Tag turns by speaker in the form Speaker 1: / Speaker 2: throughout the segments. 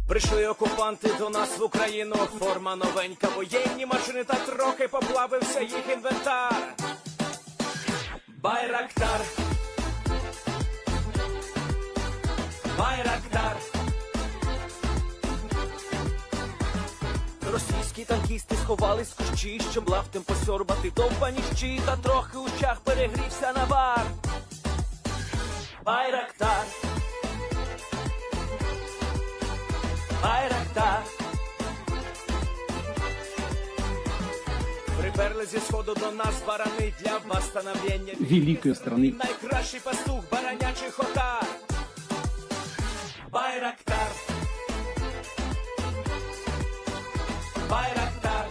Speaker 1: Прийшли окупанти до нас в Україну, форма новенька, воєнні машини та трохи поплавився їх інвентар. Байрактар, Байрактар. Російські танкісти сховались в кущі, щоб лаптем посьорбати довбані щі, та трохи у чах перегрівся навар. Байрактар, Байрактар. Приперли зі сходу до нас барани для восстановлення
Speaker 2: великої страни.
Speaker 1: Найкращий пастух баранячих отар. Байрактар, Байрактар.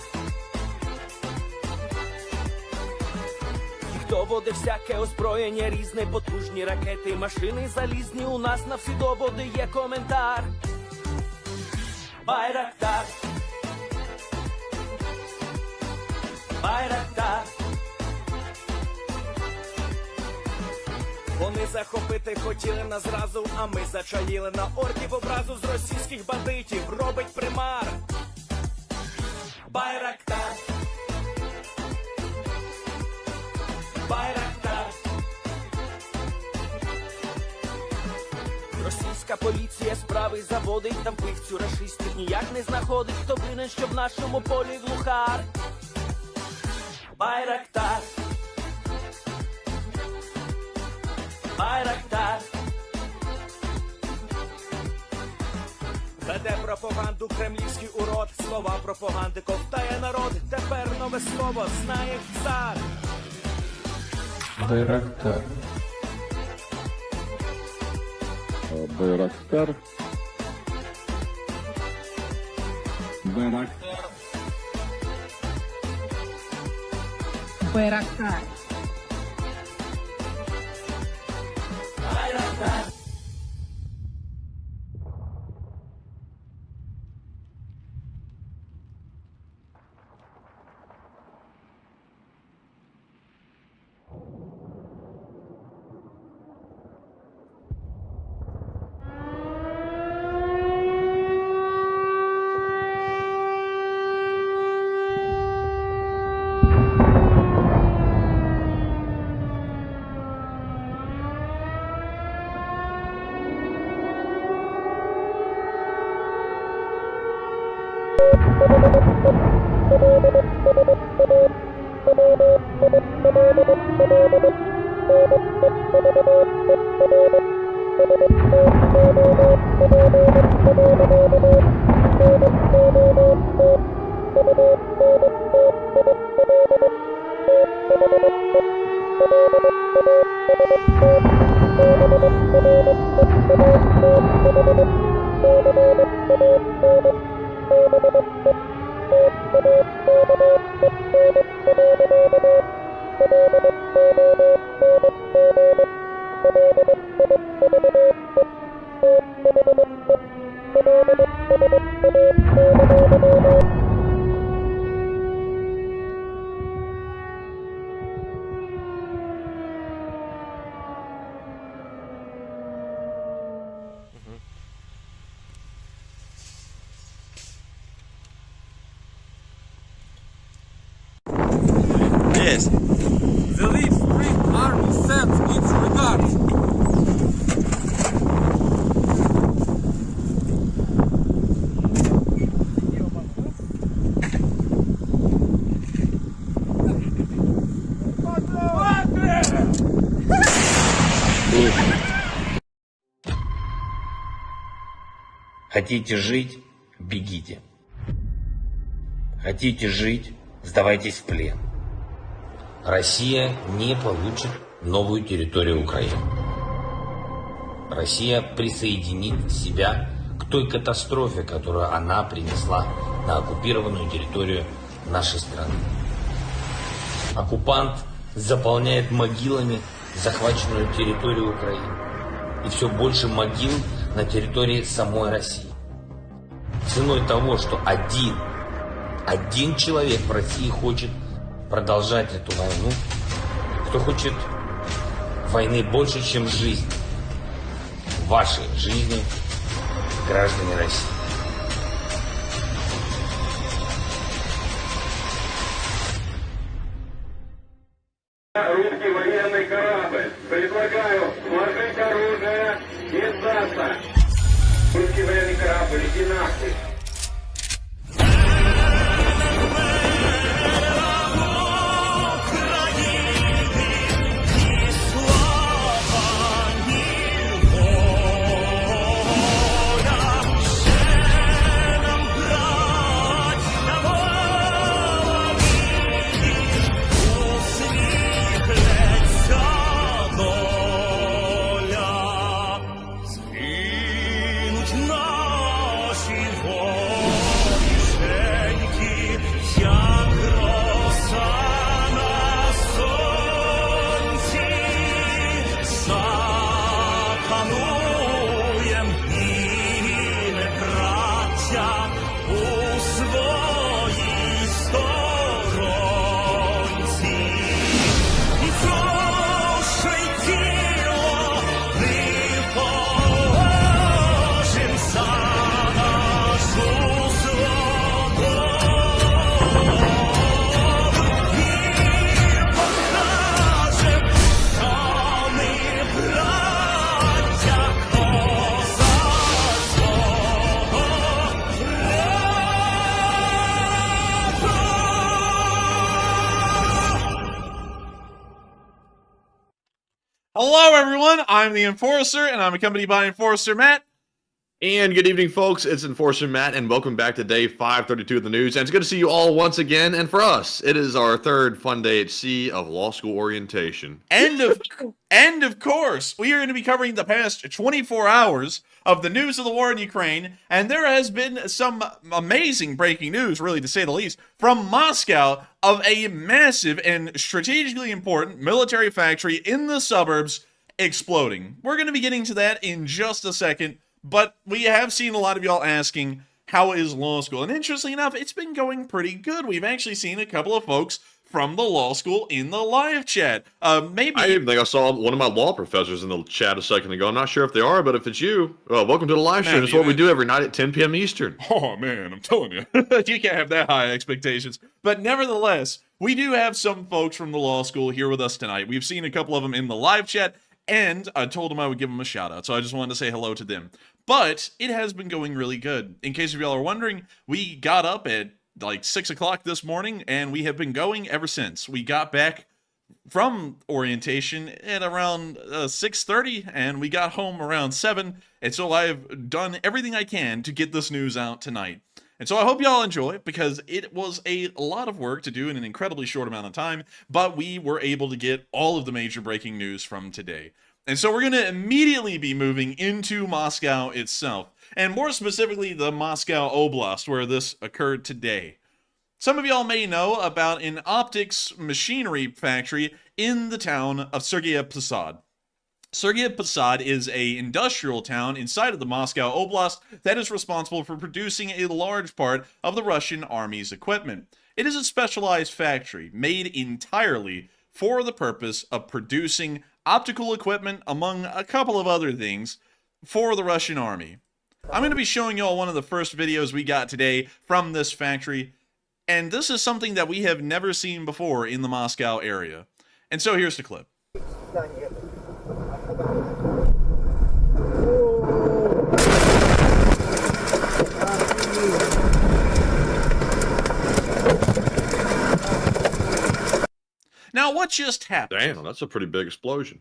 Speaker 1: Їх доводи всяке озброєння різне, потужні ракети, машини залізні, у нас на всі доводи є коментар. Байрактар, Байрактар. Вони захопити хотіли нас зразу, а ми зачаїли на орків образу з російських бандитів, робить примар. Байрактар, Байрактар. Російська поліція справи заводить, та вбивцю рашистів ніяк не знаходить, хто винен, що в нашому полі глухар. Байрактар, Байрактар. Веде пропаганду кремлівський урод, слова пропаганди ковтає народ, тепер нове слово знає цар.
Speaker 2: Байрактар.
Speaker 3: Байрактар.
Speaker 2: Байрактар.
Speaker 4: Байрактар.
Speaker 1: Байрактар.
Speaker 5: Yes.
Speaker 6: The Leaf Spring Army sends its regards.
Speaker 5: Хотите жить – бегите. Хотите жить – сдавайтесь в плен. Россия не получит новую территорию Украины. Россия присоединит себя к той катастрофе, которую она принесла на оккупированную территорию нашей страны. Оккупант заполняет могилами захваченную территорию Украины. И все больше могил на территории самой России. Ценой того, что один человек в России хочет продолжать эту войну, кто хочет войны больше, чем жизнь. Ваши жизни, граждане России.
Speaker 2: Русский военный корабль. Предлагаю сложить оружие и сдаться. Русский военный корабль, иди нахуй.
Speaker 3: Hello, everyone. I'm the Enforcer, and I'm accompanied by Enforcer Matt.
Speaker 4: And good evening, folks. It's Enforcer Matt, and welcome back to day 532 of the news. And it's good to see you all once again. And for us, it is our third fun day at sea of law school orientation.
Speaker 3: And of course, we are going to be covering the past 24 hours of the news of the war in Ukraine. And there has been some amazing breaking news, really, to say the least, from Moscow of a massive and strategically important military factory in the suburbs exploding. We're going to be getting to that in just a second. But we have seen a lot of y'all asking, how is law school? And interestingly enough, it's been going pretty good. We've actually seen a couple of folks from the law school in the live chat. Maybe
Speaker 4: I even think I saw one of my law professors in the chat a second ago. I'm not sure if they are, but if it's you, well, welcome to the live stream. It's what we do every night at 10 p.m. Eastern.
Speaker 3: Oh, man, I'm telling you. You can't have that high expectations. But nevertheless, we do have some folks from the law school here with us tonight. We've seen a couple of them in the live chat, and I told them I would give them a shout out, so I just wanted to say hello to them. But it has been going really good. In case of y'all are wondering, we got up at like 6 o'clock this morning, and we have been going ever since. We got back from orientation at around 6:30, and we got home around 7, and so I've done everything I can to get this news out tonight. And so I hope y'all enjoy it, because it was a lot of work to do in an incredibly short amount of time, but we were able to get all of the major breaking news from today. And so we're going to immediately be moving into Moscow itself, and more specifically the Moscow Oblast, where this occurred today. Some of y'all may know about an optics machinery factory in the town of Sergei Posad. Sergei Posad is an industrial town inside of the Moscow Oblast that is responsible for producing a large part of the Russian army's equipment. It is a specialized factory made entirely for the purpose of producing optical equipment, among a couple of other things, for the Russian army. I'm going to be showing y'all one of the first videos we got today from this factory, and this is something that we have never seen before in the Moscow area. And so here's the clip. Now, what just happened?
Speaker 4: Damn, that's a pretty big explosion.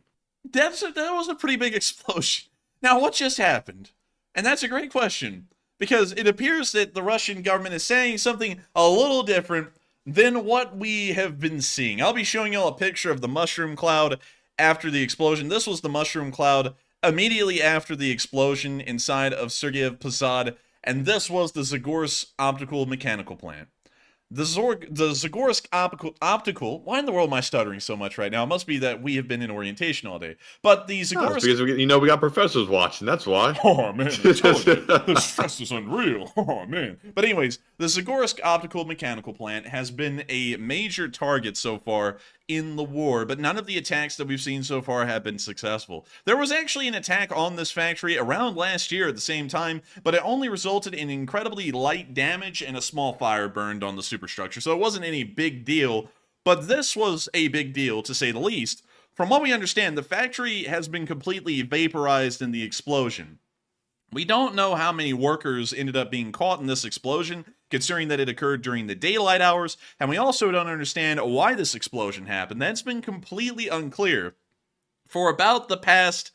Speaker 3: That was a pretty big explosion. Now, what just happened? And that's a great question, because it appears that the Russian government is saying something a little different than what we have been seeing. I'll be showing y'all a picture of the mushroom cloud after the explosion. This was the mushroom cloud immediately after the explosion inside of Sergei Posad, and this was the Zagorsk optical mechanical plant. The Zagorsk optical. Why in the world am I stuttering so much right now? It must be that we have been in orientation all day. But the
Speaker 4: No, it's
Speaker 3: Zagorsk.
Speaker 4: because we got professors watching. That's why.
Speaker 3: Oh man, I told you, the stress is unreal. Oh man. But anyways, the Zagorsk optical mechanical plant has been a major target so far in the war, but none of the attacks that we've seen so far have been successful. There was actually an attack on this factory around last year at the same time, but it only resulted in incredibly light damage and a small fire burned on the superstructure, so it wasn't any big deal. But this was a big deal, to say the least. From what we understand, the factory has been completely vaporized in the explosion. We don't know how many workers ended up being caught in this explosion, considering that it occurred during the daylight hours, and we also don't understand why this explosion happened. That's been completely unclear for about the past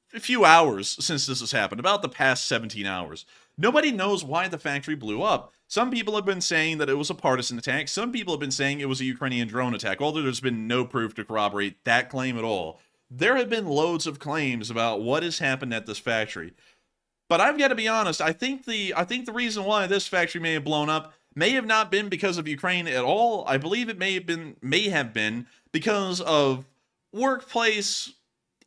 Speaker 3: few hours since this has happened, about the past 17 hours. Nobody knows why the factory blew up. Some people have been saying that it was a partisan attack. Some people have been saying it was a Ukrainian drone attack, although there's been no proof to corroborate that claim at all. There have been loads of claims about what has happened at this factory. But I've got to be honest, I think the reason why this factory may have blown up may have not been because of Ukraine at all. I believe it may have been because of workplace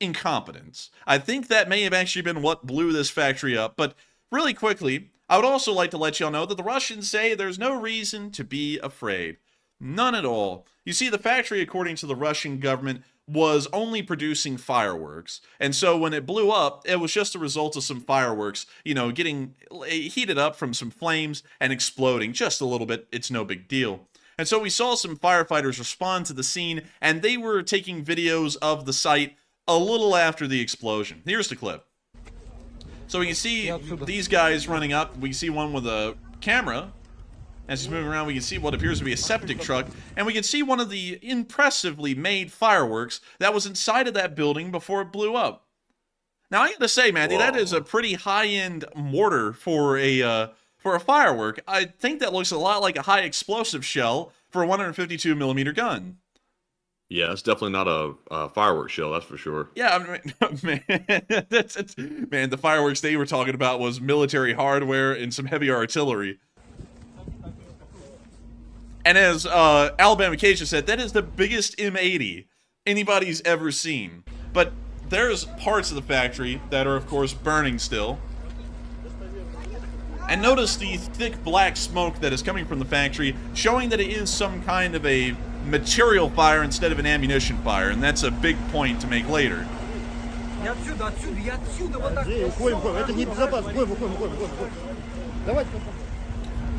Speaker 3: incompetence. I think that may have actually been what blew this factory up. But really quickly, I would also like to let y'all know that the Russians say there's no reason to be afraid. None at all. You see, the factory, according to the Russian government, was only producing fireworks. And so when it blew up, it was just a result of some fireworks, getting heated up from some flames and exploding just a little bit. It's no big deal. And so we saw some firefighters respond to the scene, and they were taking videos of the site a little after the explosion. Here's the clip. So we can see these guys running up. We see one with a camera. As he's moving around, we can see what appears to be a septic truck, and we can see one of the impressively made fireworks that was inside of that building before it blew up. Now, I gotta say, Matthew, that is a pretty high-end mortar for a firework. I think that looks a lot like a high explosive shell for a 152 millimeter gun.
Speaker 4: Yeah, it's definitely not a fireworks shell, that's for sure.
Speaker 3: Yeah, I mean, man, the fireworks they were talking about was military hardware and some heavy artillery. And as Alabama Cajun said, that is the biggest M80 anybody's ever seen. But there's parts of the factory that are, of course, burning still. And notice the thick black smoke that is coming from the factory, showing that it is some kind of a material fire instead of an ammunition fire. And that's a big point to make later.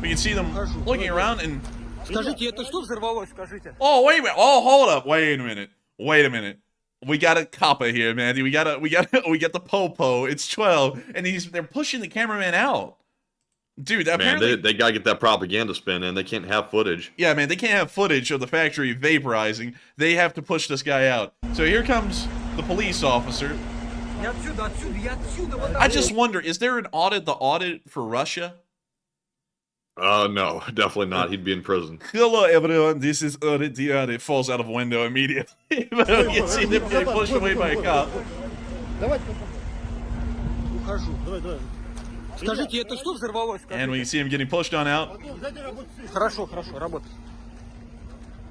Speaker 3: We can see them looking around and... Oh, wait a minute. Oh, hold up. Wait a minute. We got a copper here, man. We got the popo. It's 12, and they're pushing the cameraman out. Dude, apparently
Speaker 4: they gotta get that propaganda spin in. They can't have footage.
Speaker 3: Yeah, man, they can't have footage of the factory vaporizing. They have to push this guy out. So here comes the police officer. I just wonder, is there an audit for Russia?
Speaker 4: No, definitely not. He'd be in prison.
Speaker 3: Hello, everyone. This is audit. The audit falls out of a window immediately. But we can see them getting pushed away by a cop. And we can see him getting pushed on out.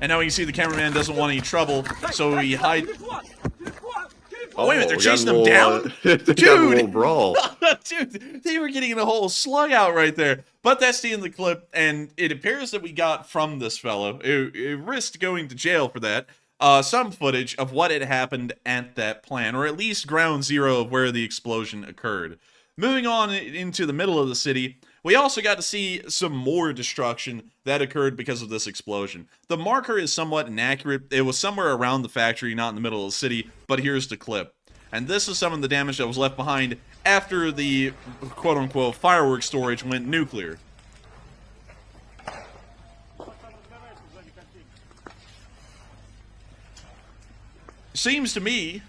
Speaker 3: And now we can see the cameraman doesn't want any trouble, so he hides. Oh, wait a minute, they're chasing them down?
Speaker 4: Dude! A little brawl.
Speaker 3: Dude, they were getting a whole slug out right there. But that's the end of the clip, and it appears that we got from this fellow, who risked going to jail for that, some footage of what had happened at that plant, or at least ground zero of where the explosion occurred. Moving on into the middle of the city, we also got to see some more destruction that occurred because of this explosion. The marker is somewhat inaccurate. It was somewhere around the factory, not in the middle of the city, but here's the clip. And this is some of the damage that was left behind after the quote-unquote fireworks storage went nuclear. Seems to me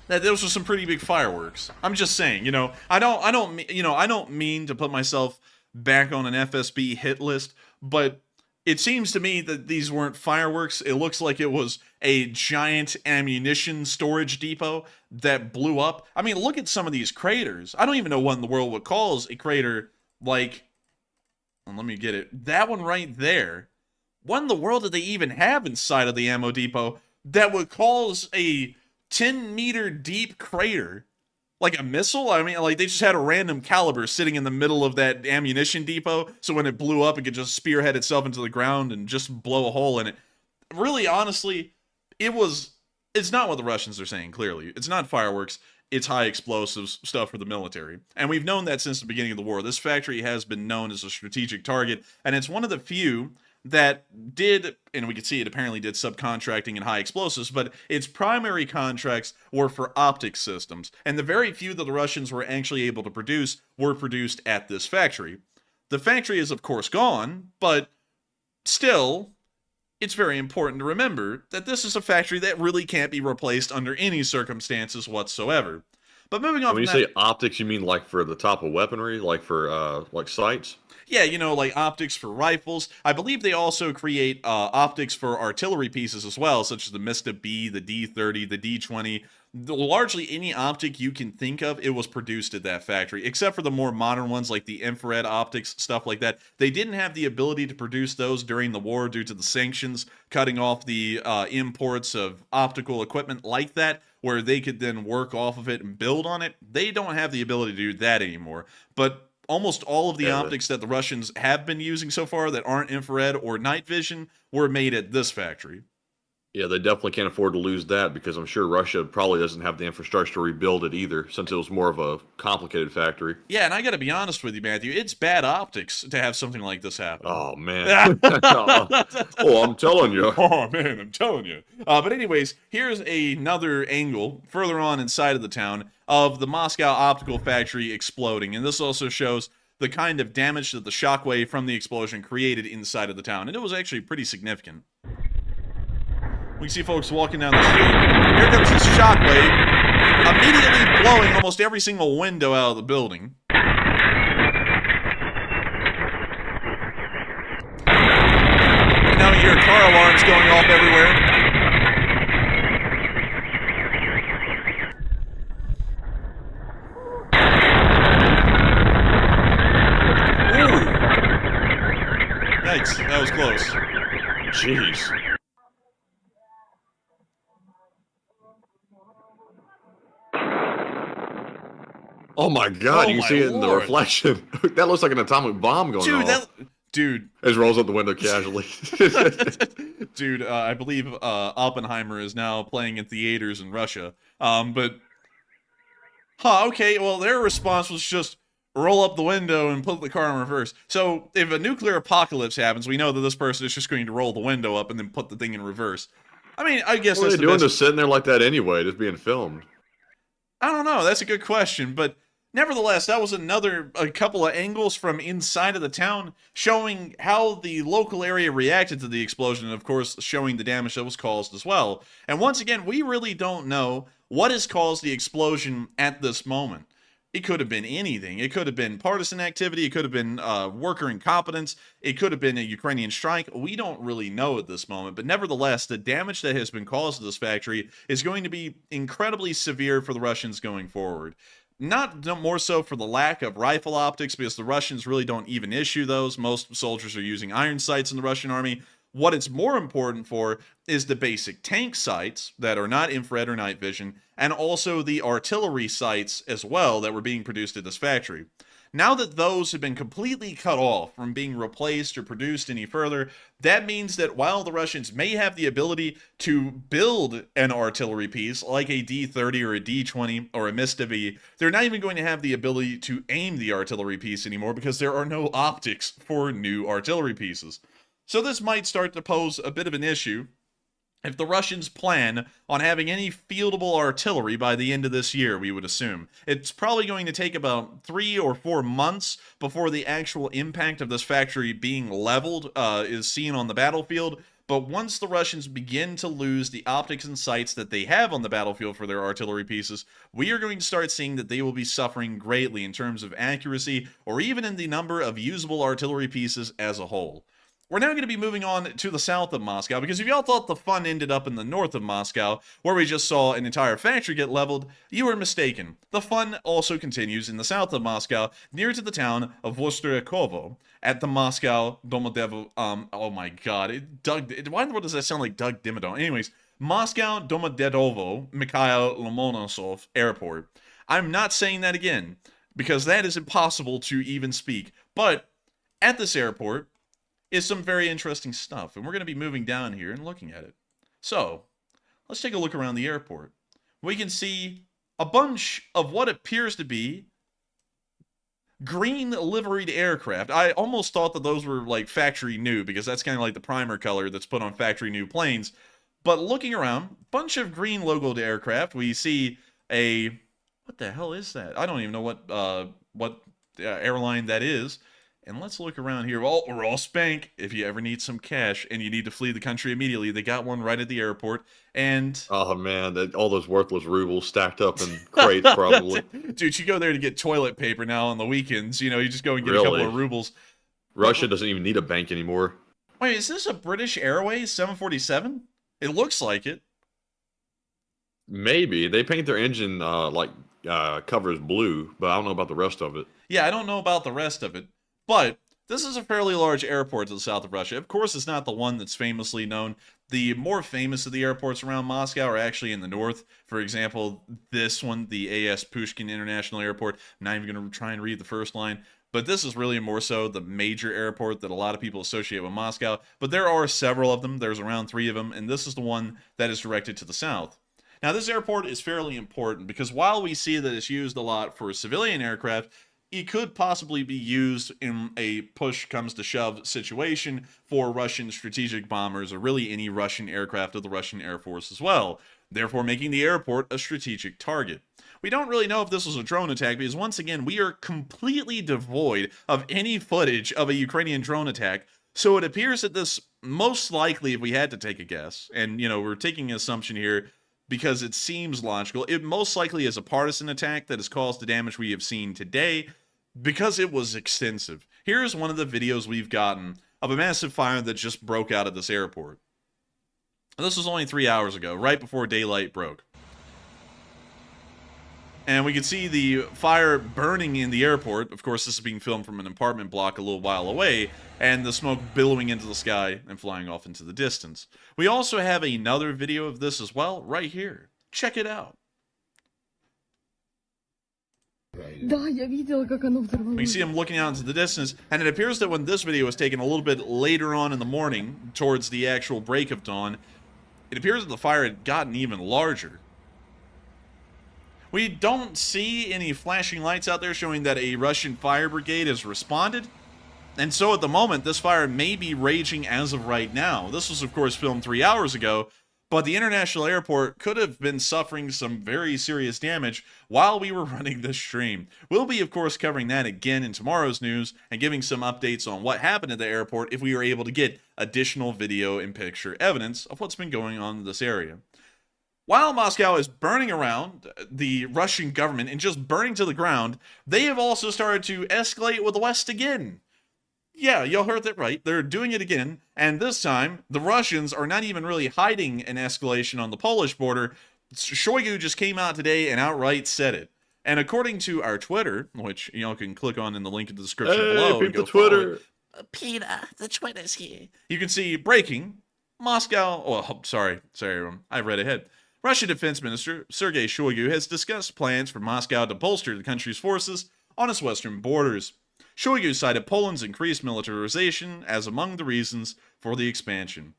Speaker 3: that those were some pretty big fireworks. I'm just saying, I don't mean to put myself back on an FSB hit list, but it seems to me that these weren't fireworks. It looks like it was a giant ammunition storage depot that blew up. I mean, look at some of these craters. I don't even know what in the world would call a crater like and let me get it. That one right there. What in the world did they even have inside of the ammo depot that would cause a 10-meter deep crater? Like a missile? I mean, like they just had a random caliber sitting in the middle of that ammunition depot, so when it blew up, it could just spearhead itself into the ground and just blow a hole in it. Really, honestly, it's not what the Russians are saying, clearly. It's not fireworks. It's high explosives stuff for the military. And we've known that since the beginning of the war. This factory has been known as a strategic target, and it's one of the few that did, and we can see it apparently did subcontracting and high explosives, but its primary contracts were for optic systems. And the very few that the Russians were actually able to produce were produced at this factory. The factory is, of course, gone, but still, it's very important to remember that this is a factory that really can't be replaced under any circumstances whatsoever. But moving on
Speaker 4: When you
Speaker 3: from that,
Speaker 4: say optics, you mean like for the top of weaponry, like for like sights?
Speaker 3: yeah, like optics for rifles. I believe they also create optics for artillery pieces as well, such as the msot, the D30, the D20. Largely any optic you can think of, it was produced at that factory, except for the more modern ones like the infrared optics, stuff like that. They didn't have the ability to produce those during the war due to the sanctions cutting off the imports of optical equipment like that, where they could then work off of it and build on it. They don't have the ability to do that anymore. But almost all of the optics that the Russians have been using so far that aren't infrared or night vision were made at this factory.
Speaker 4: Yeah, they definitely can't afford to lose that because I'm sure Russia probably doesn't have the infrastructure to rebuild it either, since it was more of a complicated factory.
Speaker 3: Yeah, and I got to be honest with you, Matthew. It's bad optics to have something like this happen.
Speaker 4: Oh, man. Oh, I'm telling you.
Speaker 3: Oh, man, I'm telling you. But anyways, here's another angle further on inside of the town of the Moscow optical factory exploding. And this also shows the kind of damage that the shockwave from the explosion created inside of the town. And it was actually pretty significant. We can see folks walking down the street. Here comes this shockwave, immediately blowing almost every single window out of the building. And now you hear car alarms going off everywhere. Ooh. Yikes, that was close.
Speaker 4: Jeez. Oh my God!
Speaker 3: Oh
Speaker 4: You can
Speaker 3: my
Speaker 4: see it in the
Speaker 3: Lord.
Speaker 4: reflection. That looks like an atomic bomb going off.
Speaker 3: Dude,
Speaker 4: It rolls up the window casually.
Speaker 3: dude, I believe Oppenheimer is now playing in theaters in Russia. Okay, well, their response was just roll up the window and put the car in reverse. So if a nuclear apocalypse happens, we know that this person is just going to roll the window up and then put the thing in reverse. I mean, I guess
Speaker 4: What are
Speaker 3: that's
Speaker 4: they
Speaker 3: the
Speaker 4: doing
Speaker 3: best.
Speaker 4: just sitting there like that anyway, just being filmed?
Speaker 3: I don't know. That's a good question, but nevertheless, that was a couple of angles from inside of the town showing how the local area reacted to the explosion, and of course, showing the damage that was caused as well. And once again, we really don't know what has caused the explosion at this moment. It could have been anything. It could have been partisan activity. It could have been worker incompetence. It could have been a Ukrainian strike. We don't really know at this moment. But nevertheless, the damage that has been caused to this factory is going to be incredibly severe for the Russians going forward. Not more so for the lack of rifle optics, because the Russians really don't even issue those. Most soldiers are using iron sights in the Russian army. What it's more important for is the basic tank sights that are not infrared or night vision, and also the artillery sights as well that were being produced at this factory. Now that those have been completely cut off from being replaced or produced any further, that means that while the Russians may have the ability to build an artillery piece like a D30 or a D20 or a msot, they're not even going to have the ability to aim the artillery piece anymore because there are no optics for new artillery pieces. So this might start to pose a bit of an issue if the Russians plan on having any fieldable artillery by the end of this year, we would assume. It's probably going to take about 3 or 4 months before the actual impact of this factory being leveled is seen on the battlefield. But once the Russians begin to lose the optics and sights that they have on the battlefield for their artillery pieces, we are going to start seeing that they will be suffering greatly in terms of accuracy or even in the number of usable artillery pieces as a whole. we're now going to be moving on to the south of Moscow, because if y'all thought the fun ended up in the north of Moscow, where we just saw an entire factory get leveled, you were mistaken. The fun also continues in the south of Moscow, near to the town of Vostrokovo, at the Moscow Domodedovo, oh my god, why does that sound like Doug Dimmadome? Anyways, Moscow Domodedovo Mikhail Lomonosov Airport. I'm not saying that again, because that is impossible to even speak, but at this airport is some very interesting stuff, and we're going to be moving down here and looking at it. So, let's take a look around the airport. We can see a bunch of what appears to be green liveried aircraft. I almost thought that those were like factory new, because that's kind of like the primer color that's put on factory new planes. But looking around, bunch of green logoed aircraft. We see a, what the hell is that? I don't even know what airline that is. And let's look around here. Well, we're all spank. If you ever need some cash and you need to flee the country immediately, they got one right at the airport. And
Speaker 4: oh man, all those worthless rubles stacked up in crates, probably.
Speaker 3: Dude, you go there to get toilet paper now on the weekends. You know, you just go and get a couple of rubles.
Speaker 4: Russia doesn't even need a bank anymore.
Speaker 3: Wait, is this a British Airways 747? It looks like it.
Speaker 4: Maybe they paint their engine covers blue, but I don't know about the rest of it.
Speaker 3: Yeah, I don't know about the rest of it. But this is a fairly large airport to the south of Russia. Of course, it's not the one that's famously known. The more famous of the airports around Moscow are actually in the north. For example, this one, the A.S. Pushkin International Airport. I'm not even going to try and read the first line. But this is really more so the major airport that a lot of people associate with Moscow. But there are several of them. There's around 3 of them. And this is the one that is directed to the south. Now, this airport is fairly important because while we see that it's used a lot for civilian aircraft, it could possibly be used in a push comes to shove situation for Russian strategic bombers or really any Russian aircraft of the Russian Air Force as well, therefore making the airport a strategic target. We don't really know if this was a drone attack because once again, we are completely devoid of any footage of a Ukrainian drone attack, so it appears that this most likely, if we had to take a guess, and you know, we're taking an assumption here because it seems logical, it most likely is a partisan attack that has caused the damage we have seen today, because it was extensive. Here's one of the videos we've gotten of a massive fire that just broke out at this airport. This was only 3 hours ago, right before daylight broke. And we can see the fire burning in the airport. Of course, this is being filmed from an apartment block a little while away, and the smoke billowing into the sky and flying off into the distance. We also have another video of this as well, right here. Check it out.
Speaker 7: Да, я видела, как оно взорвалось.
Speaker 3: We see him looking out into the distance, and it appears that when this video was taken a little bit later on in the morning, towards the actual break of dawn, it appears that the fire had gotten even larger. We don't see any flashing lights out there showing that a Russian fire brigade has responded, and so at the moment, this fire may be raging as of right now. This was, of course, filmed 3 hours ago, but the international airport could have been suffering some very serious damage while we were running this stream. We'll be, of course, covering that again in tomorrow's news and giving some updates on what happened at the airport if we were able to get additional video and picture evidence of what's been going on in this area. While Moscow is burning around the Russian government and just burning to the ground, they have also started to escalate with the West again. Yeah, y'all heard that right. They're doing it again, and this time, the Russians are not even really hiding an escalation on the Polish border. Shoigu just came out today and outright said it. And according to our Twitter, which y'all can click on in the link in the description below and go
Speaker 4: Twitter.
Speaker 3: Peter, the Twitter's here. You can see breaking, Moscow, oh, sorry everyone, I read ahead. Russian Defense Minister Sergei Shoigu has discussed plans for Moscow to bolster the country's forces on its western borders. Shoigu cited Poland's increased militarization as among the reasons for the expansion.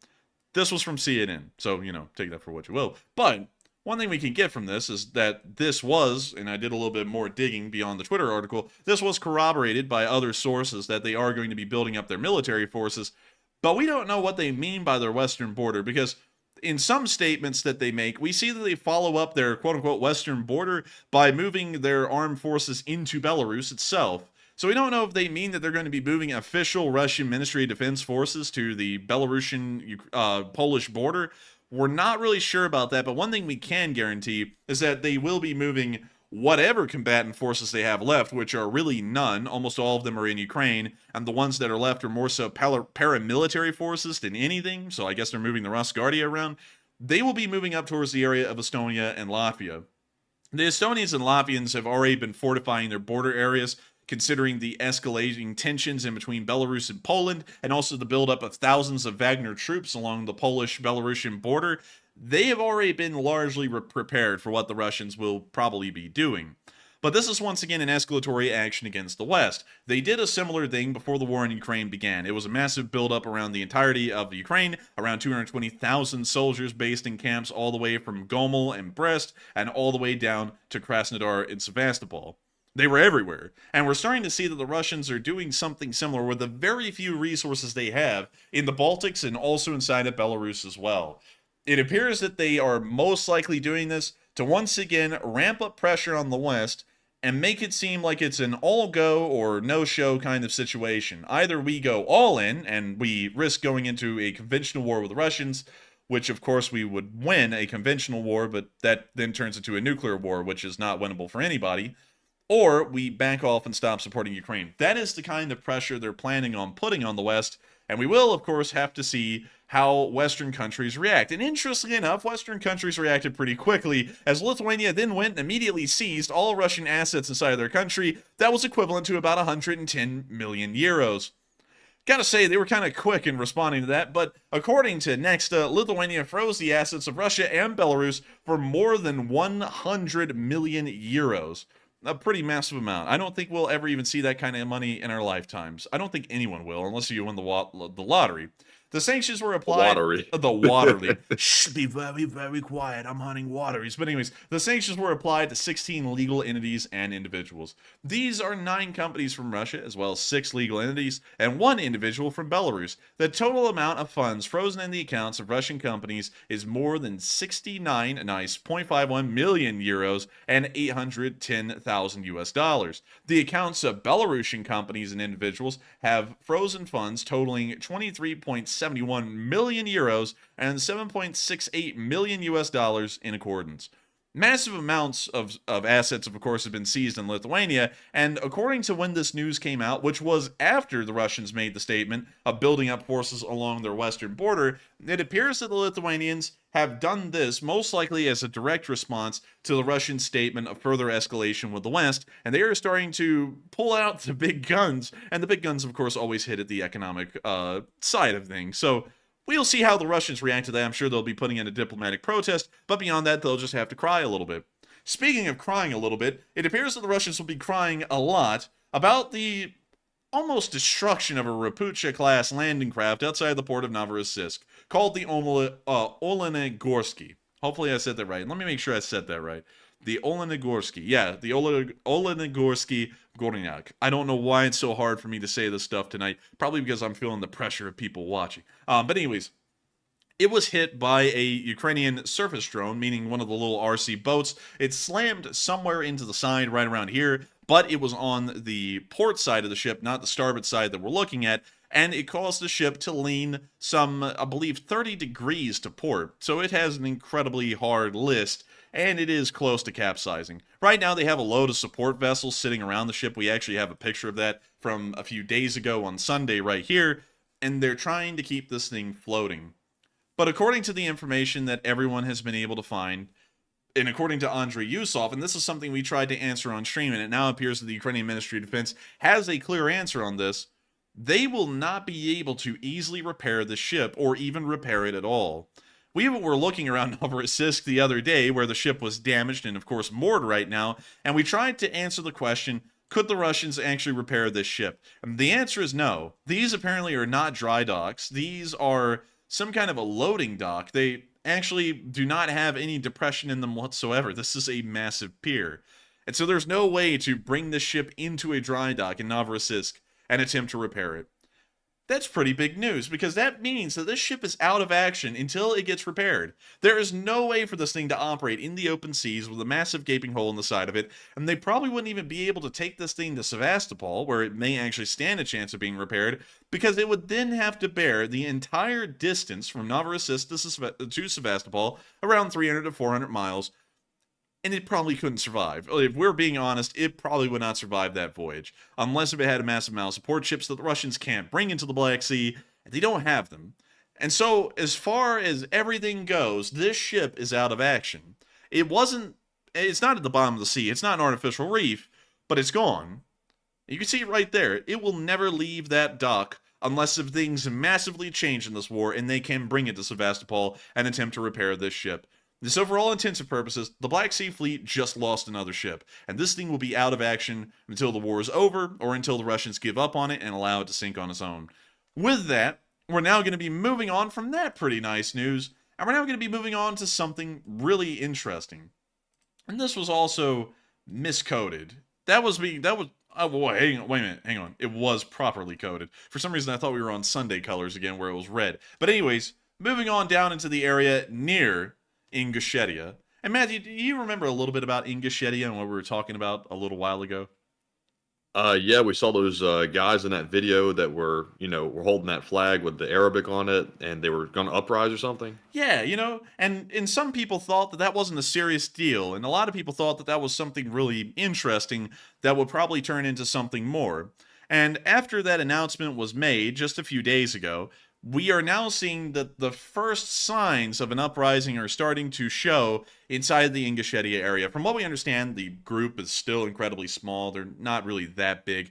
Speaker 3: This was from CNN, so, you know, take that for what you will. But one thing we can get from this is that this was, and I did a little bit more digging beyond the Twitter article, this was corroborated by other sources that they are going to be building up their military forces, but we don't know what they mean by their western border, because in some statements that they make, we see that they follow up their quote-unquote western border by moving their armed forces into Belarus itself. So we don't know if they mean that they're going to be moving official Russian Ministry of Defense forces to the Belarusian-Polish border. We're not really sure about that, but one thing we can guarantee is that they will be moving whatever combatant forces they have left, which are really none. Almost all of them are in Ukraine, and the ones that are left are more so paramilitary forces than anything, so I guess they're moving the Rosguardia around. They will be moving up towards the area of Estonia and Latvia. The Estonians and Latvians have already been fortifying their border areas, considering the escalating tensions in between Belarus and Poland, and also the buildup of thousands of Wagner troops along the Polish-Belarusian border. They have already been largely prepared for what the Russians will probably be doing. But this is once again an escalatory action against the West. They did a similar thing before the war in Ukraine began. It was a massive buildup around the entirety of Ukraine, around 220,000 soldiers based in camps all the way from Gomel and Brest, and all the way down to Krasnodar and Sevastopol. They were everywhere. And we're starting to see that the Russians are doing something similar with the very few resources they have in the Baltics and also inside of Belarus as well. It appears that they are most likely doing this to once again ramp up pressure on the West and make it seem like it's an all-go or no-show kind of situation. Either we go all in and we risk going into a conventional war with the Russians, which of course we would win a conventional war, but that then turns into a nuclear war, which is not winnable for anybody, or we back off and stop supporting Ukraine. That is the kind of pressure they're planning on putting on the West, and we will, of course, have to see how Western countries react. And interestingly enough, Western countries reacted pretty quickly, as Lithuania then went and immediately seized all Russian assets inside of their country. That was equivalent to about 110 million euros. Gotta say, they were kind of quick in responding to that, but according to Nexta, Lithuania froze the assets of Russia and Belarus for more than 100 million euros. A pretty massive amount. I don't think we'll ever even see that kind of money in our lifetimes. I don't think anyone will, unless you win the lottery. The sanctions were applied. The watery. Shh, be very, very quiet. I'm hunting wateries. But anyways, the sanctions were applied to 16 legal entities and individuals. These are 9 companies from Russia, as well as 6 legal entities, and 1 individual from Belarus. The total amount of funds frozen in the accounts of Russian companies is more than 0.51 million euros and 810,000 US dollars. The accounts of Belarusian companies and individuals have frozen funds totaling 23.71 million euros and 7.68 million US dollars in accordance. Massive amounts of assets, of course, have been seized in Lithuania, and according to when this news came out, which was after the Russians made the statement of building up forces along their western border, it appears that the Lithuanians have done this most likely as a direct response to the Russian statement of further escalation with the West, and they are starting to pull out the big guns, and the big guns, of course, always hit at the economic side of things. So we'll see how the Russians react to that. I'm sure they'll be putting in a diplomatic protest, but beyond that, they'll just have to cry a little bit. Speaking of crying a little bit, it appears that the Russians will be crying a lot about the almost destruction of a Raputia-class landing craft outside the port of Novorossiysk, called the Olenegorski. Hopefully I said that right. Let me make sure I said that right. The Olenegorski. Yeah, the Olenegorski Gornyak. I don't know why it's so hard for me to say this stuff tonight. Probably because I'm feeling the pressure of people watching. But anyways, it was hit by a Ukrainian surface drone, meaning one of the little RC boats. It slammed somewhere into the side right around here, but it was on the port side of the ship, not the starboard side that we're looking at, and it caused the ship to lean some, I believe, 30 degrees to port. So it has an incredibly hard list, and it is close to capsizing. Right now, they have a load of support vessels sitting around the ship. We actually have a picture of that from a few days ago on Sunday right here, and they're trying to keep this thing floating. But according to the information that everyone has been able to find, and according to Andrei Yusov, and this is something we tried to answer on stream, and it now appears that the Ukrainian Ministry of Defense has a clear answer on this, they will not be able to easily repair the ship or even repair it at all. We were looking around Novorossiysk the other day where the ship was damaged and of course moored right now, and we tried to answer the question, could the Russians actually repair this ship? And the answer is no. These apparently are not dry docks. These are some kind of a loading dock. They actually do not have any depression in them whatsoever. This is a massive pier. And so there's no way to bring this ship into a dry dock in Novorossiysk and attempt to repair it. That's pretty big news, because that means that this ship is out of action until it gets repaired. There is no way for this thing to operate in the open seas with a massive gaping hole in the side of it, and they probably wouldn't even be able to take this thing to Sevastopol, where it may actually stand a chance of being repaired, because it would then have to bear the entire distance from Novorossiysk to Sevastopol, around 300 to 400 miles, and it probably couldn't survive. If we're being honest, it probably would not survive that voyage, unless if it had a massive amount of support ships that the Russians can't bring into the Black Sea, and they don't have them. And so, as far as everything goes, this ship is out of action. It's not at the bottom of the sea, it's not an artificial reef, but it's gone. You can see it right there. It will never leave that dock unless if things massively change in this war and they can bring it to Sevastopol and attempt to repair this ship. So for all intents and purposes, the Black Sea Fleet just lost another ship, and this thing will be out of action until the war is over or until the Russians give up on it and allow it to sink on its own. With that, we're now going to be moving on from that pretty nice news, and we're now going to be moving on to something really interesting. And this was also miscoded. Wait a minute, hang on. It was properly coded. For some reason, I thought we were on Sunday colors again, where it was red. But anyways, moving on down into the area near Ingushetia. And Matthew, do you remember a little bit about Ingushetia and what we were talking about a little while ago?
Speaker 4: Yeah, we saw those guys in that video that were holding that flag with the Arabic on it, and they were going to uprise or something.
Speaker 3: Yeah, and some people thought that wasn't a serious deal, and a lot of people thought that was something really interesting that would probably turn into something more. And after that announcement was made just a few days ago, we are now seeing that the first signs of an uprising are starting to show inside the Ingushetia area. From what we understand, the group is still incredibly small. They're not really that big,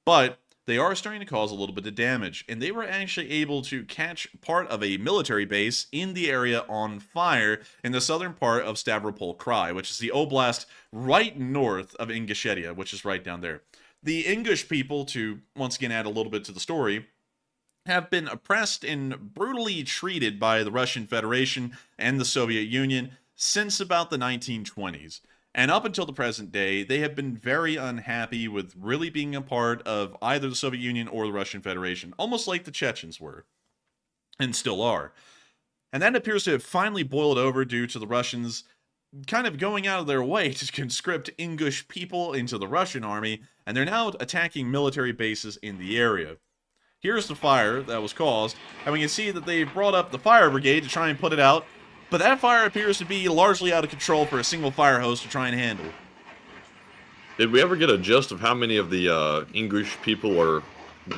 Speaker 3: but they are starting to cause a little bit of damage. And they were actually able to catch part of a military base in the area on fire in the southern part of Stavropol Krai, which is the oblast right north of Ingushetia, which is right down there. The Ingush people, to once again add a little bit to the story, have been oppressed and brutally treated by the Russian Federation and the Soviet Union since about the 1920s. And up until the present day, they have been very unhappy with really being a part of either the Soviet Union or the Russian Federation, almost like the Chechens were, and still are. And that appears to have finally boiled over due to the Russians kind of going out of their way to conscript Ingush people into the Russian army, and they're now attacking military bases in the area. Here's the fire that was caused, and we can see that they've brought up the fire brigade to try and put it out, but that fire appears to be largely out of control for a single fire hose to try and handle.
Speaker 4: Did we ever get a gist of how many of the English people are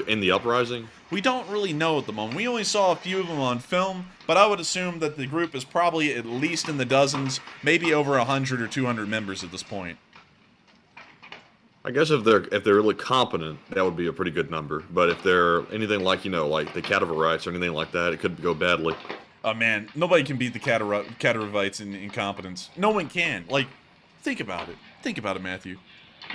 Speaker 4: in the uprising?
Speaker 3: We don't really know at the moment. We only saw a few of them on film, but I would assume that the group is probably at least in the dozens, maybe over 100 or 200 members at this point.
Speaker 4: I guess if they're really competent, that would be a pretty good number. But if they're anything like like the Kadyrov or anything like that, it could go badly.
Speaker 3: Oh man, nobody can beat the Kadyrovites in incompetence. No one can. Like, think about it. Think about it, Matthew.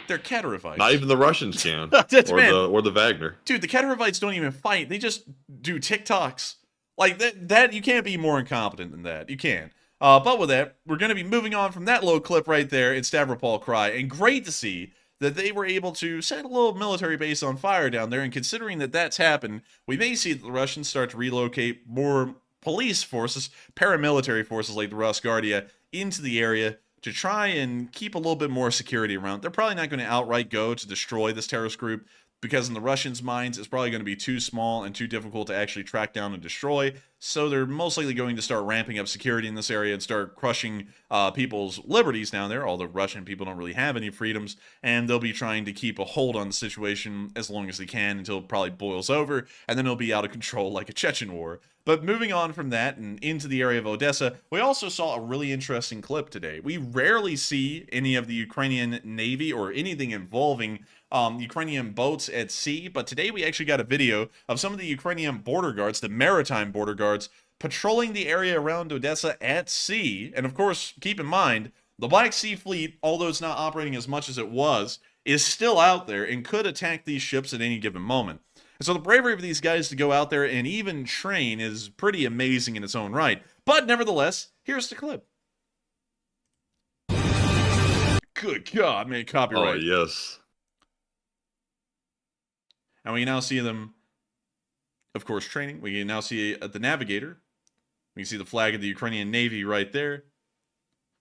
Speaker 3: They're Kadyrovites.
Speaker 4: Not even the Russians can. or the Wagner.
Speaker 3: Dude, the Kadyrovites don't even fight. They just do TikToks. Like that you can't be more incompetent than that. You can't. But with that, we're going to be moving on from that little clip right there in Stavropol Krai, and great to see that they were able to set a little military base on fire down there, and considering that that's happened, we may see that the Russians start to relocate more police forces, paramilitary forces like the Rosguardia, into the area to try and keep a little bit more security around. They're probably not going to outright go to destroy this terrorist group, because in the Russians' minds, it's probably going to be too small and too difficult to actually track down and destroy. So they're most likely going to start ramping up security in this area and start crushing people's liberties down there, although Russian people don't really have any freedoms, and they'll be trying to keep a hold on the situation as long as they can until it probably boils over, and then it'll be out of control like a Chechen war. But moving on from that and into the area of Odessa, we also saw a really interesting clip today. We rarely see any of the Ukrainian Navy or anything involving Ukrainian boats at sea, but today we actually got a video of some of the Ukrainian border guards, the maritime border guards, patrolling the area around Odessa at sea. And of course, keep in mind, the Black Sea Fleet, although it's not operating as much as it was, is still out there and could attack these ships at any given moment. And so the bravery of these guys to go out there and even train is pretty amazing in its own right. But nevertheless, here's the clip. Good God, man, copyright.
Speaker 4: Oh, yes.
Speaker 3: And we can now see them, of course, training. We can now see the navigator. We can see the flag of the Ukrainian Navy right there.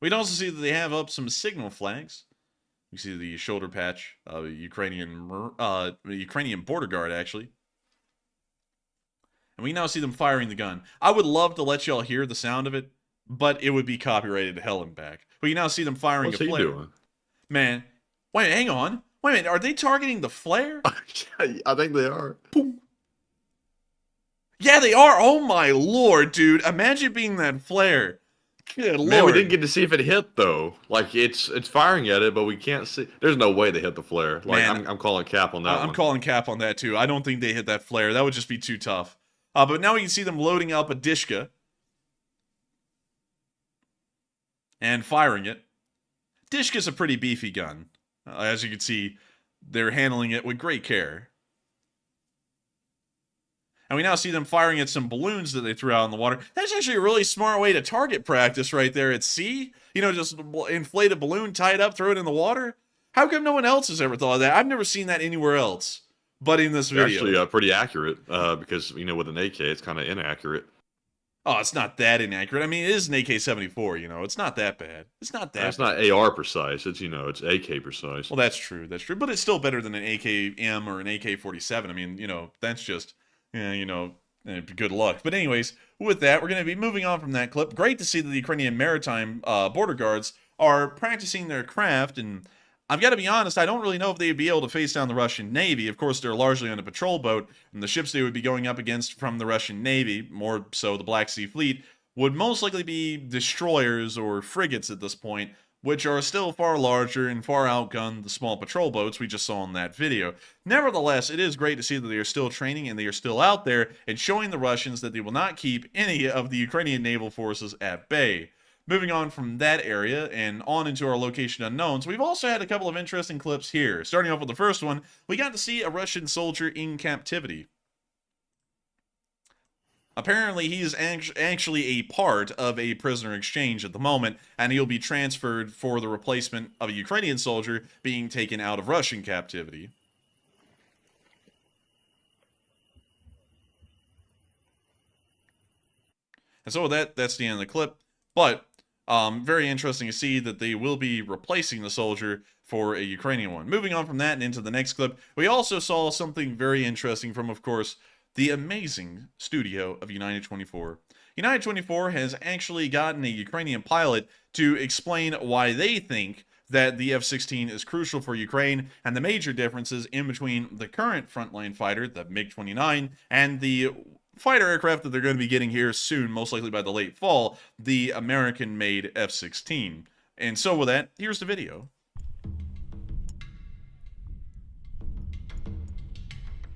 Speaker 3: We can also see that they have up some signal flags. You see the shoulder patch of a Ukrainian border guard, actually. And we now see them firing the gun. I would love to let y'all hear the sound of it, but it would be copyrighted to hell and back. But you now see them firing
Speaker 4: What's
Speaker 3: a
Speaker 4: he
Speaker 3: flare.
Speaker 4: doing?
Speaker 3: Man, wait, hang on. Wait a minute, are they targeting the flare?
Speaker 4: I think they are.
Speaker 3: Boom. Yeah, they are. Oh my lord, dude. Imagine being that flare. Good lord.
Speaker 4: Man, we didn't get to see if it hit though. Like it's firing at it, but we can't see. There's no way they hit the flare. Like
Speaker 3: Man,
Speaker 4: I'm calling cap on that.
Speaker 3: I'm
Speaker 4: one.
Speaker 3: calling cap on that too. I don't think they hit that flare. That would just be too tough. But now we can see them loading up a Dishka and firing it. Dishka's a pretty beefy gun. As you can see, they're handling it with great care. And we now see them firing at some balloons that they threw out in the water. That's actually a really smart way to target practice right there at sea. You know, just inflate a balloon, tie it up, throw it in the water. How come no one else has ever thought of that? I've never seen that anywhere else but in this video.
Speaker 4: Actually, pretty accurate because, you know, with an AK, it's kind of inaccurate.
Speaker 3: Oh, it's not that inaccurate. I mean, it is an AK-74, you know. It's not that bad. It's not that
Speaker 4: It's
Speaker 3: bad.
Speaker 4: not AR precise. It's, you know, it's AK precise.
Speaker 3: Well, that's true. That's true. But it's still better than an AK-M or an AK-47. I mean, you know, that's just, you know, good luck. But anyways, with that, we're going to be moving on from that clip. Great to see that the Ukrainian maritime border guards are practicing their craft. And I've got to be honest, I don't really know if they'd be able to face down the Russian Navy. Of course, they're largely on a patrol boat, and the ships they would be going up against from the Russian Navy, more so the Black Sea Fleet, would most likely be destroyers or frigates at this point, which are still far larger and far outgunned the small patrol boats we just saw in that video. Nevertheless, it is great to see that they are still training and they are still out there and showing the Russians that they will not keep any of the Ukrainian naval forces at bay. Moving on from that area and on into our location unknowns, we've also had a couple of interesting clips here. Starting off with the first one, we got to see a Russian soldier in captivity. Apparently, he is actually a part of a prisoner exchange at the moment, and he'll be transferred for the replacement of a Ukrainian soldier being taken out of Russian captivity. And so with that, that's the end of the clip. But very interesting to see that they will be replacing the soldier for a Ukrainian one. Moving on from that and into the next clip, we also saw something very interesting from, of course, the amazing studio of United 24. United 24 has actually gotten a Ukrainian pilot to explain why they think that the F-16 is crucial for Ukraine and the major differences in between the current frontline fighter, the MiG-29, and the fighter aircraft that they're going to be getting here soon, most likely by the late fall, the American-made F-16. And so with that, here's the video.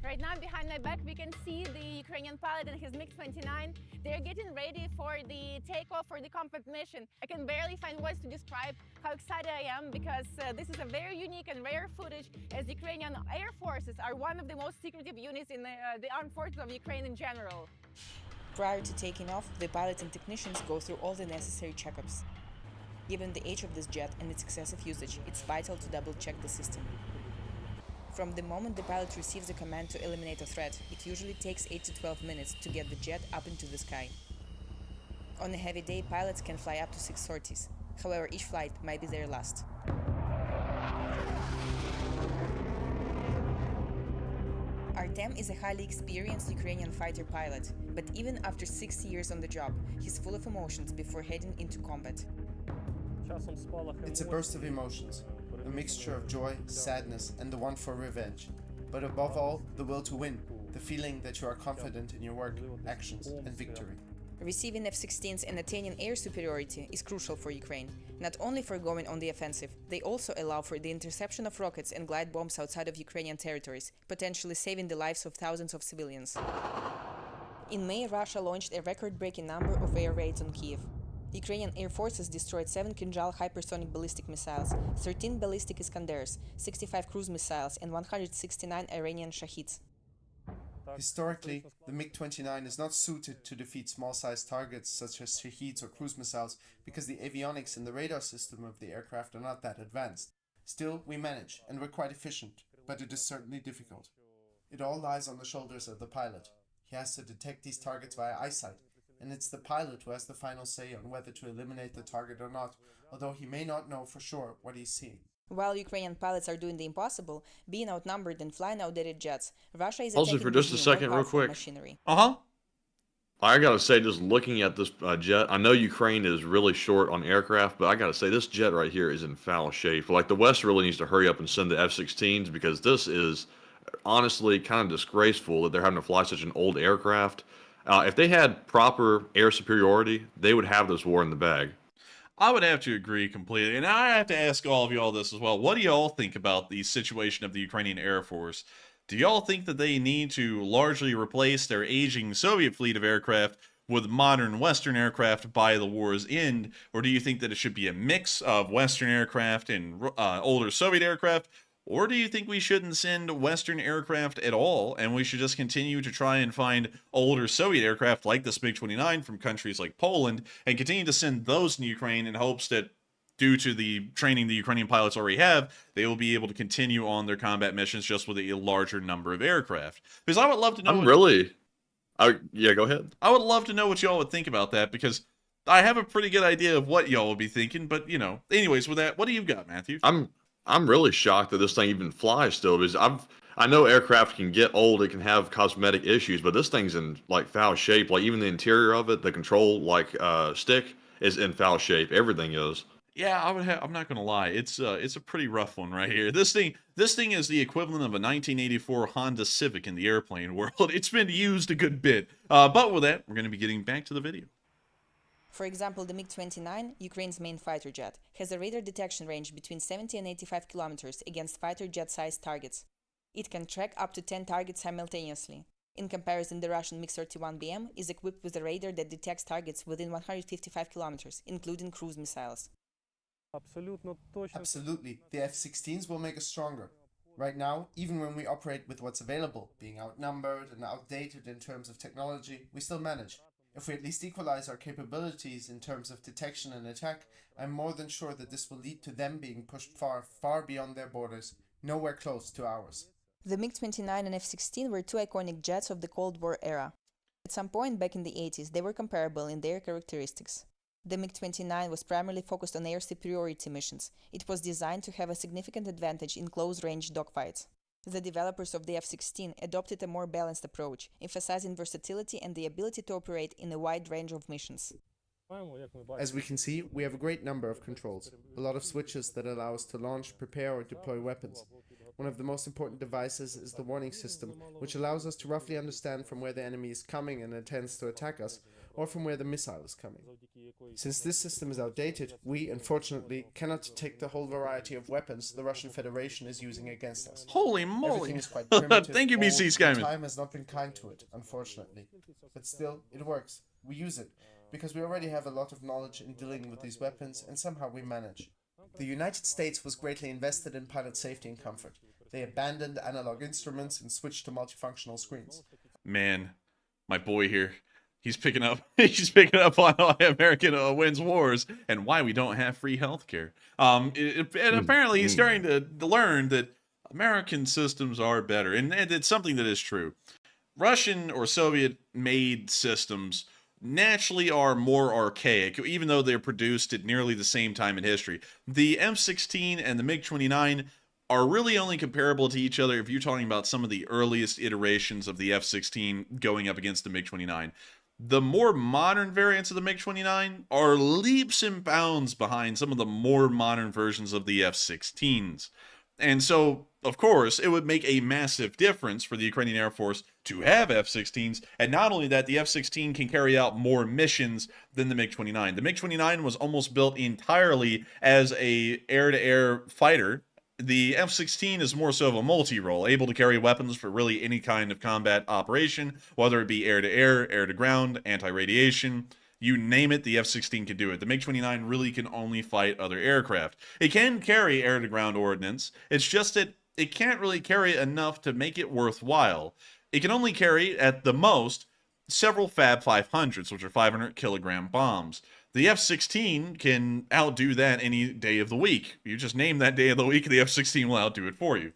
Speaker 8: Right now, behind my back, we can see the Ukrainian pilot and his MiG-29. They're getting ready for the takeoff for the combat mission. I can barely find words to describe how excited I am because this is a very unique and rare footage, as Ukrainian air forces are one of the most secretive units in the armed forces of Ukraine in general.
Speaker 9: Prior to taking off, the pilots and technicians go through all the necessary checkups. Given the age of this jet and its excessive usage, it's vital to double-check the system. From the moment the pilot receives a command to eliminate a threat, it usually takes 8 to 12 minutes to get the jet up into the sky. On a heavy day, pilots can fly up to 6 sorties. However, each flight might be their last. Artem is a highly experienced Ukrainian fighter pilot, but even after 60 years on the job, he's full of emotions before heading into combat.
Speaker 10: It's a burst of emotions, a mixture of joy, sadness, and the want for revenge. But above all, the will to win, the feeling that you are confident in your work, actions, and victory.
Speaker 9: Receiving F-16s and attaining air superiority is crucial for Ukraine, not only for going on the offensive, they also allow for the interception of rockets and glide bombs outside of Ukrainian territories, potentially saving the lives of thousands of civilians. In May, Russia launched a record-breaking number of air raids on Kiev. Ukrainian air forces destroyed 7 Kinjal hypersonic ballistic missiles, 13 ballistic Iskanders, 65 cruise missiles, and 169 Iranian Shahids.
Speaker 10: Historically, the MiG-29 is not suited to defeat small-sized targets such as Shahids or cruise missiles because the avionics and the radar system of the aircraft are not that advanced. Still, we manage, and we're quite efficient, but it is certainly difficult. It all lies on the shoulders of the pilot. He has to detect these targets via eyesight, and it's the pilot who has the final say on whether to eliminate the target or not, although he may not know for sure what he's seeing.
Speaker 9: While Ukrainian pilots are doing the impossible, being outnumbered and flying outdated jets, Russia is
Speaker 4: Also,
Speaker 9: attacking
Speaker 4: for just a
Speaker 9: with
Speaker 4: second,
Speaker 9: more
Speaker 4: real
Speaker 9: powerful
Speaker 4: quick.
Speaker 9: machinery.
Speaker 3: Uh-huh.
Speaker 4: I gotta say, just looking at this jet, I know Ukraine is really short on aircraft, but I gotta say, this jet right here is in foul shape. Like, the West really needs to hurry up and send the F-16s because this is honestly kind of disgraceful that they're having to fly such an old aircraft. If they had proper air superiority, they would have this war in the bag.
Speaker 3: I would have to agree completely. And I have to ask all of y'all this as well. What do y'all think about the situation of the Ukrainian Air Force? Do y'all think that they need to largely replace their aging Soviet fleet of aircraft with modern Western aircraft by the war's end? Or do you think that it should be a mix of Western aircraft and older Soviet aircraft? Or do you think we shouldn't send Western aircraft at all, and we should just continue to try and find older Soviet aircraft like the MiG-29 from countries like Poland, and continue to send those to Ukraine in hopes that, due to the training the Ukrainian pilots already have, they will be able to continue on their combat missions just with a larger number of aircraft? Because I would love to know.
Speaker 4: Yeah, go ahead.
Speaker 3: I would love to know what y'all would think about that, because I have a pretty good idea of what y'all would be thinking. But anyways, with that, what do you got, Matthew?
Speaker 4: I'm really shocked that this thing even flies still, because I know aircraft can get old, it can have cosmetic issues, but this thing's in like foul shape. Like, even the interior of it, the control stick is in foul shape. Everything is.
Speaker 3: Yeah, I'm not gonna lie. It's a pretty rough one right here. This thing is the equivalent of a 1984 Honda Civic in the airplane world. It's been used a good bit. But with that, we're gonna be getting back to the video.
Speaker 9: For example, the MiG-29, Ukraine's main fighter jet, has a radar detection range between 70 and 85 kilometers against fighter jet-sized targets. It can track up to 10 targets simultaneously. In comparison, the Russian MiG-31BM is equipped with a radar that detects targets within 155 kilometers, including cruise missiles.
Speaker 10: Absolutely, the F-16s will make us stronger. Right now, even when we operate with what's available, being outnumbered and outdated in terms of technology, we still manage. If we at least equalize our capabilities in terms of detection and attack, I'm more than sure that this will lead to them being pushed far, far beyond their borders, nowhere close to ours.
Speaker 9: The MiG-29 and F-16 were two iconic jets of the Cold War era. At some point back in the 80s, they were comparable in their characteristics. The MiG-29 was primarily focused on air superiority missions. It was designed to have a significant advantage in close-range dogfights. The developers of the F-16 adopted a more balanced approach, emphasizing versatility and the ability to operate in a wide range of missions.
Speaker 10: As we can see, we have a great number of controls, a lot of switches that allow us to launch, prepare or deploy weapons. One of the most important devices is the warning system, which allows us to roughly understand from where the enemy is coming and intends to attack us, or from where the missile is coming. Since this system is outdated, we, unfortunately, cannot detect the whole variety of weapons the Russian Federation is using against us.
Speaker 3: Holy moly!
Speaker 10: Everything is quite primitive.
Speaker 3: Thank you, BC Skyman.
Speaker 10: Time has not been kind to it, unfortunately. But still, it works. We use it, because we already have a lot of knowledge in dealing with these weapons, and somehow we manage. The United States was greatly invested in pilot safety and comfort. They abandoned analog instruments and switched to multifunctional screens.
Speaker 3: Man, my boy here. He's picking up on why America wins wars and why we don't have free healthcare. And apparently he's starting to learn that American systems are better. And it's something that is true. Russian or Soviet-made systems naturally are more archaic, even though they're produced at nearly the same time in history. The M16 and the MiG-29 are really only comparable to each other if you're talking about some of the earliest iterations of the F-16 going up against the MiG-29. The more modern variants of the MiG-29 are leaps and bounds behind some of the more modern versions of the F-16s. And so, of course, it would make a massive difference for the Ukrainian Air Force to have F-16s, and not only that, the F-16 can carry out more missions than the MiG-29. The MiG-29 was almost built entirely as a air-to-air fighter. The F-16 is more so of a multi-role, able to carry weapons for really any kind of combat operation, whether it be air-to-air, air-to-ground, anti-radiation, you name it, the F-16 can do it. The MiG-29 really can only fight other aircraft. It can carry air-to-ground ordnance, it's just that it can't really carry enough to make it worthwhile. It can only carry, at the most, several Fab 500s, which are 500-kilogram bombs. The F-16 can outdo that any day of the week. You just name that day of the week, the F-16 will outdo it for you.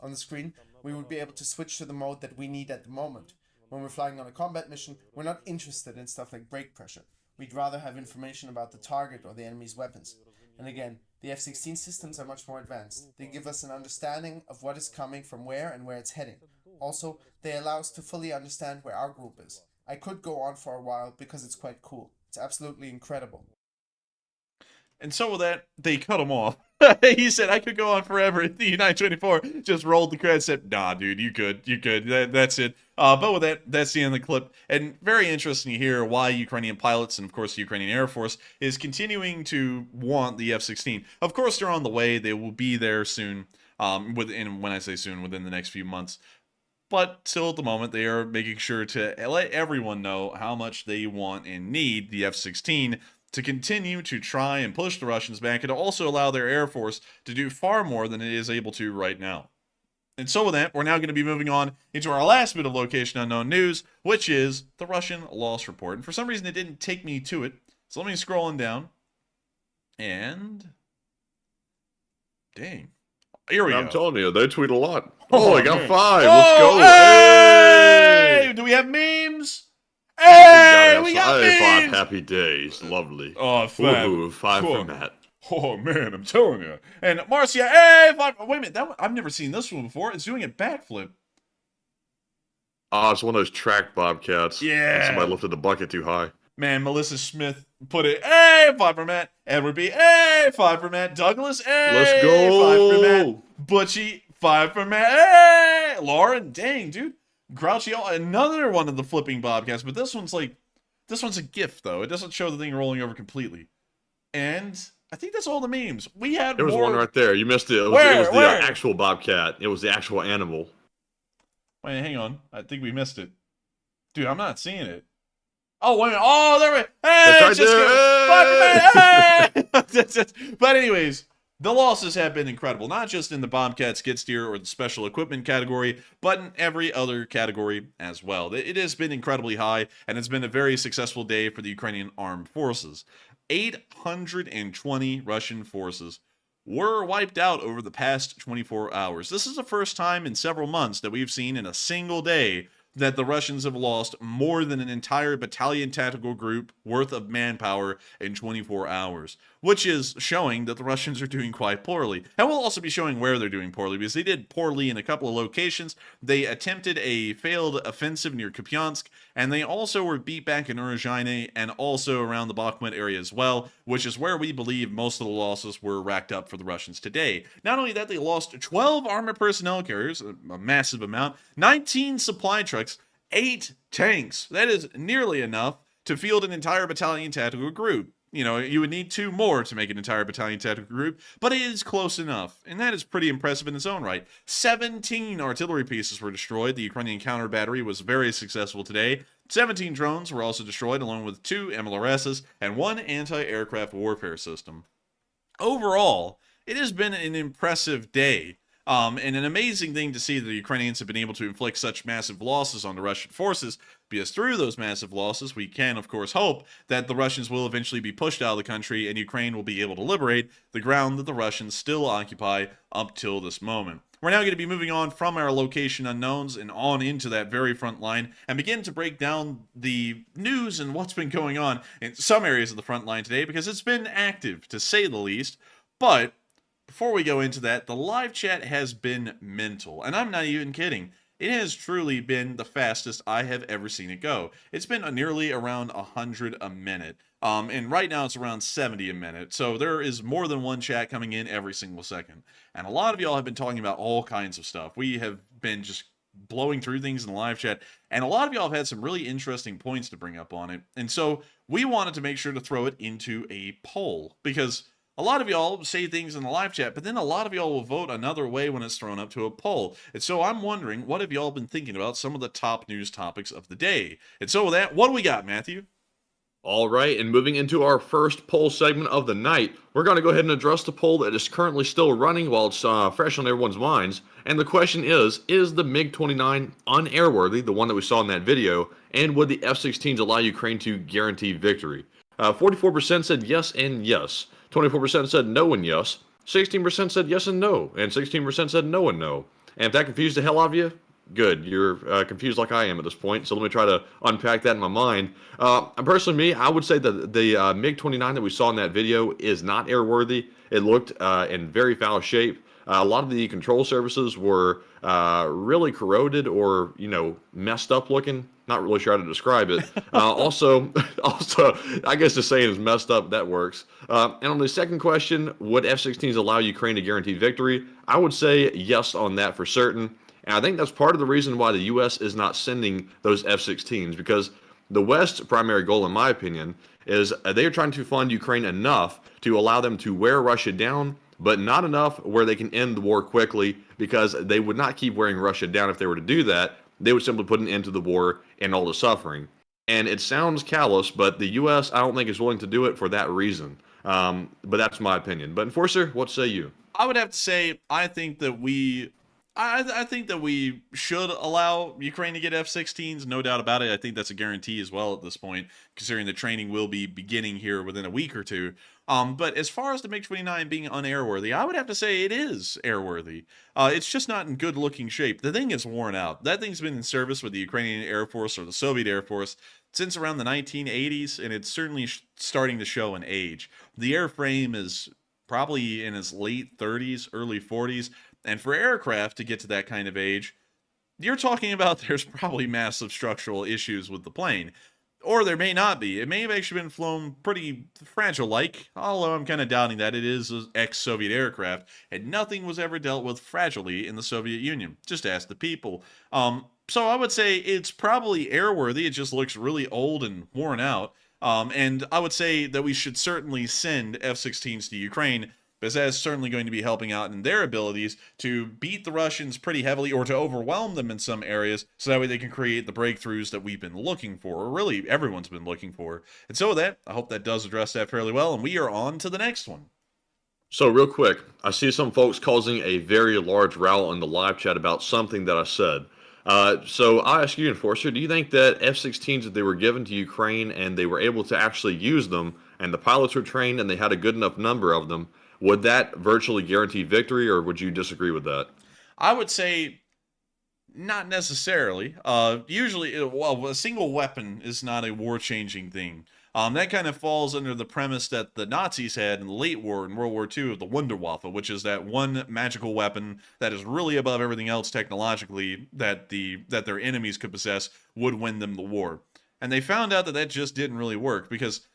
Speaker 10: On the screen, we would be able to switch to the mode that we need at the moment. When we're flying on a combat mission, we're not interested in stuff like brake pressure. We'd rather have information about the target or the enemy's weapons. And again, the F-16 systems are much more advanced. They give us an understanding of what is coming from where and where it's heading. Also, they allow us to fully understand where our group is. I could go on for a while because it's quite cool. It's absolutely incredible.
Speaker 3: And so with that, they cut him off. He said, I could go on forever. The United 24 just rolled the credits, said, nah, dude, you good. That's it. But with that, that's the end of the clip. And very interesting to hear why Ukrainian pilots and, of course, the Ukrainian Air Force is continuing to want the F-16. Of course, they're on the way. They will be there soon. When I say soon, within the next few months. But still, at the moment, they are making sure to let everyone know how much they want and need the F-16 to continue to try and push the Russians back and to also allow their Air Force to do far more than it is able to right now. And so with that, we're now going to be moving on into our last bit of location unknown news, which is the Russian loss report. And for some reason, it didn't take me to it. So let me scroll on down. And dang. Here we go.
Speaker 4: I'm telling you, they tweet a lot.
Speaker 3: Oh,
Speaker 4: I got
Speaker 3: man.
Speaker 4: 5.
Speaker 3: Oh,
Speaker 4: Let's go.
Speaker 3: Hey! Do we have memes? Hey, we got memes.
Speaker 4: 5 happy days. Lovely.
Speaker 3: Oh, fab.
Speaker 4: Ooh, 5 for Matt.
Speaker 3: Oh, man, I'm telling you. And Marcia, hey, 5. Wait a minute. I've never seen this one before. It's doing a backflip.
Speaker 4: Oh, it's one of those track bobcats.
Speaker 3: Yeah.
Speaker 4: Somebody lifted the bucket too high.
Speaker 3: Man, Melissa Smith put it, hey, 5 for Matt. Edward B, hey, 5 for Matt. Douglas, hey,
Speaker 4: Let's go.
Speaker 3: 5 for Matt. Butchie, 5 for Matt. Hey, Lauren, dang, dude. Grouchy, another one of the flipping bobcats, but this one's a GIF, though. It doesn't show the thing rolling over completely. And I think that's all the memes. We had
Speaker 4: There was
Speaker 3: more...
Speaker 4: one right there. You missed it. It was,
Speaker 3: Where?
Speaker 4: the actual bobcat. It was the actual animal.
Speaker 3: Wait, hang on. I think we missed it. Dude, I'm not seeing it. Oh, wait a minute. Oh, there we go. Hey,
Speaker 4: it's right
Speaker 3: just hey! But anyways, the losses have been incredible. Not just in the Bobcat, skid steer, or the special equipment category, but in every other category as well. It has been incredibly high, and it's been a very successful day for the Ukrainian armed forces. 820 Russian forces were wiped out over the past 24 hours. This is the first time in several months that we've seen in a single day that the Russians have lost more than an entire battalion tactical group worth of manpower in 24 hours, which is showing that the Russians are doing quite poorly. And we'll also be showing where they're doing poorly, because they did poorly in a couple of locations. They attempted a failed offensive near Kupiansk, and they also were beat back in Urozhaine and also around the Bakhmut area as well, which is where we believe most of the losses were racked up for the Russians today. Not only that, they lost 12 armored personnel carriers, a massive amount, 19 supply trucks, 8 tanks. That is nearly enough to field an entire battalion tactical group. You know, you would need 2 more to make an entire battalion tactical group, but it is close enough, and that is pretty impressive in its own right. 17 artillery pieces were destroyed. The Ukrainian counter battery was very successful today. 17 drones were also destroyed, along with 2 MLRSs and 1 anti-aircraft warfare system. Overall, it has been an impressive day. And an amazing thing to see that the Ukrainians have been able to inflict such massive losses on the Russian forces, because through those massive losses, we can, of course, hope that the Russians will eventually be pushed out of the country and Ukraine will be able to liberate the ground that the Russians still occupy up till this moment. We're now going to be moving on from our location unknowns and on into that very front line and begin to break down the news and what's been going on in some areas of the front line today, because it's been active, to say the least. But before we go into that, the live chat has been mental, and I'm not even kidding. It has truly been the fastest I have ever seen it go. It's been nearly around 100 a minute, and right now it's around 70 a minute, so there is more than one chat coming in every single second. And a lot of y'all have been talking about all kinds of stuff. We have been just blowing through things in the live chat, and a lot of y'all have had some really interesting points to bring up on it, and so we wanted to make sure to throw it into a poll, because a lot of y'all say things in the live chat, but then a lot of y'all will vote another way when it's thrown up to a poll. And so I'm wondering, what have y'all been thinking about some of the top news topics of the day? And so with that, what do we got, Matthew?
Speaker 4: All right, and moving into our first poll segment of the night, we're going to go ahead and address the poll that is currently still running while it's fresh on everyone's minds. And the question is the MiG-29 unairworthy, the one that we saw in that video, and would the F-16s allow Ukraine to guarantee victory? 44% said yes and yes. 24% said no and yes, 16% said yes and no, and 16% said no and no. And if that confused the hell out of you, good. You're confused like I am at this point, so let me try to unpack that in my mind. Personally, I would say that the MiG-29 that we saw in that video is not airworthy. It looked in very foul shape. A lot of the control surfaces were really corroded or, messed up looking. not really sure how to describe it. Also, I guess just saying is messed up. That works. And on the second question, would F-16s allow Ukraine a guaranteed victory? I would say yes on that for certain. And I think that's part of the reason why the U.S. is not sending those F-16s, because the West's primary goal, in my opinion, is they are trying to fund Ukraine enough to allow them to wear Russia down, but not enough where they can end the war quickly, because they would not keep wearing Russia down. If they were to do that, they would simply put an end to the war and all the suffering. And it sounds callous, but the U.S., I don't think, is willing to do it for that reason. But that's my opinion. But Enforcer, what say you?
Speaker 3: I would have to say, I think that we should allow Ukraine to get F-16s, no doubt about it. I think that's a guarantee as well at this point, considering the training will be beginning here within a week or two. But as far as the MiG-29 being unairworthy, I would have to say it is airworthy. It's just not in good-looking shape. The thing is worn out. That thing's been in service with the Ukrainian Air Force or the Soviet Air Force since around the 1980s, and it's certainly starting to show an age. The airframe is probably in its late 30s, early 40s, and for aircraft to get to that kind of age, you're talking about there's probably massive structural issues with the plane. Or there may not be. It may have actually been flown pretty fragile-like, although I'm kind of doubting that. It is an ex-Soviet aircraft, and nothing was ever dealt with fragilely in the Soviet Union. Just ask the people. So I would say it's probably airworthy. It just looks really old and worn out. And I would say that we should certainly send F-16s to Ukraine, because that is certainly going to be helping out in their abilities to beat the Russians pretty heavily, or to overwhelm them in some areas, so that way they can create the breakthroughs that we've been looking for, or really everyone's been looking for. And so with that, I hope that does address that fairly well, and we are on to the next one.
Speaker 4: So real quick, I see some folks causing a very large row in the live chat about something that I said. So I ask you, Enforcer, do you think that F-16s that they were given to Ukraine and they were able to actually use them, and the pilots were trained and they had a good enough number of them, would that virtually guarantee victory, or would you disagree with that?
Speaker 3: I would say not necessarily. Usually, well, a single weapon is not a war-changing thing. That kind of falls under the premise that the Nazis had in the late war, in World War II, of the Wunderwaffe, which is that one magical weapon that is really above everything else technologically that their enemies could possess would win them the war. And they found out that that just didn't really work, because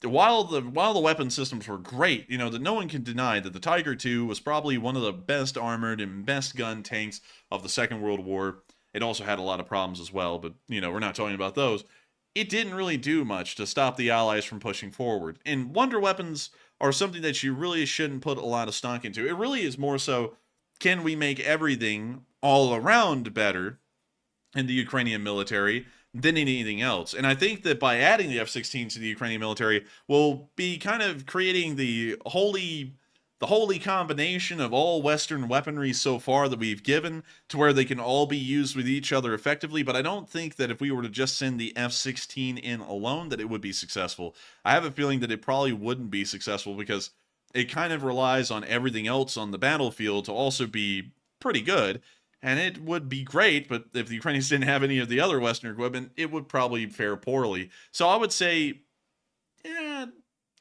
Speaker 3: while the weapon systems were great, that no one can deny that the Tiger II was probably one of the best armored and best gun tanks of the Second World War. It also had a lot of problems as well, but we're not talking about those. It didn't really do much to stop the Allies from pushing forward. And wonder weapons are something that you really shouldn't put a lot of stock into. It really is more so, can we make everything all around better in the Ukrainian military than anything else? And I think that by adding the F-16 to the Ukrainian military, we'll be kind of creating the holy combination of all Western weaponry so far that we've given, to where they can all be used with each other effectively. But I don't think that if we were to just send the F-16 in alone, that it would be successful. I have a feeling that it probably wouldn't be successful, because it kind of relies on everything else on the battlefield to also be pretty good. And it would be great, but if the Ukrainians didn't have any of the other Western equipment, it would probably fare poorly. So I would say,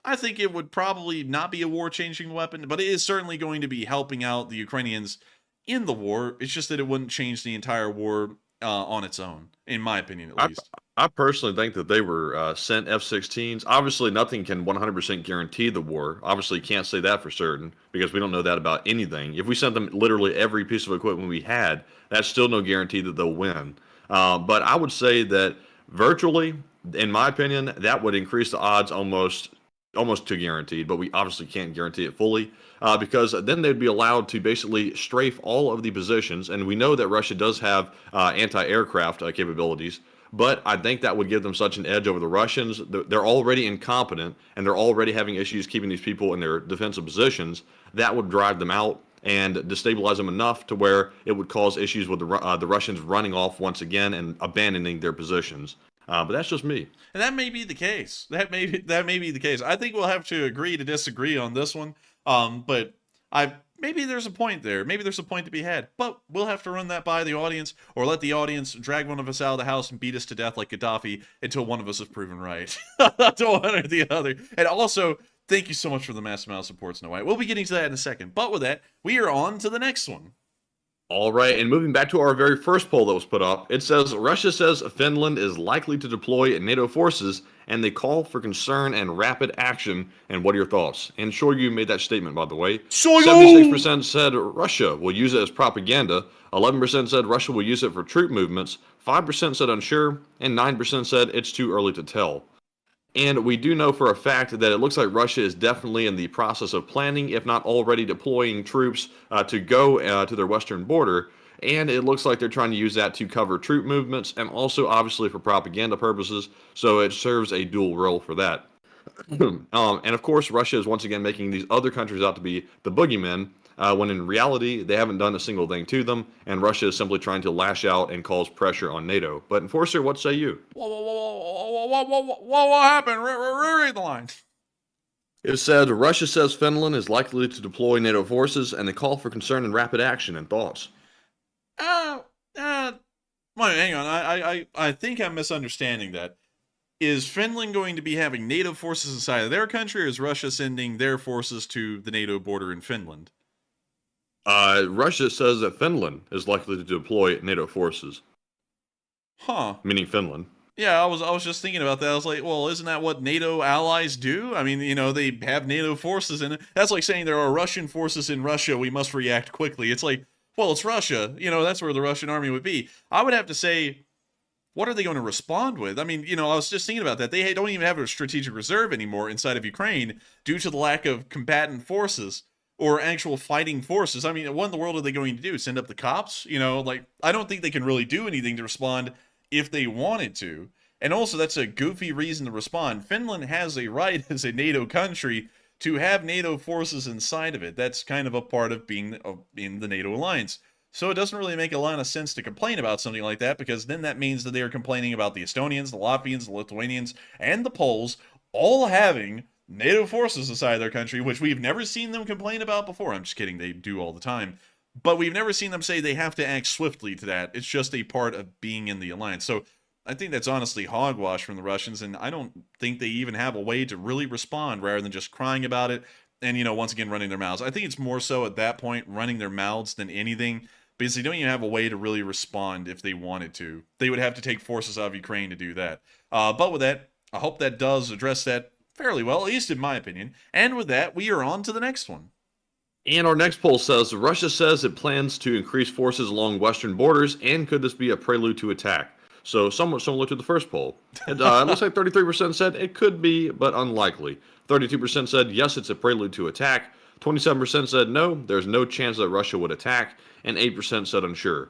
Speaker 3: I think it would probably not be a war-changing weapon, but it is certainly going to be helping out the Ukrainians in the war. It's just that it wouldn't change the entire war on its own, in my opinion at least.
Speaker 4: I personally think that they were sent F-16s. Obviously, nothing can 100% guarantee the war. Obviously, can't say that for certain, because we don't know that about anything. If we sent them literally every piece of equipment we had, that's still no guarantee that they'll win. But I would say that virtually, in my opinion, that would increase the odds almost to guaranteed, but we obviously can't guarantee it fully, because then they'd be allowed to basically strafe all of the positions. And we know that Russia does have anti-aircraft capabilities, but I think that would give them such an edge over the Russians. They're already incompetent, and they're already having issues keeping these people in their defensive positions. That would drive them out and destabilize them enough to where it would cause issues with the Russians running off once again and abandoning their positions. But that's just me.
Speaker 3: And that may be the case. That may be the case. I think we'll have to agree to disagree on this one. But maybe there's a point there. Maybe there's a point to be had. But we'll have to run that by the audience, or let the audience drag one of us out of the house and beat us to death like Gaddafi until one of us is proven right. To one or the other. And also, thank you so much for the massive amount of support, Snow White. We'll be getting to that in a second. But with that, we are on to the next one.
Speaker 4: All right, and moving back to our very first poll that was put up, it says Russia says Finland is likely to deploy NATO forces, and they call for concern and rapid action. And what are your thoughts? And Shoigu made that statement, by the way. 76% said Russia will use it as propaganda. 11% said Russia will use it for troop movements. 5% said unsure, and 9% said it's too early to tell. And we do know for a fact that it looks like Russia is definitely in the process of planning, if not already deploying troops to go to their western border. And it looks like they're trying to use that to cover troop movements and also obviously for propaganda purposes. So it serves a dual role for that. And of course, Russia is once again making these other countries out to be the boogeymen, when in reality, they haven't done a single thing to them, and Russia is simply trying to lash out and cause pressure on NATO. But Enforcer, what say you?
Speaker 3: What happened? Read the line.
Speaker 4: It said, Russia says Finland is likely to deploy NATO forces, and they call for concern and rapid action. And thoughts?
Speaker 3: Well, hang on. I think I'm misunderstanding that. Is Finland going to be having NATO forces inside of their country, or is Russia sending their forces to the NATO border in Finland?
Speaker 4: Russia says that Finland is likely to deploy NATO forces.
Speaker 3: Huh.
Speaker 4: Meaning Finland.
Speaker 3: Yeah, I was just thinking about that. I was like, well, isn't that what NATO allies do? I mean, they have NATO forces in it. That's like saying there are Russian forces in Russia, we must react quickly. It's like, well, it's Russia. That's where the Russian army would be. I would have to say, what are they going to respond with? I mean, I was just thinking about that. They don't even have a strategic reserve anymore inside of Ukraine due to the lack of combatant forces or actual fighting forces. I mean, what in the world are they going to do? Send up the cops? I don't think they can really do anything to respond if they wanted to. And also, that's a goofy reason to respond. Finland has a right as a NATO country to have NATO forces inside of it. That's kind of a part of being in the NATO alliance. So it doesn't really make a lot of sense to complain about something like that, because then that means that they are complaining about the Estonians, the Latvians, the Lithuanians, and the Poles all having NATO forces inside their country, which we've never seen them complain about before. I'm just kidding, they do all the time. But we've never seen them say they have to act swiftly to that. It's just a part of being in the alliance. So I think that's honestly hogwash from the Russians, and I don't think they even have a way to really respond rather than just crying about it and, once again, running their mouths. I think it's more so at that point running their mouths than anything, because they don't even have a way to really respond if they wanted to. They would have to take forces out of Ukraine to do that. But with that, I hope that does address that fairly well, at least in my opinion. And with that, we are on to the next one.
Speaker 4: And our next poll says, Russia says it plans to increase forces along western borders, and could this be a prelude to attack? So somewhat similar to the first poll. It looks like 33% said it could be, but unlikely. 32% said yes, it's a prelude to attack. 27% said no, there's no chance that Russia would attack. And 8% said unsure.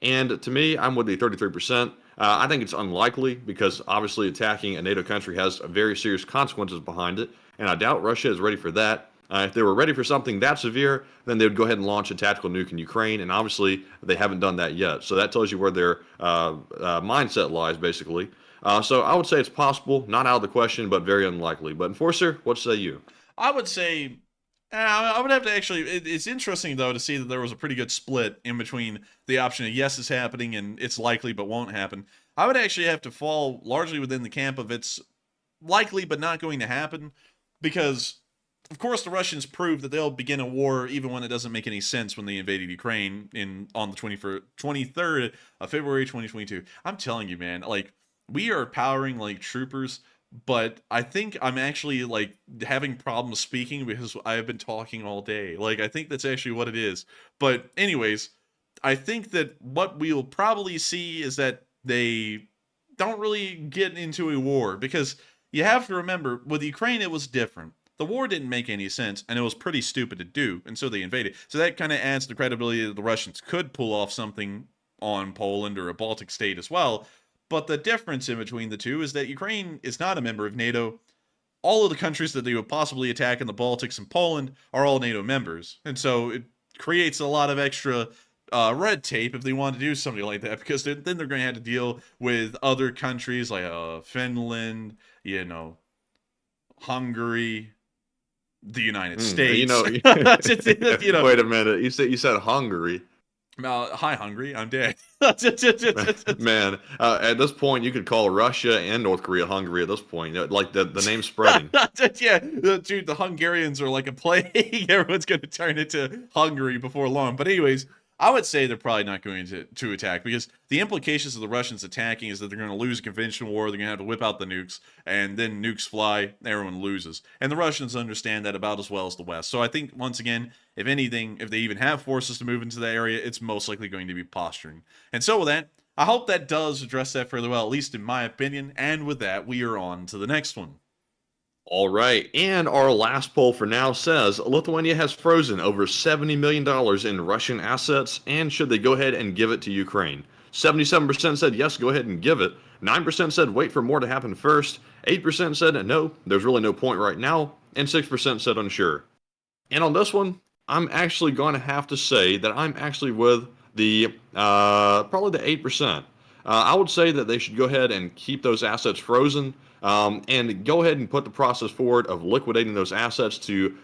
Speaker 4: And to me, I'm with the 33%. I think it's unlikely, because obviously attacking a NATO country has very serious consequences behind it, and I doubt Russia is ready for that. If they were ready for something that severe, then they would go ahead and launch a tactical nuke in Ukraine, and obviously they haven't done that yet. So that tells you where their mindset lies, basically. So I would say it's possible, not out of the question, but very unlikely. But Enforcer, what say you?
Speaker 3: I would say, I would have to actually, it's interesting though to see that there was a pretty good split in between the option of yes, it's happening and it's likely but won't happen. I would actually have to fall largely within the camp of it's likely but not going to happen, because of course the Russians proved that they'll begin a war even when it doesn't make any sense when they invaded Ukraine on the 23rd of February 2022. I'm telling you, man, we are powering like troopers, but I think I'm actually having problems speaking because I've been talking all day. I think that's actually what it is. But anyways, I think that what we'll probably see is that they don't really get into a war, because you have to remember with Ukraine, it was different. The war didn't make any sense, and it was pretty stupid to do, and so they invaded. So that kind of adds the credibility that the Russians could pull off something on Poland or a Baltic state as well. But the difference in between the two is that Ukraine is not a member of NATO. All of the countries that they would possibly attack in the Baltics and Poland are all NATO members. And so it creates a lot of extra red tape if they want to do something like that, because then they're going to have to deal with other countries like Finland, Hungary, the United States.
Speaker 4: Wait a minute. You said Hungary.
Speaker 3: Hi, Hungary. I'm dead.
Speaker 4: Man, at this point, you could call Russia and North Korea Hungary at this point. The name's spreading.
Speaker 3: Yeah, dude, the Hungarians are like a plague. Everyone's going to turn into Hungary before long. But anyways, I would say they're probably not going to attack, because the implications of the Russians attacking is that they're going to lose a conventional war, they're going to have to whip out the nukes, and then nukes fly, everyone loses. And the Russians understand that about as well as the West. So I think, once again, if anything, if they even have forces to move into that area, it's most likely going to be posturing. And so with that, I hope that does address that fairly well, at least in my opinion. And with that, we are on to the next one.
Speaker 4: All right, and our last poll for now says Lithuania has frozen over $70 million in Russian assets, and should they go ahead and give it to Ukraine? 77% said yes, go ahead and give it. 9% said wait for more to happen first. 8% said no, there's really no point right now. And 6% said unsure. And on this one, I'm actually going to have to say that I'm actually with the probably the 8%. I would say that they should go ahead and keep those assets frozen. And go ahead and put the process forward of liquidating those assets to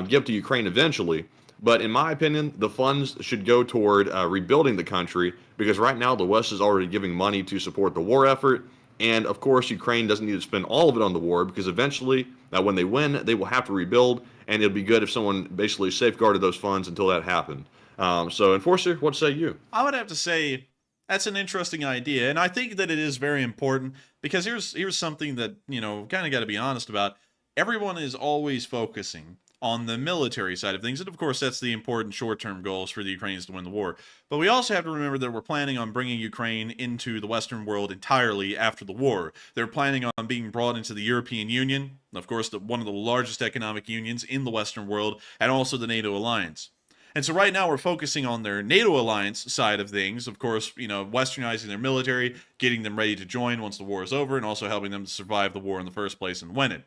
Speaker 4: give to Ukraine eventually. But in my opinion, the funds should go toward rebuilding the country, because right now the West is already giving money to support the war effort. And of course, Ukraine doesn't need to spend all of it on the war, because eventually, when they win, they will have to rebuild. And it'd be good if someone basically safeguarded those funds until that happened. So, Enforcer, what say you?
Speaker 3: I would have to say that's an interesting idea, and I think that it is very important, because here's something that, kind of got to be honest about. Everyone is always focusing on the military side of things, and of course that's the important short-term goals for the Ukrainians to win the war. But we also have to remember that we're planning on bringing Ukraine into the Western world entirely after the war. They're planning on being brought into the European Union, of course one of the largest economic unions in the Western world, and also the NATO alliance. And so right now we're focusing on their NATO alliance side of things, of course, westernizing their military, getting them ready to join once the war is over, and also helping them to survive the war in the first place and win it.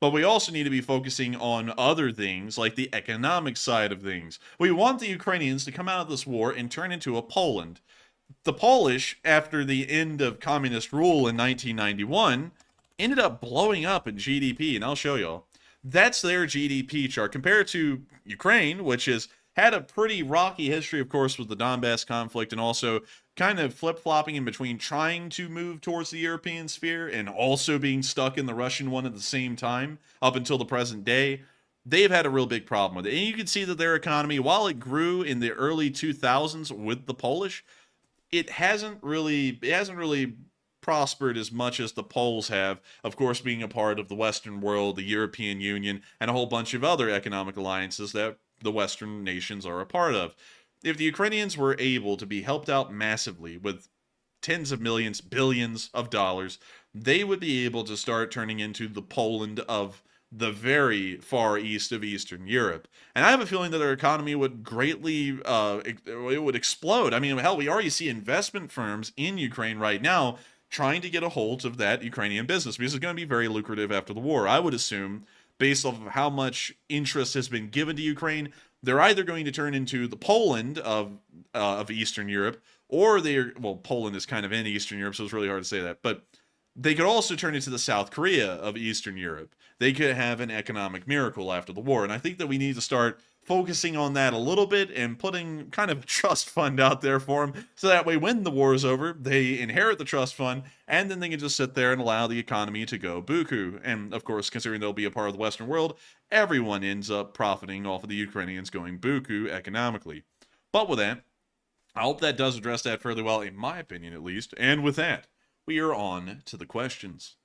Speaker 3: But we also need to be focusing on other things, like the economic side of things. We want the Ukrainians to come out of this war and turn into a Poland. The Polish, after the end of communist rule in 1991, ended up blowing up in GDP, and I'll show y'all. That's their GDP chart, compared to Ukraine, which is had a pretty rocky history, of course, with the Donbass conflict, and also kind of flip-flopping in between trying to move towards the European sphere and also being stuck in the Russian one at the same time up until the present day. They've had a real big problem with it. And you can see that their economy, while it grew in the early 2000s with the Polish, it hasn't really prospered as much as the Poles have, of course, being a part of the Western world, the European Union, and a whole bunch of other economic alliances that the Western nations are a part of. If the Ukrainians were able to be helped out massively with tens of millions, billions of dollars, they would be able to start turning into the Poland of the very far east of Eastern Europe. And I have a feeling that their economy would greatly, it would explode. I mean, hell, we already see investment firms in Ukraine right now trying to get a hold of that Ukrainian business, because it's going to be very lucrative after the war. I would assume, based off of how much interest has been given to Ukraine, they're either going to turn into the Poland of Eastern Europe, or Poland is kind of in Eastern Europe, so it's really hard to say that, but they could also turn into the South Korea of Eastern Europe. They could have an economic miracle after the war, and I think that we need to start focusing on that a little bit and putting kind of a trust fund out there for them, so that way when the war is over, they inherit the trust fund, and then they can just sit there and allow the economy to go buku. And of course, considering they'll be a part of the Western world, everyone ends up profiting off of the Ukrainians going buku economically. But with that, I hope that does address that fairly well, in my opinion at least. And with that, we are on to the questions.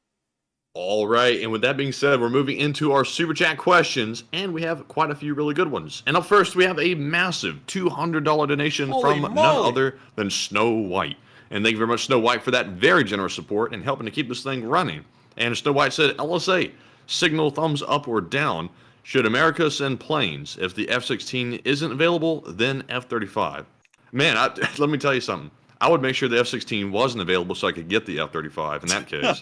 Speaker 4: All right, and with that being said, we're moving into our Super Chat questions, and we have quite a few really good ones. And up first, we have a massive $200 donation from none other than Snow White. And thank you very much, Snow White, for that very generous support and helping to keep this thing running. And Snow White said, LSA, signal thumbs up or down. Should America send planes? If the F-16 isn't available, then F-35. Man, let me tell you something. I would make sure the F-16 wasn't available so I could get the F-35 in that case.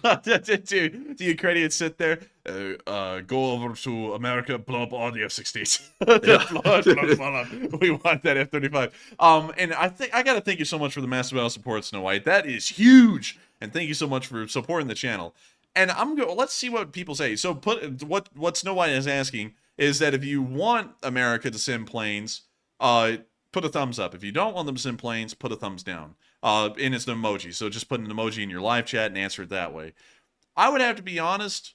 Speaker 3: Dude, the Ukrainians sit there, go over to America, blow up all the F-16s. We want that F-35. And I gotta thank you so much for the massive amount of support, Snow White. That is huge. And thank you so much for supporting the channel. And let's see what people say. So what Snow White is asking is that if you want America to send planes, put a thumbs up. If you don't want them to send planes, put a thumbs down. And it's an emoji, so just put an emoji in your live chat and answer it that way. I would have to be honest,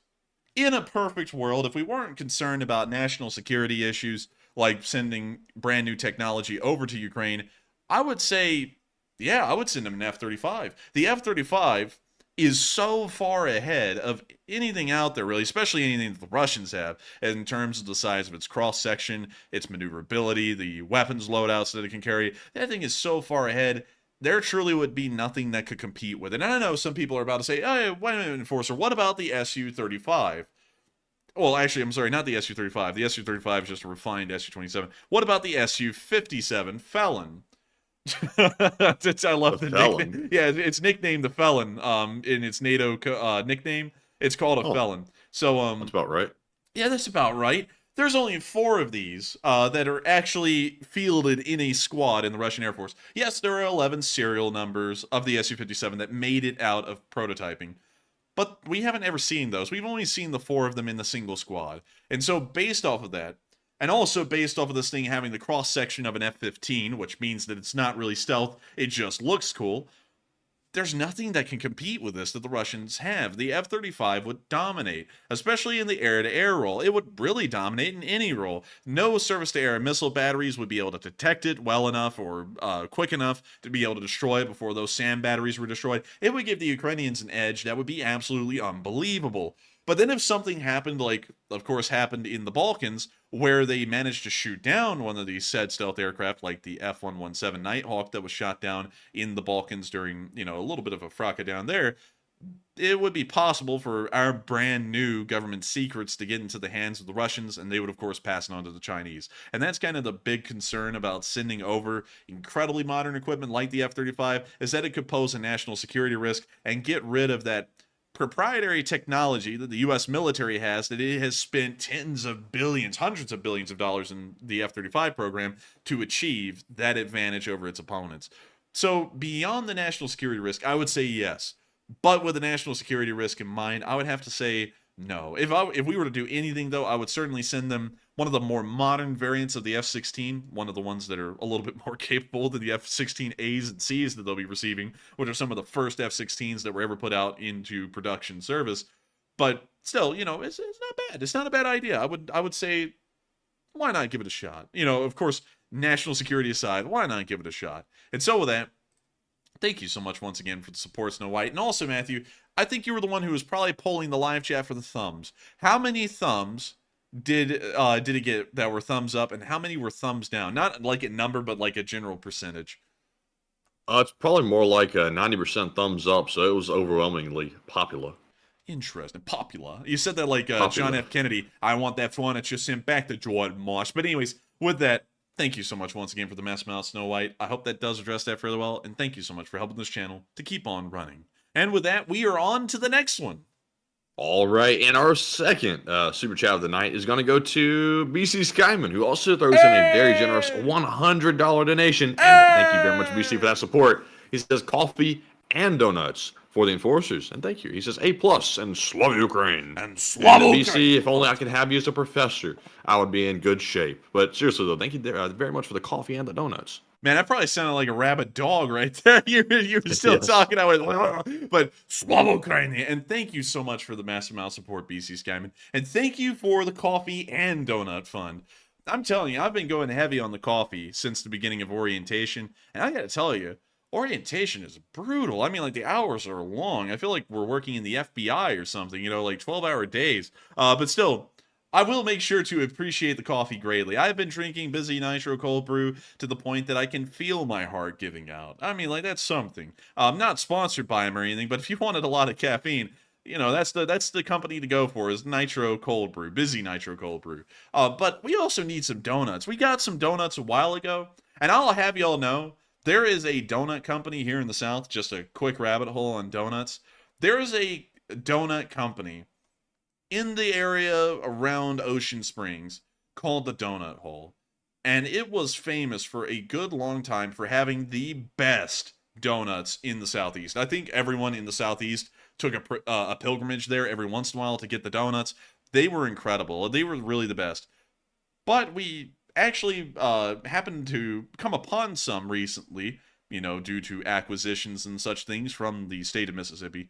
Speaker 3: in a perfect world, if we weren't concerned about national security issues, like sending brand new technology over to Ukraine, I would say, yeah, I would send him an F-35. The F-35 is so far ahead of anything out there, really, especially anything that the Russians have, in terms of the size of its cross-section, its maneuverability, the weapons loadouts that it can carry. That thing is so far ahead, there truly would be nothing that could compete with it. And I know some people are about to say, oh, wait a minute, Enforcer, what about the Su-35? Well, actually, I'm sorry, not the Su-35. The Su-35 is just a refined Su-27. What about the Su-57 Felon? I love the nickname. Yeah, it's nicknamed the Felon. In its NATO nickname, it's called a Felon. So
Speaker 4: that's about right.
Speaker 3: Yeah, that's about right. There's only 4 of these that are actually fielded in a squad in the Russian Air Force. Yes, there are 11 serial numbers of the Su-57 that made it out of prototyping, but we haven't ever seen those. We've only seen the 4 of them in the single squad. And so based off of that, and also based off of this thing having the cross-section of an F-15, which means that it's not really stealth, it just looks cool, there's nothing that can compete with this that the Russians have. The F-35 would dominate, especially in the air-to-air role. It would really dominate in any role. No surface-to-air missile batteries would be able to detect it well enough or quick enough to be able to destroy it before those SAM batteries were destroyed. It would give the Ukrainians an edge that would be absolutely unbelievable. But then if something happened, like, of course, happened in the Balkans, where they managed to shoot down one of these said stealth aircraft, like the F-117 Nighthawk that was shot down in the Balkans during, a little bit of a fracas down there, it would be possible for our brand new government secrets to get into the hands of the Russians, and they would, of course, pass it on to the Chinese. And that's kind of the big concern about sending over incredibly modern equipment like the F-35, is that it could pose a national security risk and get rid of that proprietary technology that the U.S. military has, that it has spent tens of billions, hundreds of billions of dollars in the F-35 program to achieve that advantage over its opponents. So beyond the national security risk, I would say yes. But with the national security risk in mind, I would have to say no. If we were to do anything, though, I would certainly send them one of the more modern variants of the F-16, one of the ones that are a little bit more capable than the F-16As and Cs that they'll be receiving, which are some of the first F-16s that were ever put out into production service. But still, it's not bad. It's not a bad idea. I would say, why not give it a shot? Of course, national security aside, why not give it a shot? And so with that, thank you so much once again for the support, Snow White. And also, Matthew, I think you were the one who was probably polling the live chat for the thumbs. How many thumbs did it get that were thumbs up, and how many were thumbs down? Not like a number, but like a general percentage.
Speaker 4: It's probably more like a 90% thumbs up, so it was overwhelmingly popular.
Speaker 3: Interesting. Popular. You said that like John F. Kennedy. I want that one that's just sent back to Jordan Marsh. But anyways, with that, thank you so much once again for the Mass Mouth, Snow White. I hope that does address that fairly well, and thank you so much for helping this channel to keep on running. And with that, we are on to the next one.
Speaker 4: All right, and our second super chat of the night is going to go to BC Skyman, who also throws in a very generous $100 donation. And thank you very much, BC, for that support. He says coffee and donuts for the enforcers, and thank you. He says A+ and Slava Ukraine.
Speaker 3: And Slava Ukraine.
Speaker 4: BC, if only I could have you as a professor, I would be in good shape. But seriously though, thank you very much for the coffee and the donuts.
Speaker 3: Man, that probably sounded like a rabid dog right there. You were still talking. I was, but Slava Ukraine. And thank you so much for the massive amount of support, BC Skyman. And thank you for the coffee and donut fund. I'm telling you, I've been going heavy on the coffee since the beginning of orientation. And I got to tell you, orientation is brutal. I mean, like, the hours are long. I feel like we're working in the FBI or something, like 12-hour days. But still, I will make sure to appreciate the coffee greatly. I've been drinking Busy Nitro Cold Brew to the point that I can feel my heart giving out. I mean, like, that's something. I'm not sponsored by them or anything, but if you wanted a lot of caffeine, that's the company to go for, is Nitro Cold Brew, Busy Nitro Cold Brew. But we also need some donuts. We got some donuts a while ago, and I'll have y'all know, there is a donut company here in the South, just a quick rabbit hole on donuts. There is a donut company in the area around Ocean Springs called the Donut Hole. And it was famous for a good long time for having the best donuts in the Southeast. I think everyone in the Southeast took a pilgrimage there every once in a while to get the donuts. They were incredible. They were really the best. But we actually happened to come upon some recently, due to acquisitions and such things from the state of Mississippi.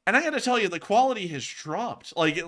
Speaker 3: And I gotta tell you, the quality has dropped. Like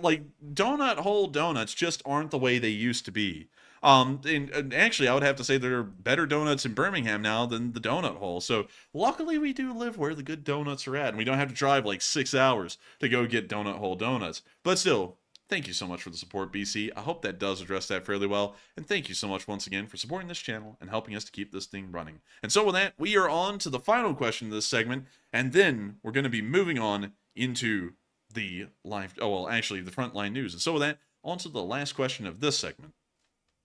Speaker 3: Donut Hole donuts just aren't the way they used to be. And actually, I would have to say there are better donuts in Birmingham now than the donut hole. So luckily, we do live where the good donuts are at, and we don't have to drive like 6 hours to go get donut hole donuts. But still, thank you so much for the support, BC. I hope that does address that fairly well. And thank you so much once again for supporting this channel and helping us to keep this thing running. And so with that, we are on to the final question of this segment, and then we're going to be moving on into the live, the Frontline news. And so with that, on to the last question of this segment.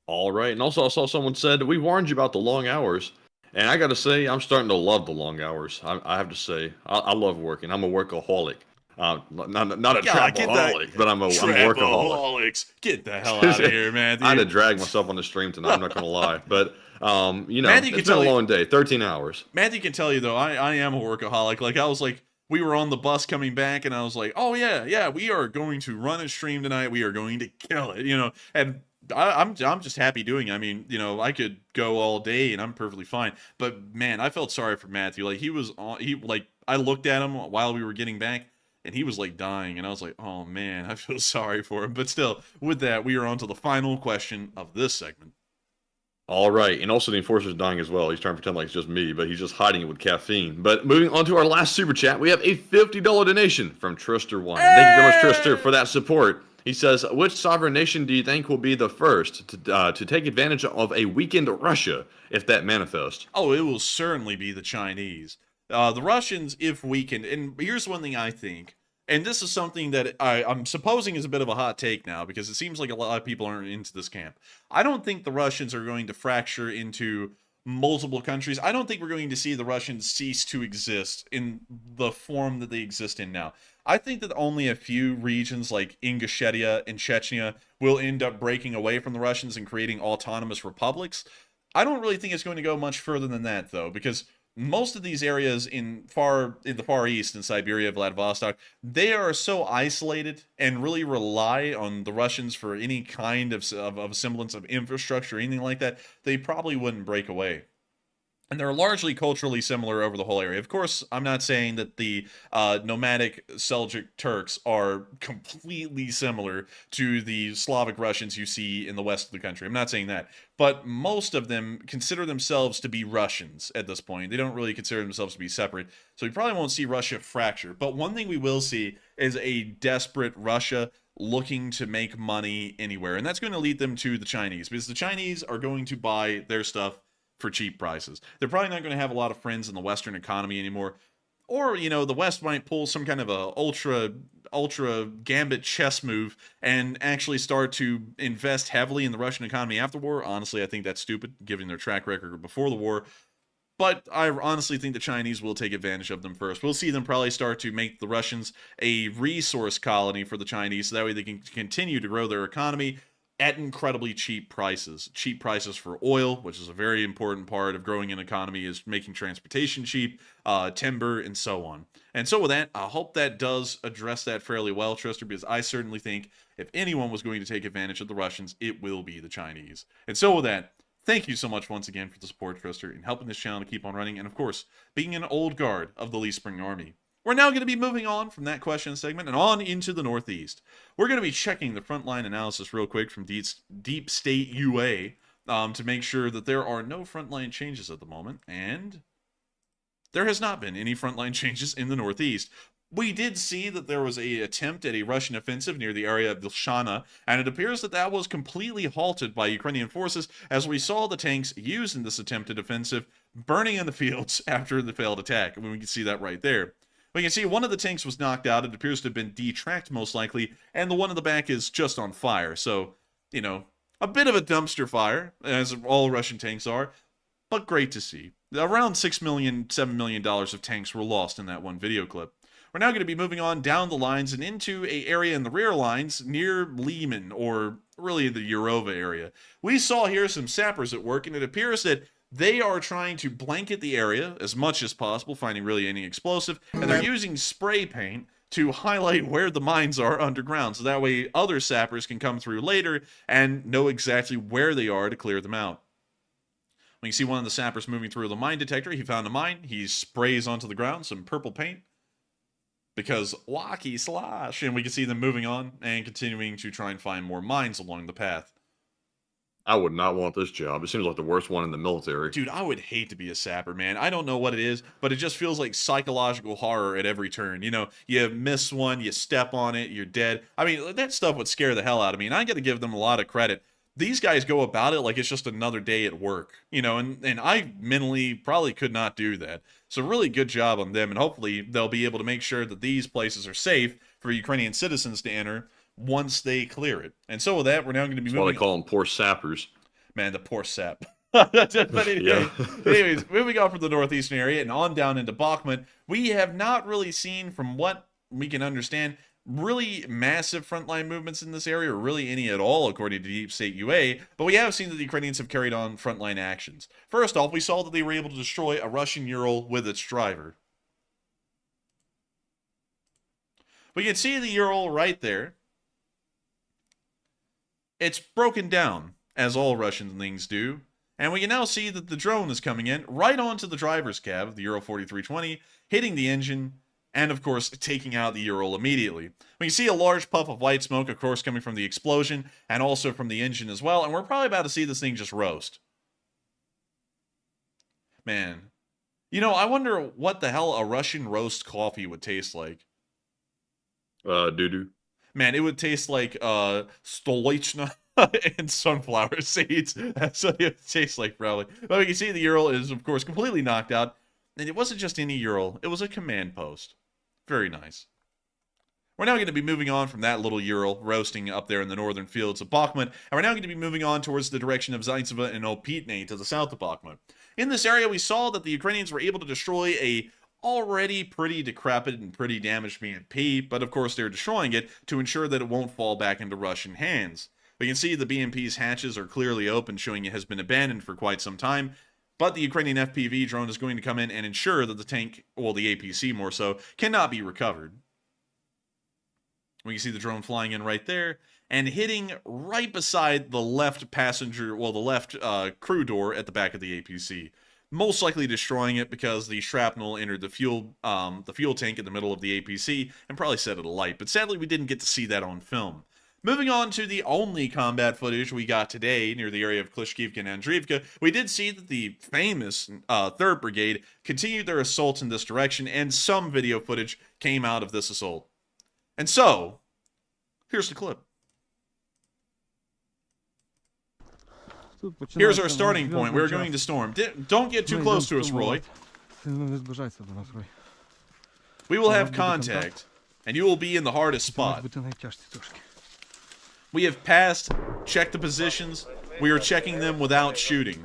Speaker 4: All right. And also, I saw someone said, we warned you about the long hours. And I got to say, I'm starting to love the long hours. I have to say, I love working. I'm a workaholic. Not a trapaholic, but I'm a workaholic.
Speaker 3: Get the hell out of here, man.
Speaker 4: I had to drag myself on the stream tonight. I'm not going to lie. But,
Speaker 3: Matthew,
Speaker 4: it's been a long day, 13 hours.
Speaker 3: Matthew can tell you, though, I am a workaholic. Like, I was like, we were on the bus coming back, and I was like, oh, yeah, we are going to run a stream tonight. We are going to kill it, and I'm just happy doing it. I mean, I could go all day and I'm perfectly fine. But man, I felt sorry for Matthew. Like I looked at him while we were getting back and he was like dying and I was like, oh man, I feel sorry for him. But still, with that, we are on to the final question of this segment.
Speaker 4: All right, and also the enforcer's dying as well. He's trying to pretend like it's just me, but he's just hiding it with caffeine. But moving on to our last super chat, we have a $50 donation from Trister1. Thank you very much, Trister, for that support. He says, which sovereign nation do you think will be the first to take advantage of a weakened Russia if that manifests?
Speaker 3: Oh, it will certainly be the Chinese. The Russians, if weakened, and here's one thing I think, and this is something that I'm supposing is a bit of a hot take now because it seems like a lot of people aren't into this camp. I don't think the Russians are going to fracture into multiple countries. I don't think we're going to see the Russians cease to exist in the form that they exist in now. I think that only a few regions like Ingushetia and Chechnya will end up breaking away from the Russians and creating autonomous republics. I don't really think it's going to go much further than that, though, because most of these areas in the Far East, in Siberia, Vladivostok, they are so isolated and really rely on the Russians for any kind of semblance of infrastructure or anything like that, they probably wouldn't break away. And they're largely culturally similar over the whole area. Of course, I'm not saying that the nomadic Seljuk Turks are completely similar to the Slavic Russians you see in the west of the country. I'm not saying that. But most of them consider themselves to be Russians at this point. They don't really consider themselves to be separate. So we probably won't see Russia fracture. But one thing we will see is a desperate Russia looking to make money anywhere. And that's going to lead them to the Chinese. Because the Chinese are going to buy their stuff for cheap prices. They're probably not going to have a lot of friends in the Western economy anymore. Or, the West might pull some kind of a ultra gambit chess move and actually start to invest heavily in the Russian economy after the war. Honestly, I think that's stupid, given their track record before the war. But I honestly think the Chinese will take advantage of them first. We'll see them probably start to make the Russians a resource colony for the Chinese, so that way they can continue to grow their economy at incredibly cheap prices. Cheap prices for oil, which is a very important part of growing an economy, is making transportation cheap, timber, and so on. And so with that, I hope that does address that fairly well, Trister, because I certainly think if anyone was going to take advantage of the Russians, it will be the Chinese. And so with that, thank you so much once again for the support, Trister, and helping this channel to keep on running, and of course, being an old guard of the Lee Spring Army. We're now going to be moving on from that question segment and on into the Northeast. We're going to be checking the frontline analysis real quick from Deep State UA to make sure that there are no frontline changes at the moment, and there has not been any frontline changes in the Northeast. We did see that there was an attempt at a Russian offensive near the area of Vilshana, and it appears that that was completely halted by Ukrainian forces as we saw the tanks used in this attempted offensive burning in the fields after the failed attack. I mean, we can see that right there. We can see one of the tanks was knocked out. It appears to have been detracked most likely, and the one in the back is just on fire. So, a bit of a dumpster fire, as all Russian tanks are, but great to see. Around $6 million, $7 million of tanks were lost in that one video clip. We're now going to be moving on down the lines and into an area in the rear lines near Lehman, or really the Urova area. We saw here some sappers at work, and it appears that they are trying to blanket the area as much as possible, finding really any explosive, and they're using spray paint to highlight where the mines are underground, so that way other sappers can come through later and know exactly where they are to clear them out. We can see one of the sappers moving through the mine detector. He found a mine. He sprays onto the ground some purple paint because wacky slosh, and we can see them moving on and continuing to try and find more mines along the path.
Speaker 4: I would not want this job. It seems like the worst one in the military.
Speaker 3: Dude, I would hate to be a sapper, man. I don't know what it is, but it just feels like psychological horror at every turn. You know, you miss one, you step on it, you're dead. I mean, that stuff would scare the hell out of me, and I got to give them a lot of credit. These guys go about it like it's just another day at work, you know, and I mentally probably could not do that. So really good job on them, and hopefully they'll be able to make sure that these places are safe for Ukrainian citizens to enter once they clear it. And so with that, we're now going to be
Speaker 4: That's why
Speaker 3: moving...
Speaker 4: they call them poor sappers.
Speaker 3: Man, the poor sap. But anyway,
Speaker 4: Yeah.
Speaker 3: anyways, moving on from the northeastern area and on down into Bakhmut, we have not really seen, from what we can understand, really massive frontline movements in this area, or really any at all, according to Deep State UA, but we have seen that the Ukrainians have carried on frontline actions. First off, we saw that they were able to destroy a Russian Ural with its driver. We can see the Ural right there. It's broken down, as all Russian things do, and we can now see that the drone is coming in right onto the driver's cab of the Ural 4320, hitting the engine, and of course taking out the Ural immediately. We can see a large puff of white smoke, of course, coming from the explosion, and also from the engine as well, and we're probably about to see this thing just roast. Man. You know, I wonder what the hell a Russian roast coffee would taste like.
Speaker 4: Doo-doo.
Speaker 3: Man, it would taste like stolichna and sunflower seeds. That's what it would taste like, probably. But you can see the Ural is, of course, completely knocked out. And it wasn't just any Ural. It was a command post. Very nice. We're now going to be moving on from that little Ural roasting up there in the northern fields of Bakhmut, and we're now going to be moving on towards the direction of Zaintsevo and Opitne to the south of Bakhmut. In this area, we saw that the Ukrainians were able to destroy a already pretty decrepit and pretty damaged BMP, but of course they're destroying it to ensure that it won't fall back into Russian hands. We can see the BMP's hatches are clearly open, showing it has been abandoned for quite some time, but the Ukrainian FPV drone is going to come in and ensure that the tank, well, the APC more so, cannot be recovered. We can see the drone flying in right there and hitting right beside the left passenger, well, the left crew door at the back of the APC. Most likely destroying it because the shrapnel entered the fuel tank in the middle of the APC and probably set it alight. But sadly, we didn't get to see that on film. Moving on to the only combat footage we got today near the area of Klishkivka and Andriivka, we did see that the famous 3rd Brigade continued their assault in this direction, and some video footage came out of this assault. And so, here's the clip. Here's our starting point. We're going to storm. Don't get too close to us, Roy. We will have contact, and you will be in the hardest spot. We have passed, checked the positions. We are checking them without shooting.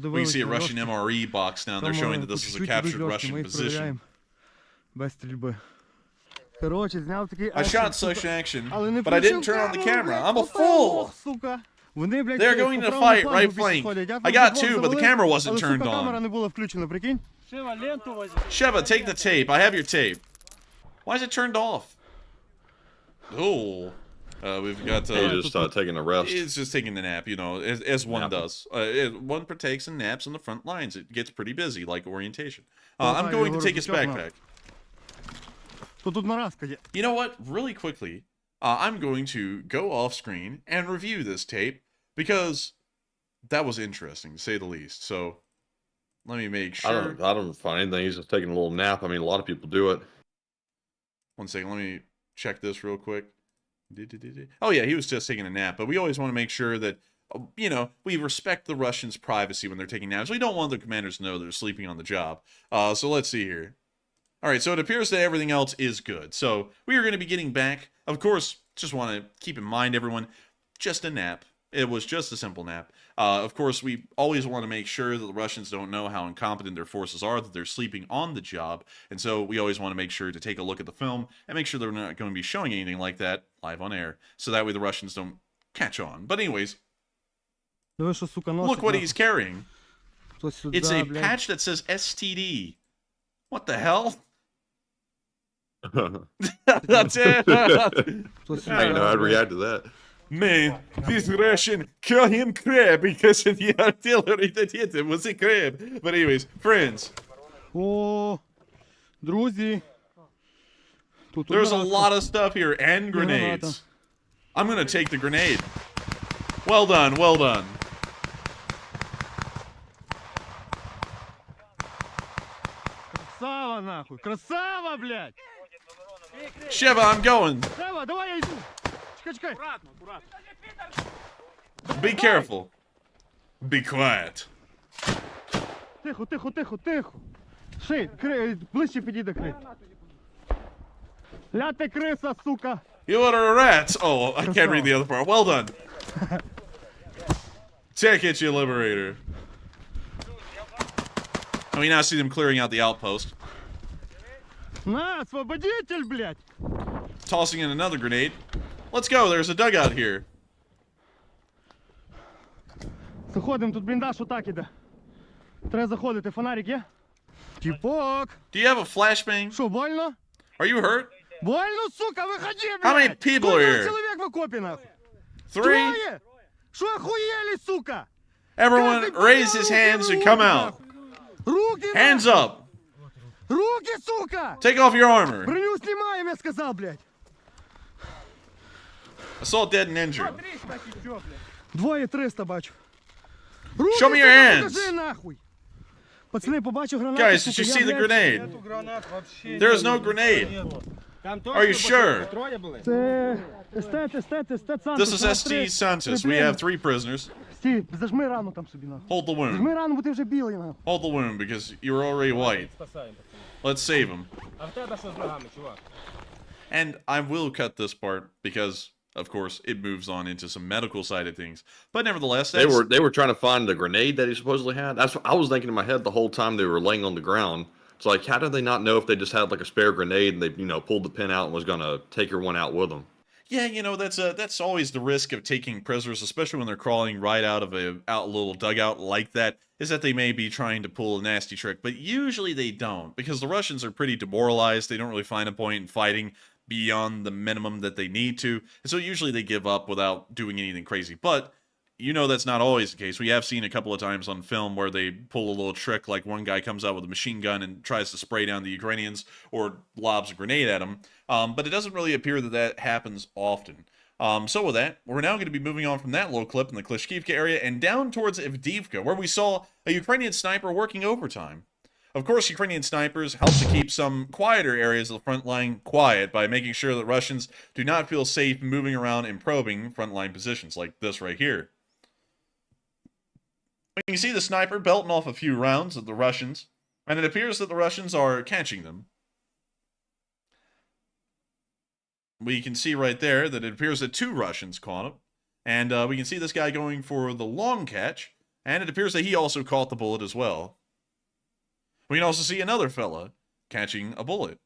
Speaker 3: We see a Russian MRE box down there showing that this is a captured Russian position. I shot such action, but I didn't turn on the camera. I'm a fool! They're going to fight right flank. I got 2, but the camera wasn't turned on. Sheva, take the tape. I have your tape. Why is it turned off? Oh. We've got...
Speaker 4: He's just taking a rest.
Speaker 3: It's just taking a nap, you know, as one does. One partakes in naps on the front lines. It gets pretty busy, like orientation. I'm going to take his backpack. You know what? Really quickly, I'm going to go off screen and review this tape because that was interesting, to say the least. So let me make sure.
Speaker 4: I don't find anything. He's just taking a little nap. I mean, a lot of people do it.
Speaker 3: One second. Let me check this real quick. Oh, yeah, he was just taking a nap. But we always want to make sure that, you know, we respect the Russians' privacy when they're taking naps. We don't want the commanders to know they're sleeping on the job. So let's see here. All right, so it appears that everything else is good. So we are going to be getting back. Of course, just want to keep in mind, everyone, just a nap. It was just a simple nap. Of course, we always want to make sure that the Russians don't know how incompetent their forces are, that they're sleeping on the job. And so we always want to make sure to take a look at the film and make sure they're not going to be showing anything like that live on air. So that way the Russians don't catch on. But anyways, look what he's carrying. It's a patch that says STD. What the hell? That's it.
Speaker 4: I know I'd react to that.
Speaker 3: Man, this Russian call him crab because of the artillery that hit him was a crab. But anyways, friends.
Speaker 6: О, друзі,
Speaker 3: There's a lot of stuff here, and grenades. I'm gonna take the grenade. Well done, well done.
Speaker 6: Красава, нахуй! Красава, блядь!
Speaker 3: Sheva, I'm going.
Speaker 6: Сева, давай я иду! Чекай, чекай!
Speaker 3: Be careful. Be quiet.
Speaker 6: Тихо, тихо, тихо, тихо! Ши, ближче підійди, крий. Ля ти криса, сука!
Speaker 3: You are a rat. Oh, I can't read the other part. Well done. Take it, you liberator. And we now see them clearing out the outpost.
Speaker 6: На, освободитель, блядь!
Speaker 3: Tossing in another grenade. Let's go, there's a dugout here.
Speaker 6: Заходимо, тут бліндаж отак іде. Треба заходити, фонарик є? Тіпок!
Speaker 3: Do you have a flashbang?
Speaker 6: Що, больно?
Speaker 3: Are you hurt?
Speaker 6: Больно, сука, виходи, блядь!
Speaker 3: How many people are here?
Speaker 6: Человек в окопе, нахуй!
Speaker 3: 3.
Speaker 6: Трое! Что охуели, сука?
Speaker 3: Everyone raise his hands and come out.
Speaker 6: Руки,
Speaker 3: Hands up.
Speaker 6: Руки, сука!
Speaker 3: Take off your armor.
Speaker 6: Броню снимаем, я сказал, блядь!
Speaker 3: Assault dead and injured.
Speaker 6: Двоє 300 бачу. Руки,
Speaker 3: Show me your
Speaker 6: сука,
Speaker 3: hands.
Speaker 6: покажи, нахуй! Пацани, побачив гранату,
Speaker 3: Guys,
Speaker 6: сука,
Speaker 3: did you
Speaker 6: я,
Speaker 3: see the
Speaker 6: блядь,
Speaker 3: grenade? There is no grenade. Are you sure?
Speaker 6: Це естет,
Speaker 3: This is ST Santos. We have 3 prisoners.
Speaker 6: Стій, зажми рану там собі, нахуй.
Speaker 3: Hold the wound.
Speaker 6: Зажми рану, бо ти вже білий, нахуй.
Speaker 3: Hold the wound because you're already white. Let's save him. And I will cut this part because, of course, it moves on into some medical side of things. But nevertheless,
Speaker 4: They were trying to find the grenade that he supposedly had. That's what I was thinking in my head the whole time they were laying on the ground. It's like, how did they not know if they just had like a spare grenade and they, pulled the pin out and was gonna take her one out with them?
Speaker 3: yeah, that's always the risk of taking prisoners, especially when they're crawling right out of a little dugout like that, is that they may be trying to pull a nasty trick. But usually they don't, because the Russians are pretty demoralized. They don't really find a point in fighting beyond the minimum that they need to, and so usually they give up without doing anything crazy. But that's not always the case. We have seen a couple of times on film where they pull a little trick, like one guy comes out with a machine gun and tries to spray down the Ukrainians or lobs a grenade at them. But it doesn't really appear that happens often. So with that, we're now going to be moving on from that little clip in the Klishkivka area and down towards Avdiivka, where we saw a Ukrainian sniper working overtime. Of course, Ukrainian snipers help to keep some quieter areas of the front line quiet by making sure that Russians do not feel safe moving around and probing frontline positions like this right here. You can see the sniper belting off a few rounds at the Russians, and it appears that the Russians are catching them. We can see right there that it appears that 2 Russians caught him, and we can see this guy going for the long catch, and it appears that he also caught the bullet as well. We can also see another fella catching a bullet.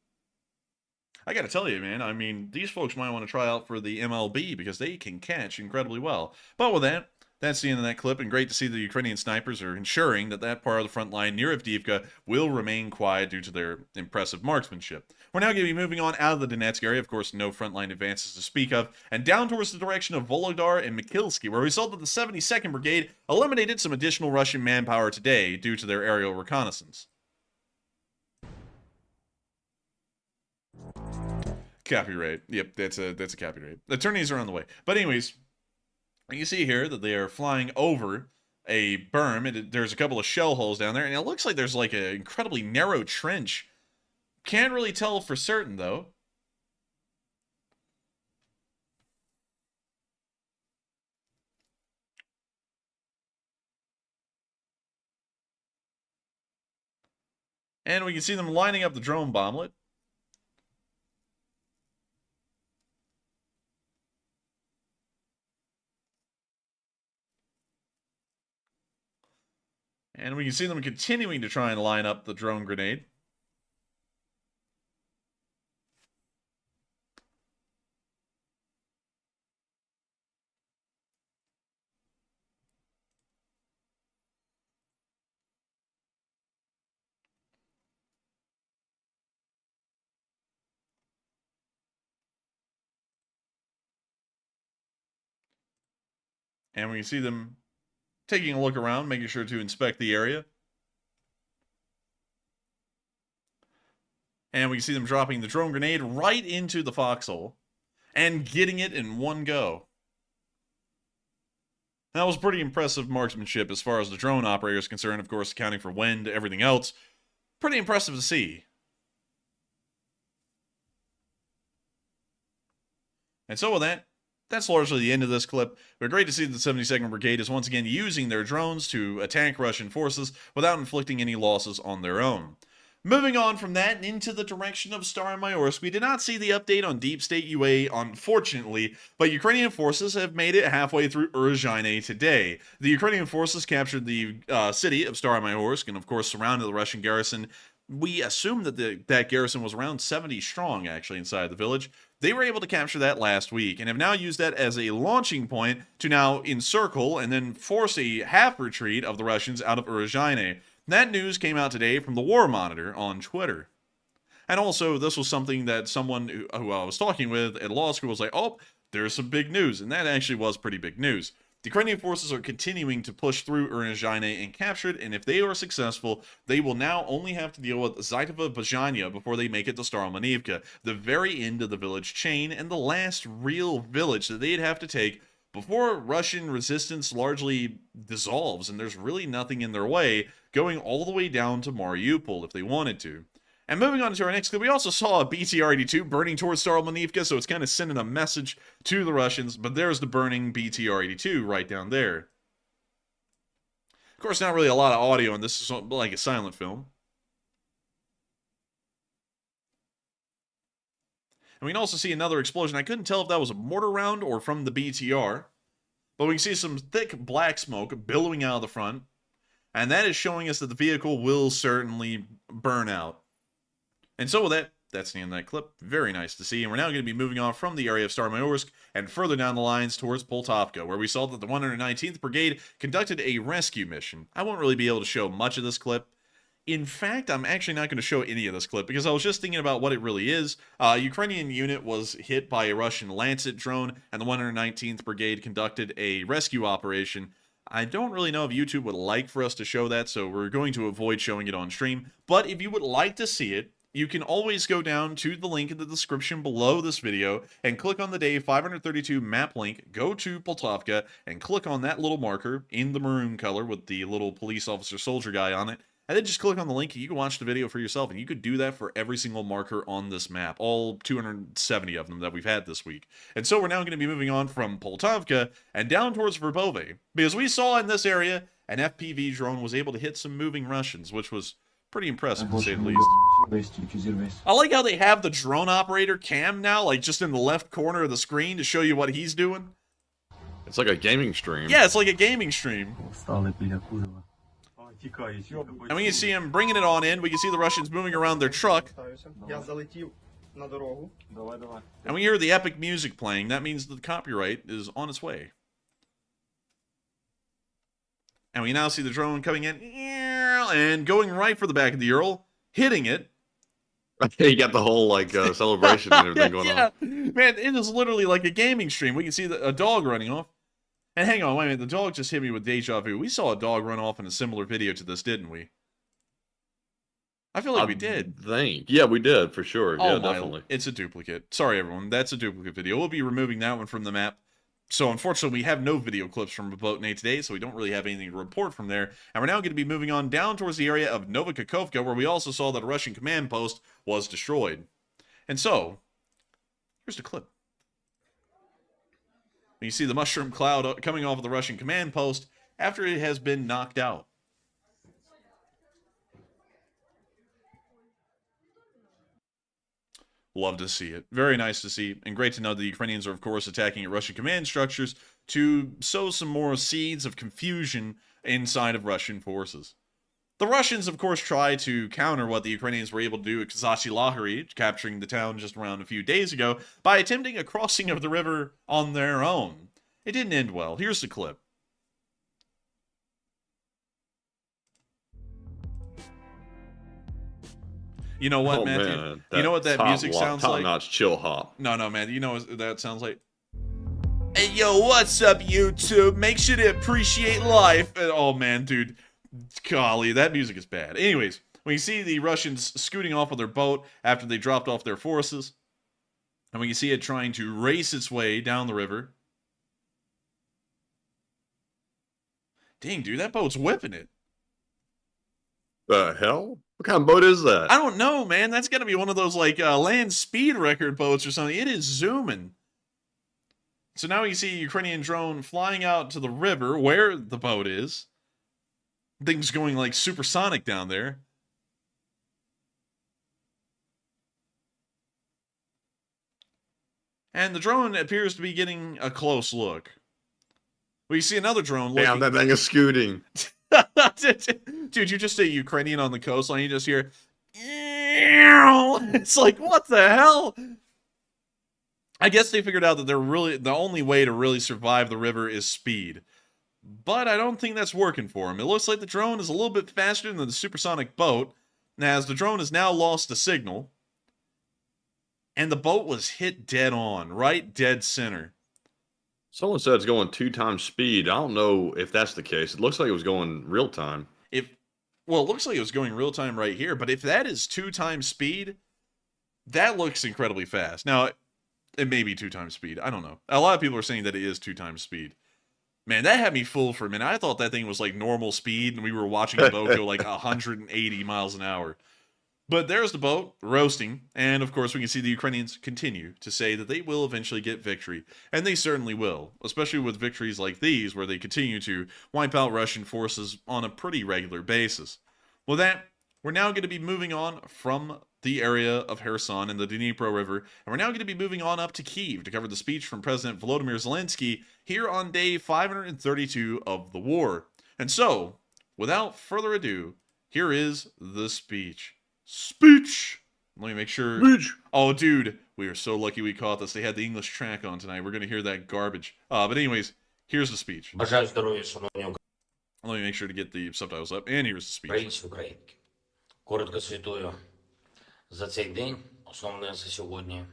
Speaker 3: I gotta tell you, man, I mean, these folks might want to try out for the MLB because they can catch incredibly well. But with that, that's the end of that clip, and great to see the Ukrainian snipers are ensuring that that part of the front line near Avdiivka will remain quiet due to their impressive marksmanship. We're now going to be moving on out of the Donetsk area, of course, no frontline advances to speak of, and down towards the direction of Volodar and Mikilsky, where we saw that the 72nd Brigade eliminated some additional Russian manpower today due to their aerial reconnaissance. Copyright. Yep, that's a copyright. Attorneys are on the way. But anyways, you see here that they are flying over a berm. There's a couple of shell holes down there, and it looks like there's like an incredibly narrow trench. Can't really tell for certain, though. And we can see them lining up the drone bomblet. And we can see them continuing to try and line up the drone grenade. And we can see them taking a look around, making sure to inspect the area. And we can see them dropping the drone grenade right into the foxhole and getting it in one go. That was pretty impressive marksmanship as far as the drone operator is concerned, of course, accounting for wind, everything else. Pretty impressive to see. And so with that, that's largely the end of this clip. But great to see that the 72nd Brigade is once again using their drones to attack Russian forces without inflicting any losses on their own. Moving on from that and into the direction of Staromaiorske, we did not see the update on Deep State UA, unfortunately, but Ukrainian forces have made it halfway through Urozhaine today. The Ukrainian forces captured the city of Staromaiorske and, of course, surrounded the Russian garrison. We assume that that garrison was around 70 strong, actually, inside the village. They were able to capture that last week and have now used that as a launching point to now encircle and then force a half retreat of the Russians out of Urozhaine. That news came out today from the War Monitor on Twitter. And also, this was something that someone who I was talking with at law school was like, oh, there's some big news. And that actually was pretty big news. The Ukrainian forces are continuing to push through Urozhaine and capture it, and if they are successful, they will now only have to deal with Zaitova Bajanya before they make it to Staromaiorske, the very end of the village chain and the last real village that they'd have to take before Russian resistance largely dissolves and there's really nothing in their way, going all the way down to Mariupol if they wanted to. And moving on to our next clip, we also saw a BTR-82 burning towards Staromaiorske, so it's kind of sending a message to the Russians, but there's the burning BTR-82 right down there. Of course, not really a lot of audio, and this is like a silent film. And we can also see another explosion. I couldn't tell if that was a mortar round or from the BTR, but we can see some thick black smoke billowing out of the front, and that is showing us that the vehicle will certainly burn out. And so with that, that's the end of that clip. Very nice to see. And we're now going to be moving on from the area of Staromaiorske and further down the lines towards Poltavka, where we saw that the 119th Brigade conducted a rescue mission. I won't really be able to show much of this clip. In fact, I'm actually not going to show any of this clip because I was just thinking about what it really is. A Ukrainian unit was hit by a Russian Lancet drone, and the 119th Brigade conducted a rescue operation. I don't really know if YouTube would like for us to show that, so we're going to avoid showing it on stream. But if you would like to see it, you can always go down to the link in the description below this video and click on the day 532 map link, go to Poltavka, and click on that little marker in the maroon color with the little police officer soldier guy on it. And then just click on the link and you can watch the video for yourself. And you could do that for every single marker on this map, all 270 of them that we've had this week. And so we're now going to be moving on from Poltavka and down towards Verbove, because we saw in this area an FPV drone was able to hit some moving Russians, which was pretty impressive to say the least. I like how they have the drone operator cam now, like just in the left corner of the screen to show you what he's doing.
Speaker 4: It's like a gaming stream.
Speaker 3: Yeah, it's like a gaming stream. And we can see him bringing it on in. We can see the Russians moving around their truck. And we hear the epic music playing. That means the copyright is on its way. And we now see the drone coming in and going right for the back of the Ural, hitting it.
Speaker 4: You got the whole like celebration and everything going on.
Speaker 3: Man, it is literally like a gaming stream. We can see a dog running off. And hang on, wait a minute. The dog just hit me with deja vu. We saw a dog run off in a similar video to this, didn't we? I feel like we did.
Speaker 4: Yeah, we did for sure.
Speaker 3: Oh,
Speaker 4: yeah, definitely.
Speaker 3: It's a duplicate. Sorry, everyone. That's a duplicate video. We'll be removing that one from the map. So unfortunately, we have no video clips from Robotnik today, so we don't really have anything to report from there. And we're now going to be moving on down towards the area of Novakakovka, where we also saw that a Russian command post was destroyed. And so, here's the clip. You see the mushroom cloud coming off of the Russian command post after it has been knocked out. Love to see it. Very nice to see, and great to know the Ukrainians are, of course, attacking at Russian command structures to sow some more seeds of confusion inside of Russian forces. The Russians, of course, try to counter what the Ukrainians were able to do at Kazachi-Lahari, capturing the town just around a few days ago, by attempting a crossing of the river on their own. It didn't end well. Here's the clip. You know what, Matthew?
Speaker 4: Man,
Speaker 3: you know what that music sounds like?
Speaker 4: Top-notch chill hop.
Speaker 3: No, man. You know what that sounds like? Hey, yo, what's up, YouTube? Make sure to appreciate life. Oh, man, dude. Golly, that music is bad. Anyways, We see the Russians scooting off with their boat after they dropped off their forces. And we can see it trying to race its way down the river. Dang, dude, that boat's whipping it.
Speaker 4: The hell? What kind of boat is that?
Speaker 3: I don't know, man. That's got to be one of those, like, land speed record boats or something. It is zooming. So now you see a Ukrainian drone flying out to the river where the boat is. Things going, like, supersonic down there. And the drone appears to be getting a close look. We see another drone looking...
Speaker 4: Damn, that thing is scooting.
Speaker 3: Dude, you're just a Ukrainian on the coastline. You just hear... It's like, what the hell? I guess they figured out that the only way to really survive the river is speed. But I don't think that's working for them. It looks like the drone is a little bit faster than the supersonic boat, as the drone has now lost a signal. And the boat was hit dead on, right dead center.
Speaker 4: Someone said it's going 2 times speed. I don't know if that's the case. It looks like it was going real time.
Speaker 3: Well, it looks like it was going real time right here, but if that is 2 times speed, that looks incredibly fast. Now, it may be 2 times speed. I don't know. A lot of people are saying that it is 2 times speed. Man, that had me fooled for a minute. I thought that thing was like normal speed, and we were watching the boat go like 180 miles an hour. But there's the boat, roasting, and of course we can see the Ukrainians continue to say that they will eventually get victory, and they certainly will, especially with victories like these, where they continue to wipe out Russian forces on a pretty regular basis. With that, we're now going to be moving on from the area of Kherson and the Dnipro River, and we're now going to be moving on up to Kyiv to cover the speech from President Volodymyr Zelenskyy here on day 532 of the war. And so, without further ado, here is the speech. Let me make sure. Oh, dude, we are so lucky we caught this. They had the English track on tonight. We're going to hear that garbage. But anyways, here's the speech.
Speaker 5: Бажаю здоров'я, шановні
Speaker 3: Let me make sure to get the subtitles up. And here's the speech.
Speaker 5: українці, українки. Коротко звітую за цей день. Основне за сьогодні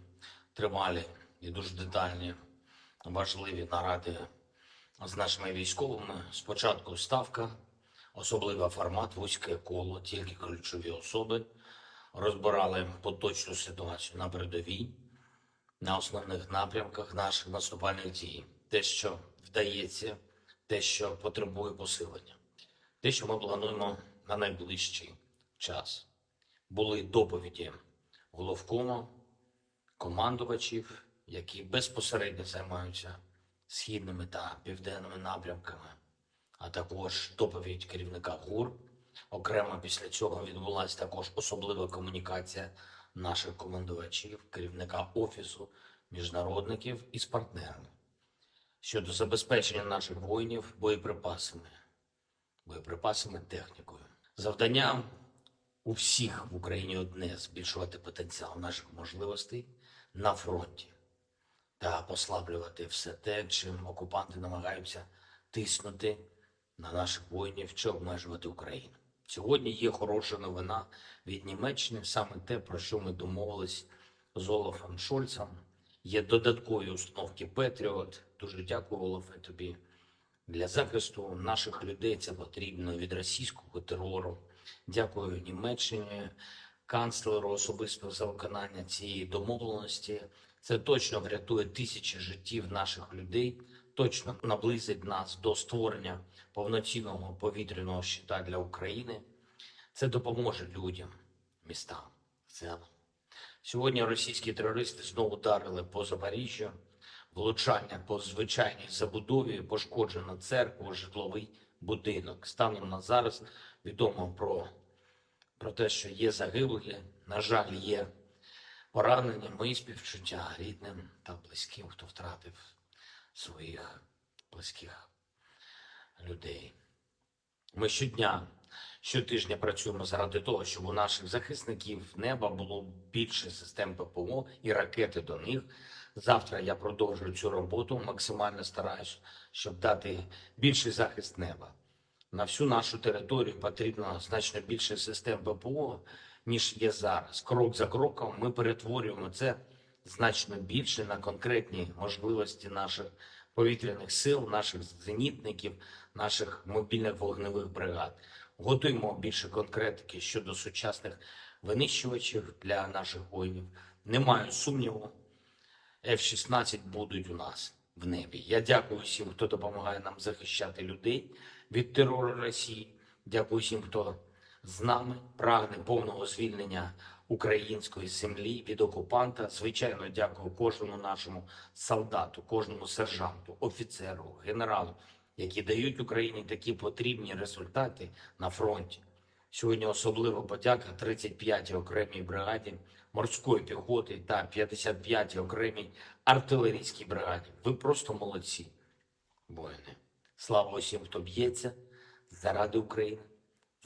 Speaker 5: тривалі і дуже детальні, важливі наради з нашими військовими. Спочатку ставка, особливий формат, вузьке коло, тільки ключові особи. Розбирали поточну ситуацію на передовій, на основних напрямках наших наступальних дій. Те, що вдається, те, що потребує посилення. Те, що ми плануємо на найближчий час. Були доповіді головкому, командувачів, які безпосередньо займаються східними та південними напрямками, а також доповідь керівника ГУР. Окремо після цього відбулася також особлива комунікація наших командувачів, керівника Офісу міжнародників із партнерами щодо забезпечення наших воїнів боєприпасами, технікою. Завдання у всіх в Україні одне – збільшувати потенціал наших можливостей на фронті та послаблювати все те, чим окупанти намагаються тиснути на наших воїнів чи обмежувати Україну. Сьогодні є хороша новина від Німеччини, саме те, про що ми домовились з Олафом Шольцем. Є додаткові установки Петріот. Дуже дякую, Олафе, тобі. Для захисту наших людей це потрібно від російського терору. Дякую Німеччині, канцлеру особисто за виконання цієї домовленості. Це точно врятує тисячі життів наших людей, точно наблизить нас до створення повноцінного повітряного щита для України. Це допоможе людям, містам, селам. Сьогодні російські терористи знову ударили по Запоріжжю, влучання по звичайній забудові, пошкоджена церква, житловий будинок. Станом на зараз відомо про те, що є загиблі, на жаль, є поранені. Мої співчуття рідним та близьким, хто втратив своїх близьких людей. Ми щотижня працюємо заради того, щоб у наших захисників неба було більше систем ППО і ракети до них. Завтра я продовжую цю роботу, максимально стараюсь, щоб дати більший захист неба. На всю нашу територію потрібно значно більше систем ППО, ніж є зараз. Крок за кроком ми перетворюємо це значно більше на конкретні можливості наших повітряних сил, наших зенітників, наших мобільних вогневих бригад. Готуємо більше конкретики щодо сучасних винищувачів для наших воїнів. Не маю сумніву, F-16 будуть у нас в небі. Я дякую всім, хто допомагає нам захищати людей від терору Росії. Дякую всім, хто з нами прагне повного звільнення української землі від окупанта. Звичайно, дякую кожному нашому солдату, кожному сержанту, офіцеру, генералу, які дають Україні такі потрібні результати на фронті. Сьогодні особлива подяка 35-й окремій бригаді морської піхоти та 55-й окремій артилерійській бригаді. Ви просто молодці, воїни. Слава усім, хто б'ється заради України,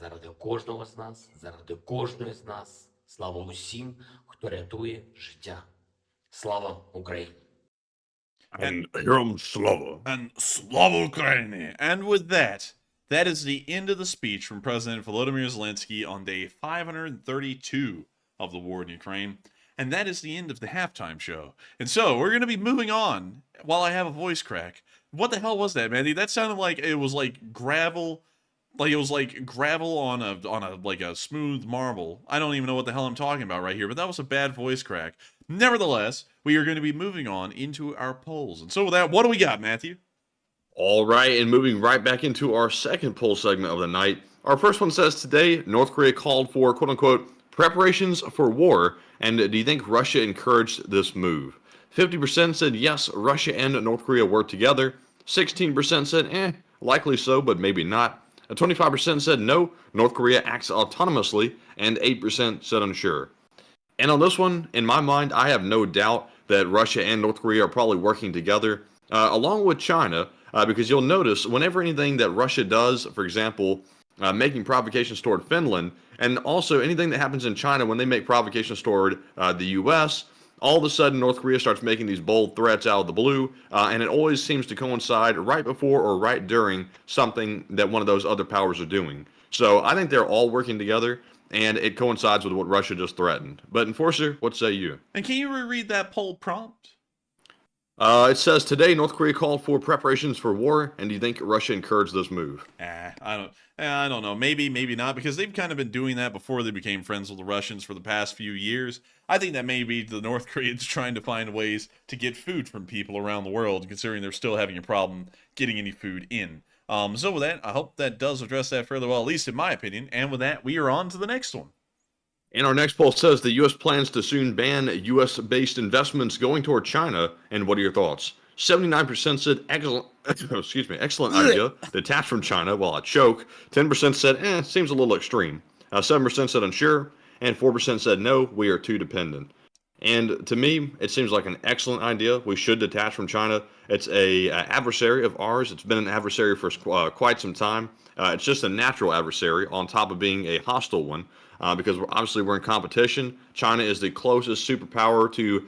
Speaker 5: заради кожного з нас, заради кожної з нас. Слава усім, хто рятує життя. Слава Україні!
Speaker 3: And Slava Ukraini. And with that, that is the end of the speech from President Volodymyr Zelenskyy on day 532 of the war in Ukraine. And that is the end of the halftime show. And so we're going to be moving on while I have a voice crack. What the hell was that, Mandy? That sounded like it was like gravel. Like it was like gravel on a like a smooth marble. I don't even know what the hell I'm talking about right here, but that was a bad voice crack. Nevertheless, we are going to be moving on into our polls. And so with that, what do we got, Matthew?
Speaker 4: All right, and moving right back into our second poll segment of the night. Our first one says today, North Korea called for, quote-unquote, preparations for war. And do you think Russia encouraged this move? 50% said yes, Russia and North Korea work together. 16% said, likely so, but maybe not. 25% said no, North Korea acts autonomously. And 8% said unsure. And on this one, in my mind, I have no doubt that Russia and North Korea are probably working together, along with China, because you'll notice whenever anything that Russia does, for example, making provocations toward Finland, and also anything that happens in China when they make provocations toward the U.S., all of a sudden North Korea starts making these bold threats out of the blue, and it always seems to coincide right before or right during something that one of those other powers are doing. So I think they're all working together, and it coincides with what Russia just threatened. But Enforcer, what say you?
Speaker 3: And can you reread that poll prompt?
Speaker 4: It says today North Korea called for preparations for war, and do you think Russia encouraged this move?
Speaker 3: I don't know. Maybe, maybe not, because they've kind of been doing that before they became friends with the Russians for the past few years. I think that maybe the North Koreans trying to find ways to get food from people around the world, considering they're still having a problem getting any food in. So with that, I hope that does address that fairly well, at least in my opinion. And with that, we are on to the next one.
Speaker 4: And our next poll says the U.S. plans to soon ban U.S.-based investments going toward China. And what are your thoughts? 79% said excellent idea, detached from China while I choke. 10% said, seems a little extreme. 7% said unsure. And 4% said no, we are too dependent. And to me, it seems like an excellent idea. We should detach from China. It's a adversary of ours. It's been an adversary for quite some time. It's just a natural adversary on top of being a hostile one, because we're in competition. China is the closest superpower to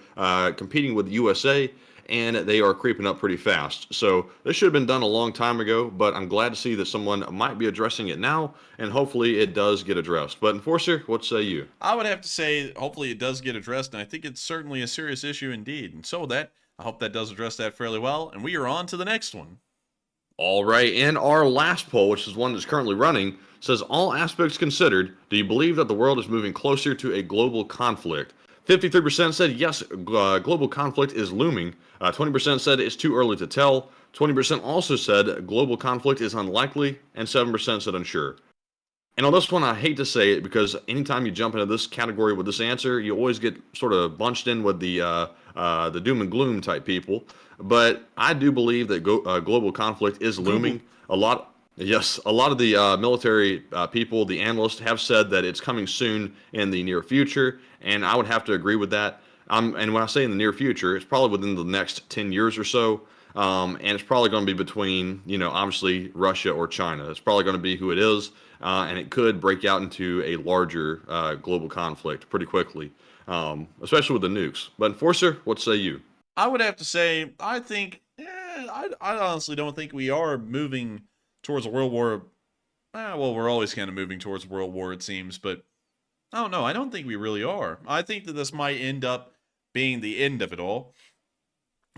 Speaker 4: competing with the USA, and they are creeping up pretty fast. So this should have been done a long time ago, but I'm glad to see that someone might be addressing it now, and hopefully it does get addressed. But Enforcer, what say you?
Speaker 3: I would have to say hopefully it does get addressed, and I think it's certainly a serious issue indeed. And so with that, I hope that does address that fairly well, and we are on to the next one.
Speaker 4: All right, and our last poll, which is one that's currently running, says all aspects considered, do you believe that the world is moving closer to a global conflict? 53% said yes, global conflict is looming. 20% said it's too early to tell. 20% also said global conflict is unlikely, and 7% said unsure. And on this one, I hate to say it because anytime you jump into this category with this answer, you always get sort of bunched in with the doom and gloom type people. But I do believe that global conflict is looming. A lot of the military people, the analysts, have said that it's coming soon in the near future, and I would have to agree with that. And when I say in the near future, it's probably within the next 10 years or so, and it's probably going to be between, obviously Russia or China. It's probably going to be who it is, and it could break out into a larger global conflict pretty quickly, especially with the nukes. But Enforcer, what say you?
Speaker 3: I would have to say, I think, I honestly don't think we are moving towards a world war. Well, we're always kind of moving towards world war, it seems, but I don't know. I don't think we really are. I think that this might end up being the end of it all.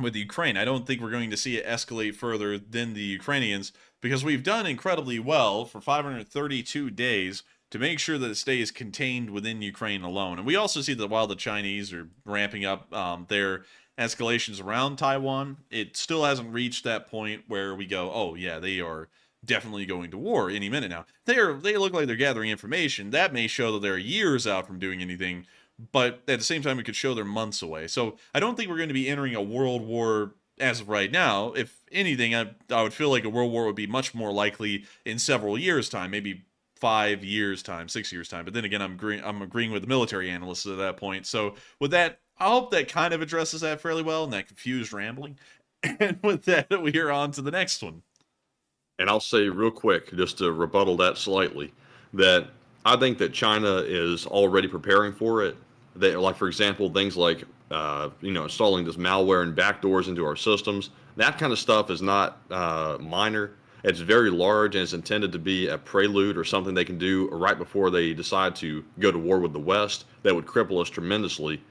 Speaker 3: with Ukraine. I don't think we're going to see it escalate further than the Ukrainians, because we've done incredibly well for 532 days to make sure that it stays contained within Ukraine alone. And we also see that while the Chinese are ramping up their escalations around Taiwan, it still hasn't reached that point where we go, oh yeah, they are definitely going to war any minute now. They look like they're gathering information. That may show that they're years out from doing anything, but at the same time, it could show they're months away. So I don't think we're going to be entering a world war as of right now. If anything, I would feel like a world war would be much more likely in several years' time, maybe 5 years' time, 6 years' time. But then again, I'm agreeing with the military analysts at that point. So with that, I hope that kind of addresses that fairly well, and that confused rambling. And with that, we are on to the next one.
Speaker 4: And I'll say real quick, just to rebuttal that slightly, that I think that China is already preparing for it. They, like, for example, things like, installing this malware and backdoors into our systems. That kind of stuff is not minor. It's very large, and it's intended to be a prelude or something they can do right before they decide to go to war with the West that would cripple us tremendously.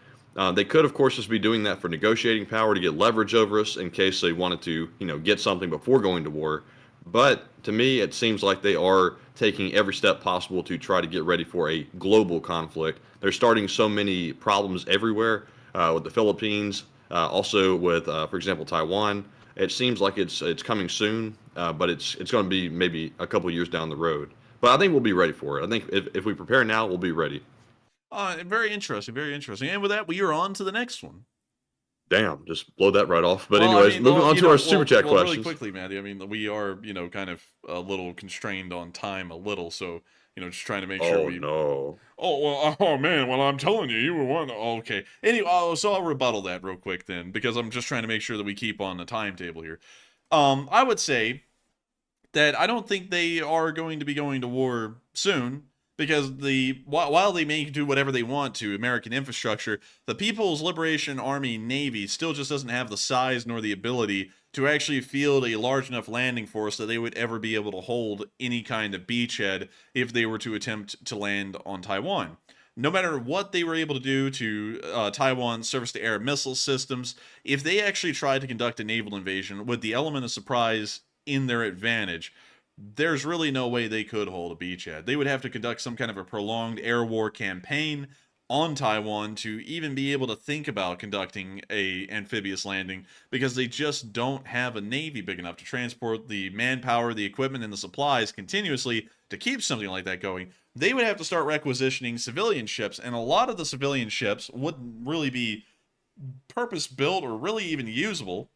Speaker 4: They could, of course, just be doing that for negotiating power to get leverage over us in case they wanted to, get something before going to war. But to me, it seems like they are taking every step possible to try to get ready for a global conflict. They're starting so many problems everywhere, with the Philippines, also with, for example, Taiwan. It seems like it's coming soon, but it's going to be maybe a couple years down the road. But I think we'll be ready for it. I think if we prepare now, we'll be ready.
Speaker 3: Very interesting, very interesting. And with that, we are on to the next one.
Speaker 4: Damn, just blow that right off. But anyways, moving on to our super chat questions.
Speaker 3: Really quickly, Matty. I mean, we are, kind of a little constrained on time a little, so, just trying to make sure we...
Speaker 4: no.
Speaker 3: Oh, man, well, I'm telling you, you were one... Oh, okay. Anyway, so I'll rebuttal that real quick then, because I'm just trying to make sure that we keep on the timetable here. I would say that I don't think they are going to be going to war soon, because while they may do whatever they want to American infrastructure, the People's Liberation Army Navy still just doesn't have the size nor the ability to actually field a large enough landing force that they would ever be able to hold any kind of beachhead if they were to attempt to land on Taiwan. No matter what they were able to do to Taiwan's surface-to-air missile systems, if they actually tried to conduct a naval invasion with the element of surprise in their advantage, there's really no way they could hold a beachhead. They would have to conduct some kind of a prolonged air war campaign on Taiwan to even be able to think about conducting a amphibious landing, because they just don't have a navy big enough to transport the manpower, the equipment, and the supplies continuously to keep something like that going. They would have to start requisitioning civilian ships, and a lot of the civilian ships wouldn't really be purpose-built or really even usable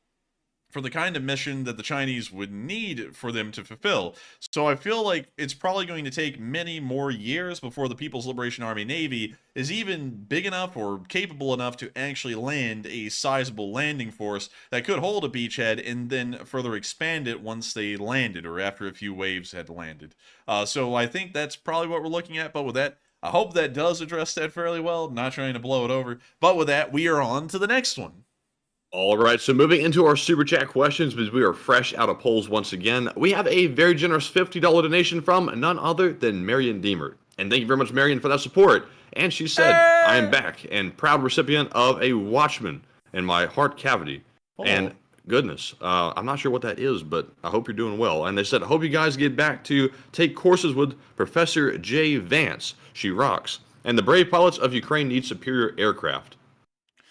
Speaker 3: for the kind of mission that the Chinese would need for them to fulfill. So I feel like it's probably going to take many more years before the People's Liberation Army Navy is even big enough or capable enough to actually land a sizable landing force that could hold a beachhead and then further expand it once they landed, or after a few waves had landed. So I think that's probably what we're looking at. But with that, I hope that does address that fairly well. I'm not trying to blow it over. But with that, we are on to the next one.
Speaker 4: All right, so moving into our super chat questions, because we are fresh out of polls once again, we have a very generous $50 donation from none other than Marion Deemer. And thank you very much, Marion, for that support. And she said, I am back and proud recipient of a Watchman in my heart cavity. Oh. And goodness, I'm not sure what that is, but I hope you're doing well. And they said, I hope you guys get back to take courses with Professor J. Vance. She rocks. And the brave pilots of Ukraine need superior aircraft.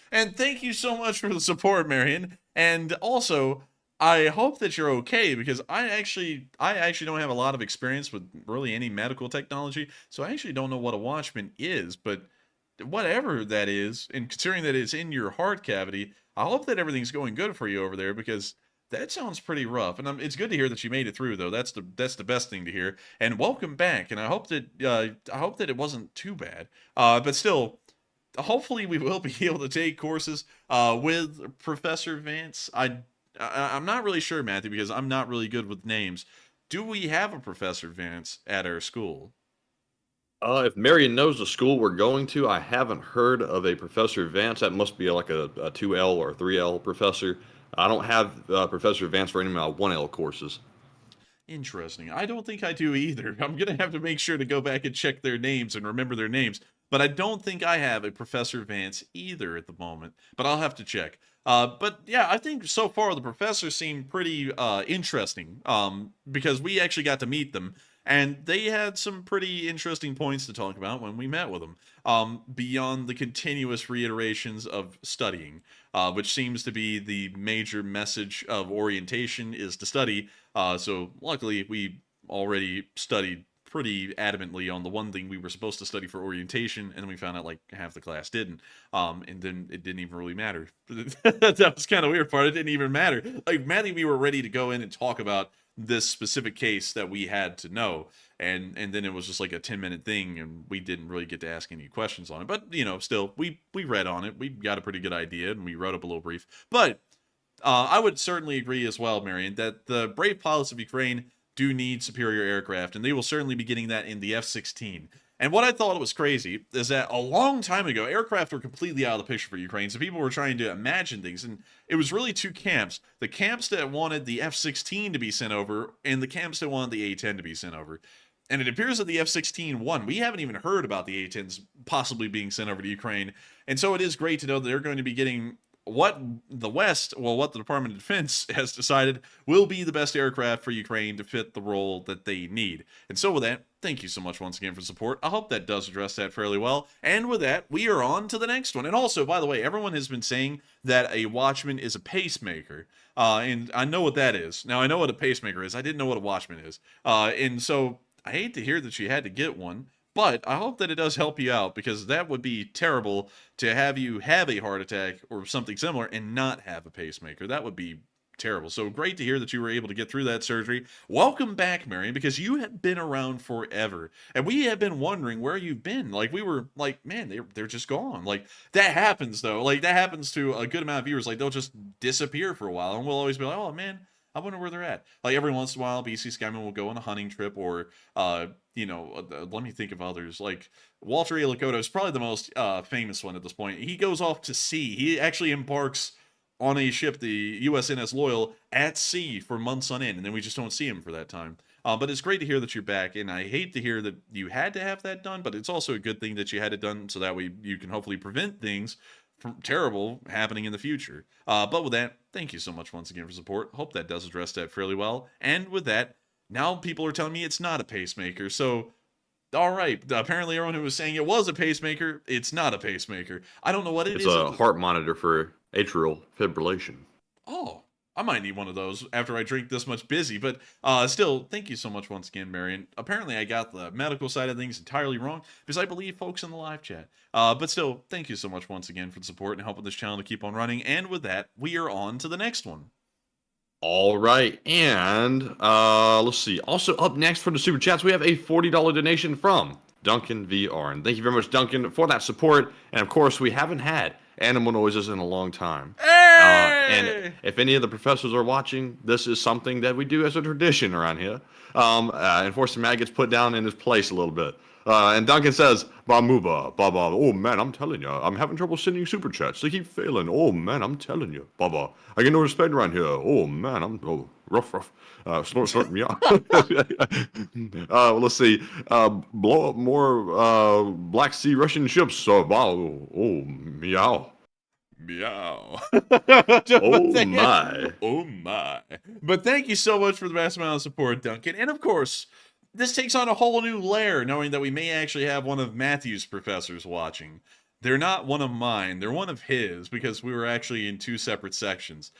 Speaker 3: And thank you so much for the support, Marion. And also, I hope that you're okay, because I actually don't have a lot of experience with really any medical technology, so I actually don't know what a Watchman is. But whatever that is, and considering that it's in your heart cavity, I hope that everything's going good for you over there, because that sounds pretty rough. And it's good to hear that you made it through, though. That's the best thing to hear. And welcome back. And I hope that it wasn't too bad. But still, hopefully we will be able to take courses with Professor Vance. I'm not really sure, Matthew, because I'm not really good with names. Do we have a Professor Vance at our school?
Speaker 4: If Marion knows the school we're going to, I haven't heard of a Professor Vance. That must be like a 2L or a 3L professor. I don't have Professor Vance for any of my 1L courses.
Speaker 3: Interesting. I don't think I do either. I'm going to have to make sure to go back and check their names and remember their names. but I don't think I have a Professor Vance either at the moment, but I'll have to check. But yeah, I think so far the professors seem pretty interesting because we actually got to meet them, and they had some pretty interesting points to talk about when we met with them, beyond the continuous reiterations of studying, which seems to be the major message of orientation is to study. So luckily we already studied pretty adamantly on the one thing we were supposed to study for orientation, and then we found out like half the class didn't, and then it didn't even really matter. That was kind of weird part. It didn't even matter. Like, Maddie, we were ready to go in and talk about this specific case that we had to know, and then it was just like a 10-minute thing, and we didn't really get to ask any questions on it. But you know, still, we read on it, we got a pretty good idea, and we wrote up a little brief. But I would certainly agree as well, Marion, that the brave pilots of Ukraine do need superior aircraft, and they will certainly be getting that in the F-16. And what I thought was crazy is that a long time ago, aircraft were completely out of the picture for Ukraine, so people were trying to imagine things, and it was really two camps. The camps that wanted the F-16 to be sent over, and the camps that wanted the A-10 to be sent over. And it appears that the F-16 won. We haven't even heard about the A-10s possibly being sent over to Ukraine, and so it is great to know that they're going to be getting what the West, well, what the Department of Defense has decided will be the best aircraft for Ukraine to fit the role that they need. And so with that, thank you so much once again for support. I hope that does address that fairly well. And with that, we are on to the next one. And also, by the way, everyone has been saying that a watchman is a pacemaker. And I know what that is. Now, I know what a pacemaker is. I didn't know what a watchman is. And so I hate to hear that you had to get one. But I hope that it does help you out, because that would be terrible to have you have a heart attack or something similar and not have a pacemaker. That would be terrible. So great to hear that you were able to get through that surgery. Welcome back, Marion, because you have been around forever. And we have been wondering where you've been. Like, we were like, man, they're just gone. Like, that happens, though. Like, that happens to a good amount of viewers. Like, they'll just disappear for a while, and we'll always be like, oh, man, I wonder where they're at. Like, every once in a while, BC Skyman will go on a hunting trip, or, you know, let me think of others. Like, Walter A. Lakota is probably the most famous one at this point. He goes off to sea. He actually embarks on a ship, the USNS Loyal, at sea for months on end, and then we just don't see him for that time. But it's great to hear that you're back, and I hate to hear that you had to have that done, but it's also a good thing that you had it done, so that way you can hopefully prevent things from terrible happening in the future. But with that, thank you so much once again for support. Hope that does address that fairly well. And with that, now people are telling me it's not a pacemaker. So, all right, apparently everyone who was saying it was a pacemaker, it's not a pacemaker. I don't know what it is.
Speaker 4: It's a heart monitor for atrial fibrillation.
Speaker 3: Oh, I might need one of those after I drink this much busy, but still, thank you so much once again, Marion. Apparently, I got the medical side of things entirely wrong, because I believe folks in the live chat. But still, thank you so much once again for the support and helping this channel to keep on running. And with that, we are on to the next one.
Speaker 4: All right, and let's see. Also up next for the super chats, we have a $40 donation from Duncan VR, and thank you very much, Duncan, for that support. And of course, we haven't had animal noises in a long time. And if any of the professors are watching, this is something that we do as a tradition around here. Enforcement Matt gets put down in his place a little bit. And Duncan says, Bamuba, Baba, oh man, I'm telling you, I'm having trouble sending super chats. They keep failing. Oh man, I'm telling you, Baba, I get no respect around here. Oh man, rough. Snort me out. Well, let's see. Blow up more Black Sea Russian ships. Wow. Oh, meow.
Speaker 3: Meow.
Speaker 4: Oh my.
Speaker 3: Oh my. But thank you so much for the vast amount of support, Duncan. And of course, this takes on a whole new layer, knowing that we may actually have one of Matthew's professors watching. They're not one of mine, they're one of his, because we were actually in two separate sections.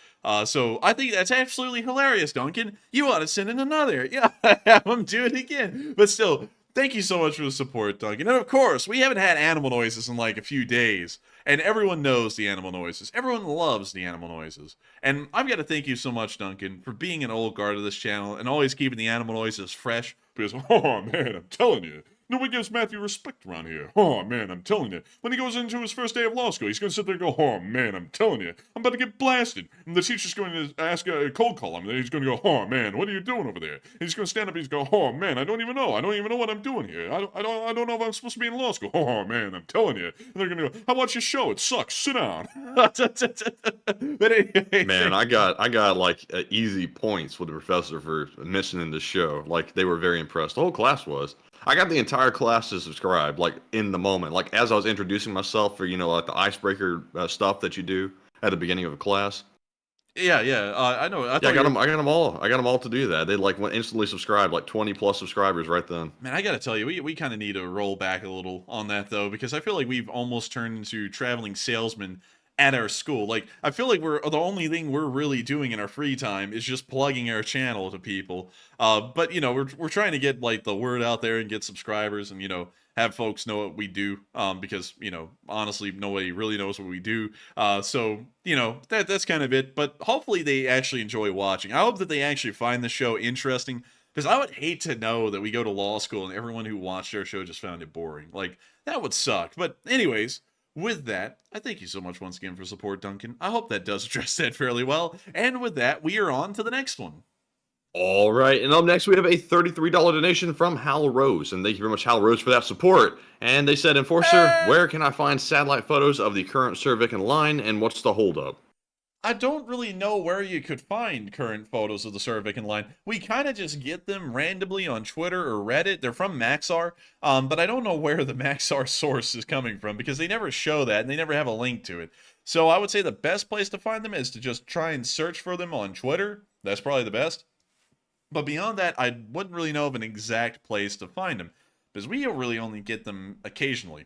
Speaker 3: So I think that's absolutely hilarious, Duncan. You ought to send in another. Yeah, have him do it again. But still, thank you so much for the support, Duncan. And of course, we haven't had animal noises in like a few days. And everyone knows the animal noises. Everyone loves the animal noises. And I've got to thank you so much, Duncan, for being an old guard of this channel and always keeping the animal noises fresh. Because, oh man, I'm telling you, nobody gives Matthew respect around here. Oh man, I'm telling you. When he goes into his first day of law school, he's going to sit there and go, oh man, I'm telling you, I'm about to get blasted. And the teacher's going to ask a cold call him. And he's going to go, oh man, what are you doing over there? And he's going to stand up and he's going, oh man, I don't even know. I don't even know what I'm doing here. I don't know if I'm supposed to be in law school. Oh man, I'm telling you. And they're going to go, how about your show? It sucks. Sit down. But anyway,
Speaker 4: man, I got like easy points with the professor for mentioning the show. Like, they were very impressed. The whole class was. I got the entire class to subscribe, like in the moment, like as I was introducing myself for like the icebreaker stuff that you do at the beginning of a class.
Speaker 3: Yeah, yeah. I know.
Speaker 4: Yeah, I got them. I got them all. I got them all to do that. They like went instantly subscribed, like 20 plus subscribers right then.
Speaker 3: Man, I gotta tell you, we kind of need to roll back a little on that though, because I feel like we've almost turned into traveling salesmen at our school. Like, I feel like the only thing we're really doing in our free time is just plugging our channel to people. But we're trying to get like the word out there and get subscribers, and have folks know what we do. Because honestly, nobody really knows what we do. So that's kind of it. But hopefully they actually enjoy watching. I hope that they actually find the show interesting. Because I would hate to know that we go to law school and everyone who watched our show just found it boring. Like, that would suck. But anyways, with that, I thank you so much once again for support, Duncan. I hope that does address that fairly well. And with that, we are on to the next one.
Speaker 4: All right, and up next we have a $33 donation from Hal Rose, and thank you very much, Hal Rose, for that support. And they said, Enforcer, where can I find satellite photos of the current Survican line, and what's the holdup?
Speaker 3: I don't really know where you could find current photos of the Survican line. We kind of just get them randomly on Twitter or Reddit. They're from Maxar, but I don't know where the Maxar source is coming from because they never show that and they never have a link to it. So I would say the best place to find them is to just try and search for them on Twitter. That's probably the best. But beyond that, I wouldn't really know of an exact place to find them because we really only get them occasionally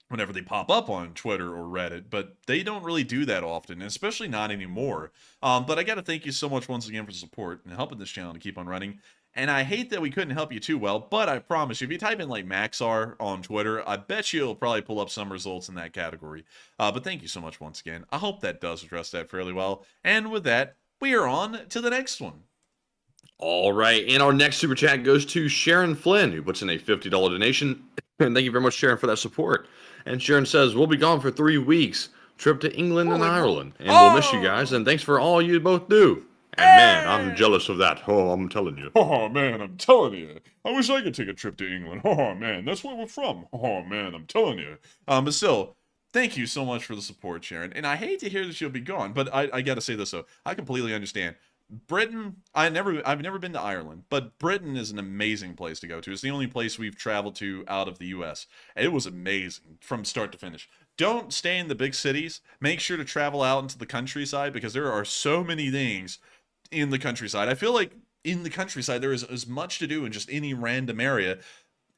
Speaker 3: whenever they pop up on Twitter or Reddit, but they don't really do that often, especially not anymore. But I got to thank you so much once again for the support and helping this channel to keep on running. And I hate that we couldn't help you too well, but I promise you, if you type in like Maxar on Twitter, I bet you it'll probably pull up some results in that category. But thank you so much once again. I hope that does address that fairly well. And with that, we are on to the next one.
Speaker 4: All right, and our next super chat goes to Sharon Flynn, who puts in a $50 donation. And thank you very much, Sharon, for that support. And Sharon says, we'll be gone for 3 weeks. Trip to England and Ireland. And we'll miss you guys. And thanks for all you both do. And man, I'm jealous of that. Oh, I'm telling you.
Speaker 11: Oh, man, I'm telling you. I wish I could take a trip to England. Oh, man, that's where we're from. Oh, man, I'm telling you.
Speaker 3: But still, thank you so much for the support, Sharon. And I hate to hear that you'll be gone, but I got to say this, though. I completely understand. Britain, I've never been to Ireland, but Britain is an amazing place to go to. It's the only place we've traveled to out of the US. It was amazing from start to finish. Don't stay in the big cities. Make sure to travel out into the countryside because there are so many things in the countryside. I feel like in the countryside there is as much to do in just any random area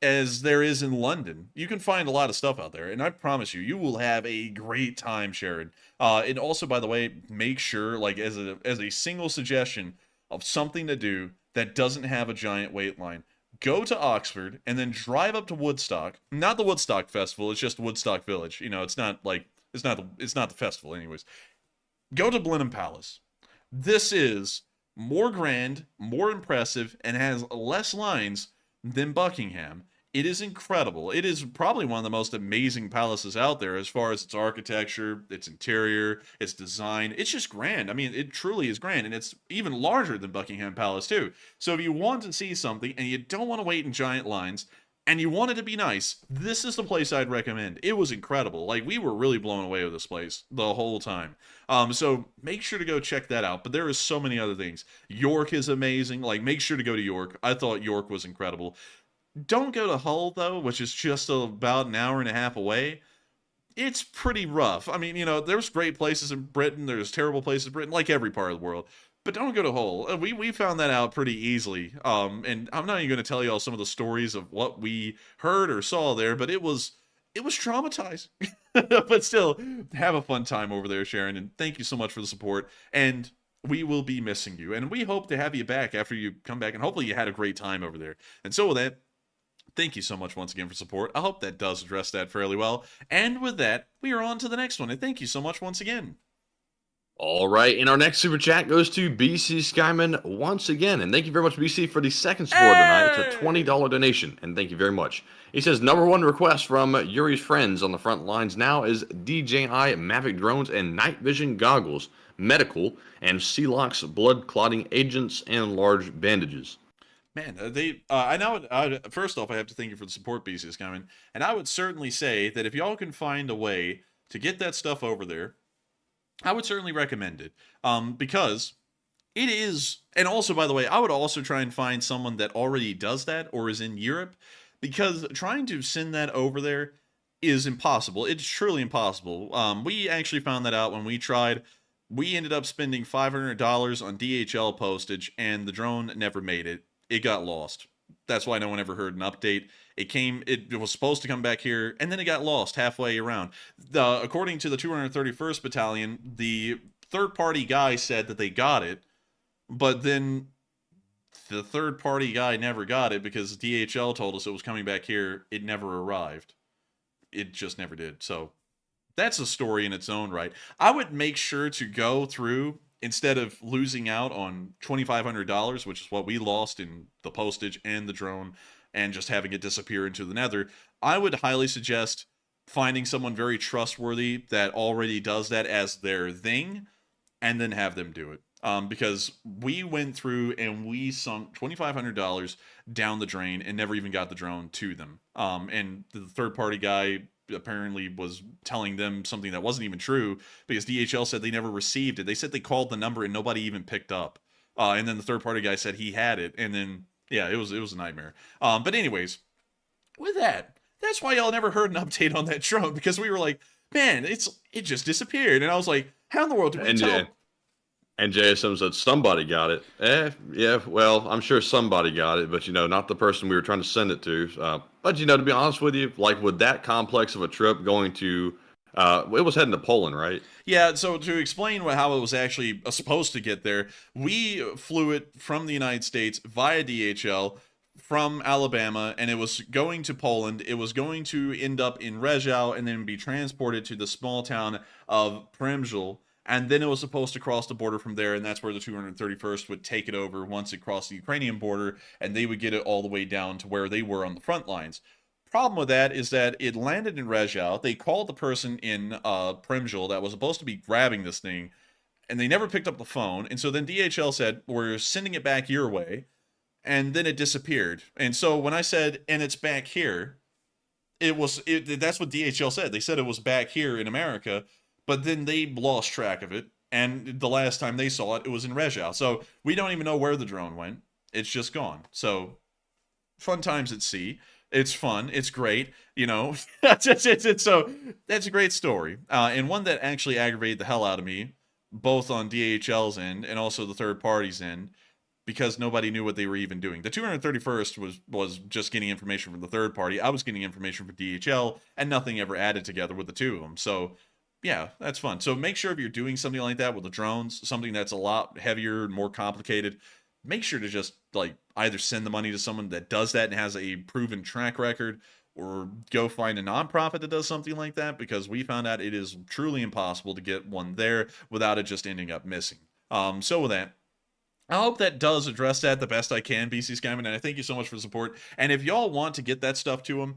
Speaker 3: as there is in London. You can find a lot of stuff out there, and I promise you, you will have a great time, Sharon. And also, by the way, make sure, like, as a single suggestion of something to do that doesn't have a giant wait line, go to Oxford and then drive up to Woodstock. Not the Woodstock Festival, it's just Woodstock Village. It's not the festival anyways. Go to Blenheim Palace. This is more grand, more impressive, and has less lines than Buckingham. It is incredible. It is probably one of the most amazing palaces out there as far as its architecture, its interior, its design. It's just grand. I mean, it truly is grand, and it's even larger than Buckingham Palace too. So if you want to see something and you don't want to wait in giant lines and you want it to be nice, this is the place I'd recommend. It was incredible. Like, we were really blown away with this place the whole time. So make sure to go check that out. But there is so many other things. York is amazing. Like, make sure to go to York. I thought York was incredible. Don't go to Hull, though, which is just about an hour and a half away. It's pretty rough. I mean, there's great places in Britain. There's terrible places in Britain, like every part of the world. But don't go to Hull. We found that out pretty easily. And I'm not even going to tell you all some of the stories of what we heard or saw there, but it was traumatizing. But still, have a fun time over there, Sharon. And thank you so much for the support. And we will be missing you. And we hope to have you back after you come back. And hopefully you had a great time over there. And so with that, thank you so much once again for support. I hope that does address that fairly well. And with that, we are on to the next one. And thank you so much once again.
Speaker 4: All right, and our next super chat goes to BC Skyman once again. And thank you very much, BC, for the second support tonight. It's a $20 donation, and thank you very much. He says, #1 request from Yuri's friends on the front lines now is DJI Mavic drones and night vision goggles, medical, and Celox blood clotting agents and large bandages.
Speaker 3: Man, first off, I have to thank you for the support, BC Skyman. And I would certainly say that if y'all can find a way to get that stuff over there, I would certainly recommend it, because it is, and also, by the way, I would also try and find someone that already does that or is in Europe, because trying to send that over there is impossible. It's truly impossible. We actually found that out when we tried. We ended up spending $500 on DHL postage, and the drone never made it. It got lost. That's why no one ever heard an update. It was supposed to come back here, and then it got lost halfway around. According to the 231st Battalion, the third-party guy said that they got it, but then the third-party guy never got it because DHL told us it was coming back here. It never arrived. It just never did. So that's a story in its own right. I would make sure to go through, instead of losing out on $2,500, which is what we lost in the postage and the drone, and just having it disappear into the nether, I would highly suggest finding someone very trustworthy that already does that as their thing, and then have them do it. Because we went through and we sunk $2,500 down the drain and never even got the drone to them. And the third-party guy apparently was telling them something that wasn't even true, because DHL said they never received it. They said they called the number and nobody even picked up. And then the third-party guy said he had it, and then yeah, it was a nightmare. But anyways, with that, that's why y'all never heard an update on that drone, because we were like, man, it just disappeared, and I was like, how in the world did we tell?
Speaker 4: And JSM said somebody got it. Yeah, well, I'm sure somebody got it, but, not the person we were trying to send it to. But, to be honest with you, like with that complex of a trip going to, it was heading to Poland, right?
Speaker 3: Yeah, so to explain how it was actually supposed to get there, we flew it from the United States via DHL from Alabama, and it was going to Poland. It was going to end up in Rzeszów and then be transported to the small town of Przemysl. And then it was supposed to cross the border from there, and that's where the 231st would take it over once it crossed the Ukrainian border, and they would get it all the way down to where they were on the front lines. Problem with that is that it landed in Rzeszów. They called the person in Przemysl that was supposed to be grabbing this thing, and they never picked up the phone. And so then DHL said, we're sending it back your way, and then it disappeared. And so when I said, and it's back here, that's what DHL said. They said it was back here in America, but then they lost track of it, and the last time they saw it, it was in Rzeszów. So we don't even know where the drone went. It's just gone. So fun times at sea. It's fun. It's great. So that's a great story, and one that actually aggravated the hell out of me, both on DHL's end and also the third party's end, because nobody knew what they were even doing. The 231st was just getting information from the third party. I was getting information from DHL, and nothing ever added together with the two of them. So yeah, that's fun. So make sure if you're doing something like that with the drones, something that's a lot heavier and more complicated, make sure to just either send the money to someone that does that and has a proven track record, or go find a nonprofit that does something like that, because we found out it is truly impossible to get one there without it just ending up missing. So with that, I hope that does address that the best I can, BC Skyman, and I thank you so much for the support. And if y'all want to get that stuff to him,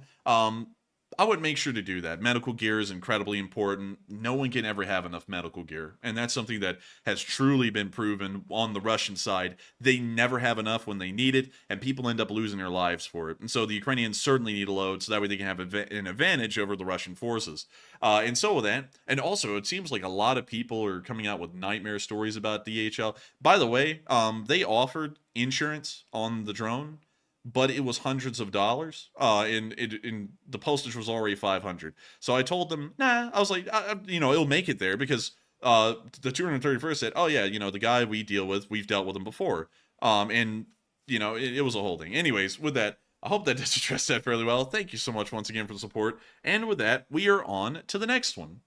Speaker 3: I would make sure to do that. Medical gear is incredibly important. No one can ever have enough medical gear. And that's something that has truly been proven on the Russian side. They never have enough when they need it, and people end up losing their lives for it. And so the Ukrainians certainly need a load, so that way they can have an advantage over the Russian forces. And so with that, and also it seems like a lot of people are coming out with nightmare stories about DHL. By the way, they offered insurance on the drone, but it was hundreds of dollars. In the postage was already $500. So I told them, nah. I was like, it'll make it there, because the 231st said, oh yeah, the guy we deal with, we've dealt with him before. And it was a whole thing. Anyways, with that, I hope that does address that fairly well. Thank you so much once again for the support. And with that, we are on to the next one.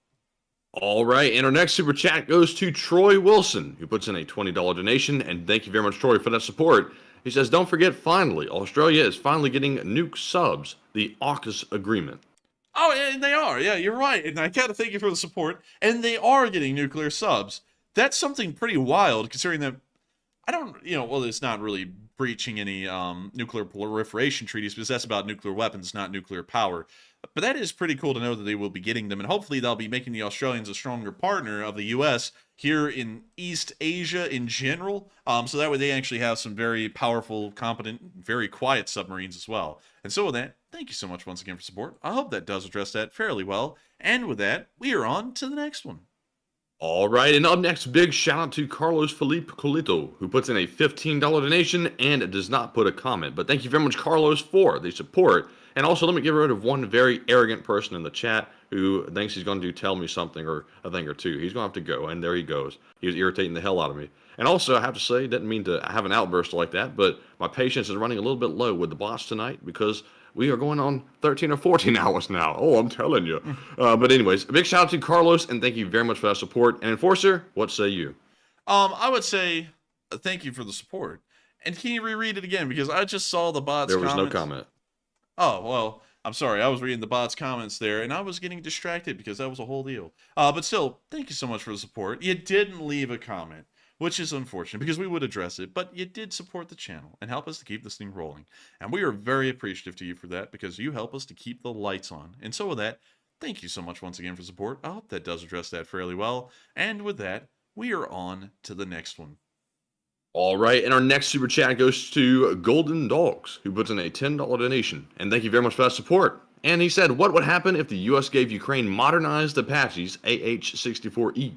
Speaker 4: All right, and our next super chat goes to Troy Wilson, who puts in a $20 donation, and thank you very much, Troy, for that support. He says, don't forget, finally, Australia is finally getting nuke subs, the AUKUS agreement.
Speaker 3: Oh, and they are. Yeah, you're right. And I gotta thank you for the support. And they are getting nuclear subs. That's something pretty wild, considering that it's not really breaching any nuclear proliferation treaties, because that's about nuclear weapons, not nuclear power. But that is pretty cool to know that they will be getting them, and hopefully they'll be making the Australians a stronger partner of the U.S. here in East Asia in general, so that way they actually have some very powerful, competent, very quiet submarines as well. And so with that, thank you so much once again for support. I hope that does address that fairly well. And with that, we are on to the next one.
Speaker 4: All right, and up next, big shout out to Carlos Felipe Colito, who puts in a $15 donation and does not put a comment. But thank you very much, Carlos, for the support. And also, let me get rid of one very arrogant person in the chat who thinks he's going to tell me something or a thing or two. He's going to have to go, and there he goes. He was irritating the hell out of me. And also, I have to say, didn't mean to have an outburst like that, but my patience is running a little bit low with the bots tonight because we are going on 13 or 14 hours now. Oh, I'm telling you. But anyways, a big shout out to Carlos, and thank you very much for that support. And Enforcer, what say you?
Speaker 3: I would say thank you for the support. And can you reread it again? Because I just saw the bots
Speaker 4: There was
Speaker 3: comments.
Speaker 4: no comment.
Speaker 3: Oh, well, I'm sorry. I was reading the bots' comments there, and I was getting distracted because that was a whole deal. But still, thank you so much for the support. You didn't leave a comment, which is unfortunate because we would address it, but you did support the channel and help us to keep this thing rolling. And we are very appreciative to you for that because you help us to keep the lights on. And so with that, thank you so much once again for support. I hope that does address that fairly well. And with that, we are on to the next one.
Speaker 4: All right, and our next super chat goes to Golden Dogs, who puts in a $10 donation. And thank you very much for that support. And he said, what would happen if the U.S. gave Ukraine modernized Apaches AH-64E?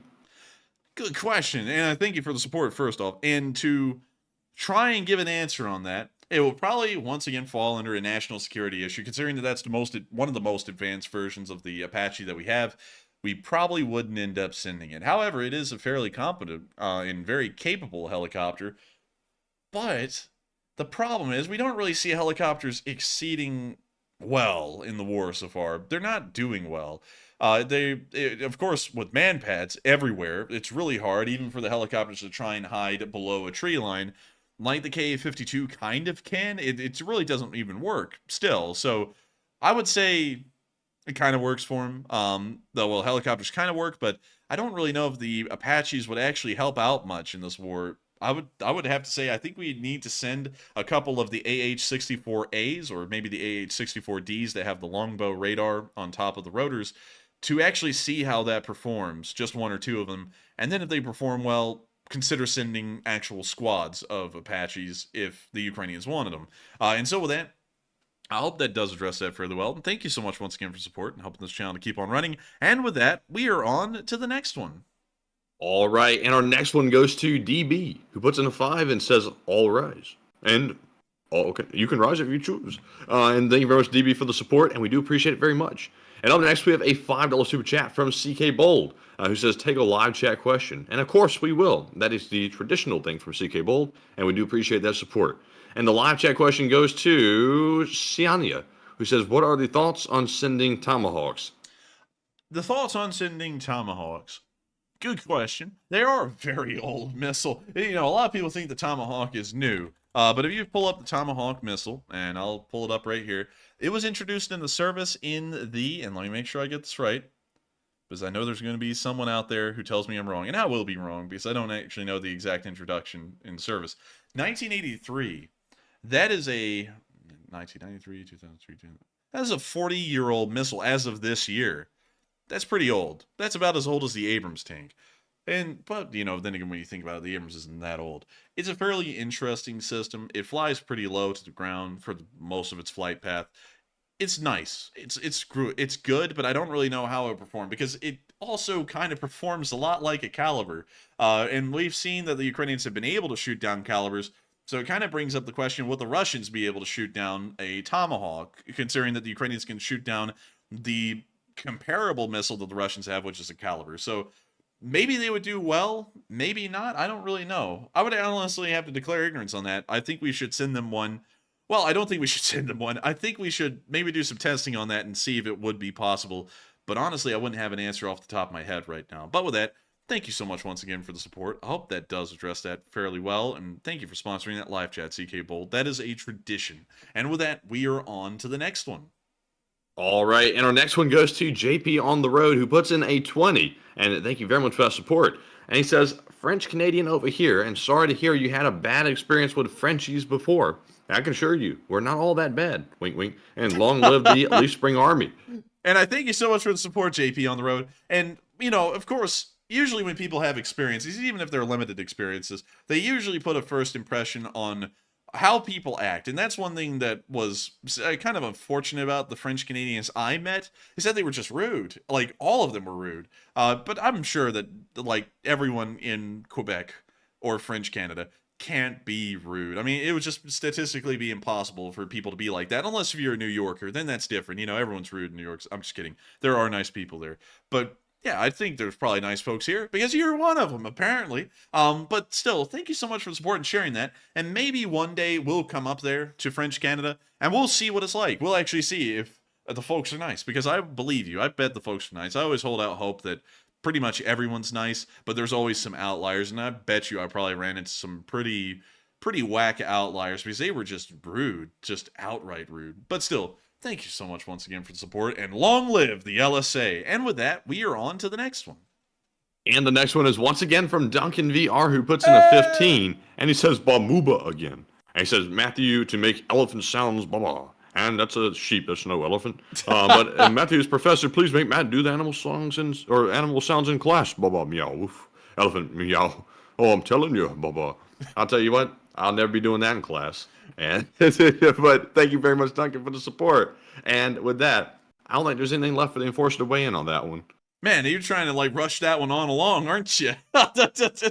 Speaker 3: Good question, and I thank you for the support, first off. And to try and give an answer on that, it will probably, once again, fall under a national security issue, considering that that's one of the most advanced versions of the Apache that we have. We probably wouldn't end up sending it. However, it is a fairly competent and very capable helicopter. But the problem is we don't really see helicopters exceeding well in the war so far. They're not doing well. Of course, with man pads everywhere, it's really hard, even for the helicopters to try and hide below a tree line. Like the Ka-52 kind of can. It really doesn't even work still. So I would say it kind of works for him. Well, helicopters kind of work, but I don't really know if the Apaches would actually help out much in this war. I would have to say I think we need to send a couple of the AH-64As or maybe the AH-64Ds that have the longbow radar on top of the rotors to actually see how that performs, just one or two of them. And then if they perform well, consider sending actual squads of Apaches if the Ukrainians wanted them. And so with that, I hope that does address that fairly well. And thank you so much once again for support and helping this channel to keep on running. And with that, we are on to the next one.
Speaker 4: All right, and our next one goes to DB, who puts in a 5 and says, all rise. And, okay, you can rise if you choose. And thank you very much, DB, for the support, and we do appreciate it very much. And up next, we have a $5 super chat from CK Bold, who says, take a live chat question. And of course, we will. That is the traditional thing from CK Bold, and we do appreciate that support. And the live chat question goes to Siania, who says, what are the thoughts on sending Tomahawks?
Speaker 3: The thoughts on sending Tomahawks. Good question. They are a very old missile. You know, a lot of people think the Tomahawk is new. But if you pull up the Tomahawk missile, and I'll pull it up right here, it was introduced in the service in the, and let me make sure I get this right, because I know there's going to be someone out there who tells me I'm wrong, and I will be wrong, because I don't actually know the exact introduction in service. 1983. That is a 1993, 2003. That is a 40-year-old missile as of this year. That's pretty old. That's about as old as the Abrams tank. But, you know, then again, when you think about it, the Abrams isn't that old. It's a fairly interesting system. It flies pretty low to the ground for most of its flight path. It's nice. It's good, but I don't really know how it performs because it also kind of performs a lot like a caliber. And we've seen that the Ukrainians have been able to shoot down calibers. So it kind of brings up the question, will the Russians be able to shoot down a Tomahawk, considering that the Ukrainians can shoot down the comparable missile that the Russians have, which is a caliber. So maybe they would do well, maybe not. I don't really know. I would honestly have to declare ignorance on that. I think we should send them one. Well, I don't think we should send them one. I think we should maybe do some testing on that and see if it would be possible. But honestly, I wouldn't have an answer off the top of my head right now. But with that, thank you so much once again for the support. I hope that does address that fairly well. And thank you for sponsoring that live chat, CK Bold. That is a tradition. And with that, we are on to the next one.
Speaker 4: All right, and our next one goes to JP on the road, who puts in a 20. And thank you very much for that support. And he says, French Canadian over here, and sorry to hear you had a bad experience with Frenchies before. I can assure you, we're not all that bad. Wink, wink. And long live the Leaf Spring Army.
Speaker 3: And I thank you so much for the support, JP on the road. And, you know, of course, usually when people have experiences, even if they're limited experiences, they usually put a first impression on how people act. And that's one thing that was kind of unfortunate about the French Canadians I met, is that they were just rude. Like, all of them were rude. But I'm sure that, like, everyone in Quebec or French Canada can't be rude. I mean, it would just statistically be impossible for people to be like that, unless if you're a New Yorker, then that's different. You know, everyone's rude in New York. I'm just kidding. There are nice people there. But yeah, I think there's probably nice folks here because you're one of them, apparently. But still, thank you so much for the support and sharing that. And maybe one day we'll come up there to French Canada and we'll see what it's like. We'll actually see if the folks are nice, because I believe you. I bet the folks are nice. I always hold out hope that pretty much everyone's nice, but there's always some outliers. And I bet you I probably ran into some pretty whack outliers because they were just rude, just outright rude. But still, thank you so much once again for the support, and long live the LSA. And with that, we are on to the next one.
Speaker 4: And the next one is once again from Duncan VR, who puts in a 15, and he says Bamuba again. And he says, Matthew, to make elephant sounds, blah. And that's a sheep, that's no elephant. But Matthew's professor, please make Matt do the animal songs or animal sounds in class. Blah, meow, woof. Elephant, meow. Oh, I'm telling you, blah. I'll tell you what, I'll never be doing that in class. And but thank you very much, Duncan, for the support. And with that, I don't think there's anything left for the enforcer to weigh in on that one.
Speaker 3: Man, you're trying to like rush that one on along, aren't you?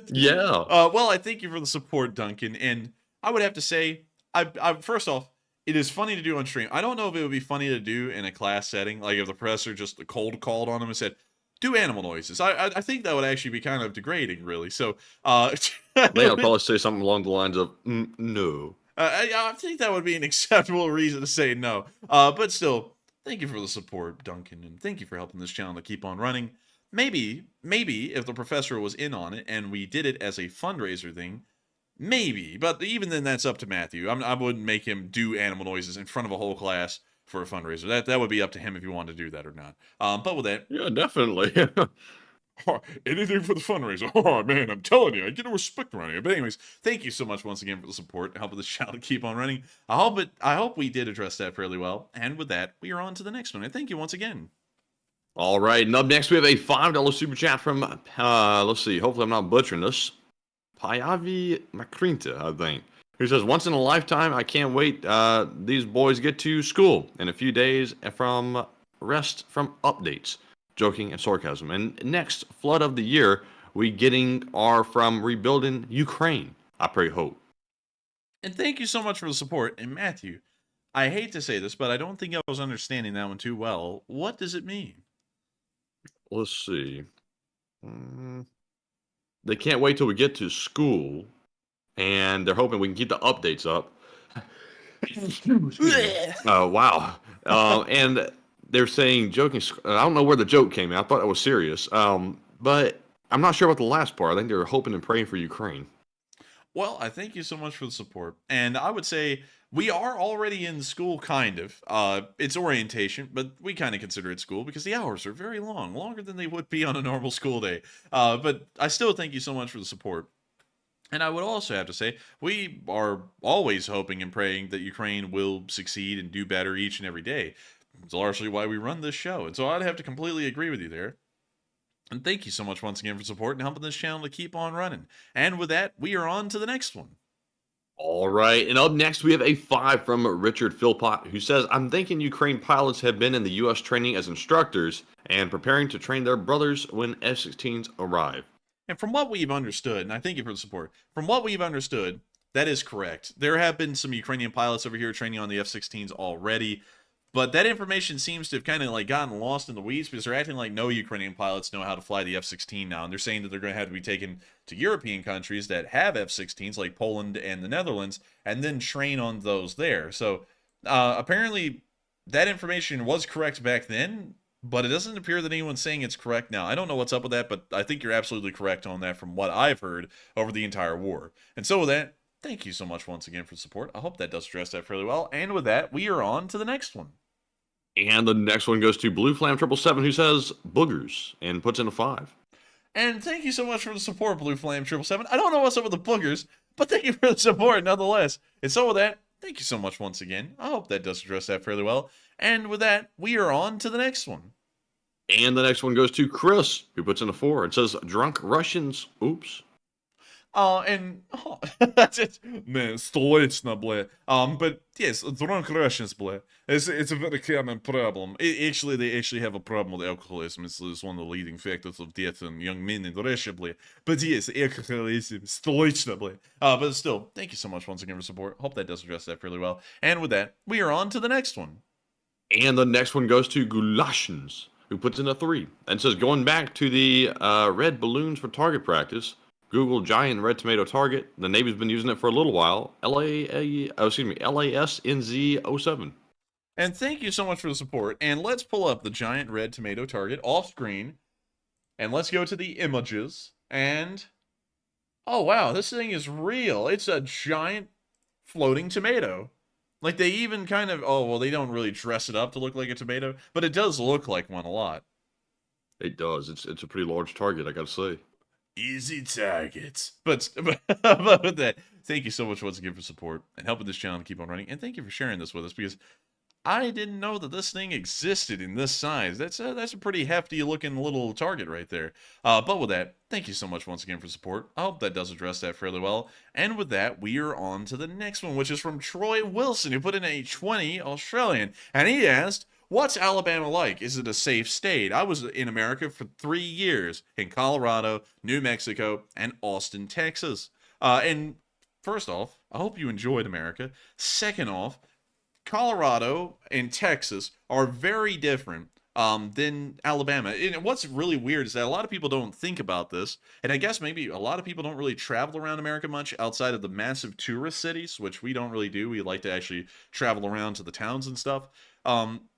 Speaker 4: Yeah.
Speaker 3: Well, I thank you for the support, Duncan. And I would have to say, I first off, it is funny to do on stream. I don't know if it would be funny to do in a class setting, like if the professor just cold called on him and said, do animal noises. I think that would actually be kind of degrading, really. So,
Speaker 4: They'll probably say something along the lines of, no.
Speaker 3: I think that would be an acceptable reason to say no. But still, thank you for the support, Duncan, and thank you for helping this channel to keep on running. Maybe if the professor was in on it and we did it as a fundraiser thing, maybe. But even then, that's up to Matthew. I wouldn't make him do animal noises in front of a whole class for a fundraiser. That would be up to him if he wanted to do that or not. But with that,
Speaker 4: yeah, definitely.
Speaker 11: Anything for the fundraiser. Oh, man, I'm telling you, I get a respect around here.
Speaker 3: but anyways, thank you so much once again for the support and helping this channel to keep on running. I hope we did address that fairly well. And with that, we are on to the next one. And thank you once again.
Speaker 4: All right, and up next we have a $5 super chat from, let's see, hopefully I'm not butchering this, Payavi Makrinta, I think. Who says, once in a lifetime, I can't wait. These boys get to school in a few days from rest from updates. Joking and sarcasm. And next flood of the year, we getting are from rebuilding Ukraine. I pray hope.
Speaker 3: And thank you so much for the support. And Matthew, I hate to say this, but I don't think I was understanding that one too well. What does it mean?
Speaker 4: Let's see. They can't wait till we get to school, and they're hoping we can keep the updates up. Oh, wow. And they're saying joking. I don't know where the joke came out. I thought it was serious. But I'm not sure about the last part. I think they were hoping and praying for Ukraine.
Speaker 3: Well, I thank you so much for the support. And I would say we are already in school, kind of. It's orientation, but we kind of consider it school because the hours are very long, longer than they would be on a normal school day. But I still thank you so much for the support. And I would also have to say, we are always hoping and praying that Ukraine will succeed and do better each and every day. It's largely why we run this show. And so I'd have to completely agree with you there. And thank you so much once again for support and helping this channel to keep on running. And with that, we are on to the next one.
Speaker 4: All right. And up next, we have a 5 from Richard Philpott, who says, I'm thinking Ukraine pilots have been in the U.S. training as instructors and preparing to train their brothers when F-16s arrive.
Speaker 3: And from what we've understood, and I thank you for the support, from what we've understood, that is correct. There have been some Ukrainian pilots over here training on the F-16s already. But that information seems to have kind of like gotten lost in the weeds because they're acting like no Ukrainian pilots know how to fly the F-16 now. And they're saying that they're going to have to be taken to European countries that have F-16s like Poland and the Netherlands and then train on those there. So apparently that information was correct back then, but it doesn't appear that anyone's saying it's correct now. I don't know what's up with that, but I think you're absolutely correct on that from what I've heard over the entire war. And so with that, thank you so much once again for the support. I hope that does address that fairly well. And with that, we are on to the next one.
Speaker 4: And the next one goes to Blue Flam 777, who says boogers and puts in a 5.
Speaker 3: And thank you so much for the support, Blue Flame 777. I don't know what's up with the boogers, but thank you for the support nonetheless. And so with that, thank you so much once again. I hope that does address that fairly well. And with that, we are on to the next one.
Speaker 4: And the next one goes to Chris, who puts in a 4. It says drunk Russians. Oops.
Speaker 3: That's it. Man, столично, бля. But yes, drunk Russians, blah. It's a very common problem. They actually have a problem with alcoholism. It's one of the leading factors of death in young men in Russia, blah. But yes, alcoholism, столично, blah. But still, thank you so much once again for support. Hope that does address that fairly well. And with that, we are on to the next one.
Speaker 4: And the next one goes to Gulashins, who puts in a 3 and says, going back to the red balloons for target practice, Google giant red tomato target. The Navy's been using it for a little while. LASNZ07.
Speaker 3: And thank you so much for the support. And let's pull up the giant red tomato target off screen. And let's go to the images. And oh wow, this thing is real. It's a giant floating tomato. Like they even kind of, oh well, they don't really dress it up to look like a tomato, but it does look like one a lot.
Speaker 4: It does. It's a pretty large target, I gotta say.
Speaker 3: Easy targets. But with that, thank you so much once again for support and helping this channel to keep on running. And thank you for sharing this with us, because I didn't know that this thing existed in this size. That's a pretty hefty looking little target right there. But with that, thank you so much once again for support. I hope that does address that fairly well. And with that, we are on to the next one, which is from Troy Wilson, who put in a 20 Australian. And he asked, what's Alabama like? Is it a safe state? I was in America for 3 years, in Colorado, New Mexico, and Austin, Texas. And first off, I hope you enjoyed America. Second off, Colorado and Texas are very different than Alabama. And what's really weird is that a lot of people don't think about this, and I guess maybe a lot of people don't really travel around America much outside of the massive tourist cities, which we don't really do. We like to actually travel around to the towns and stuff.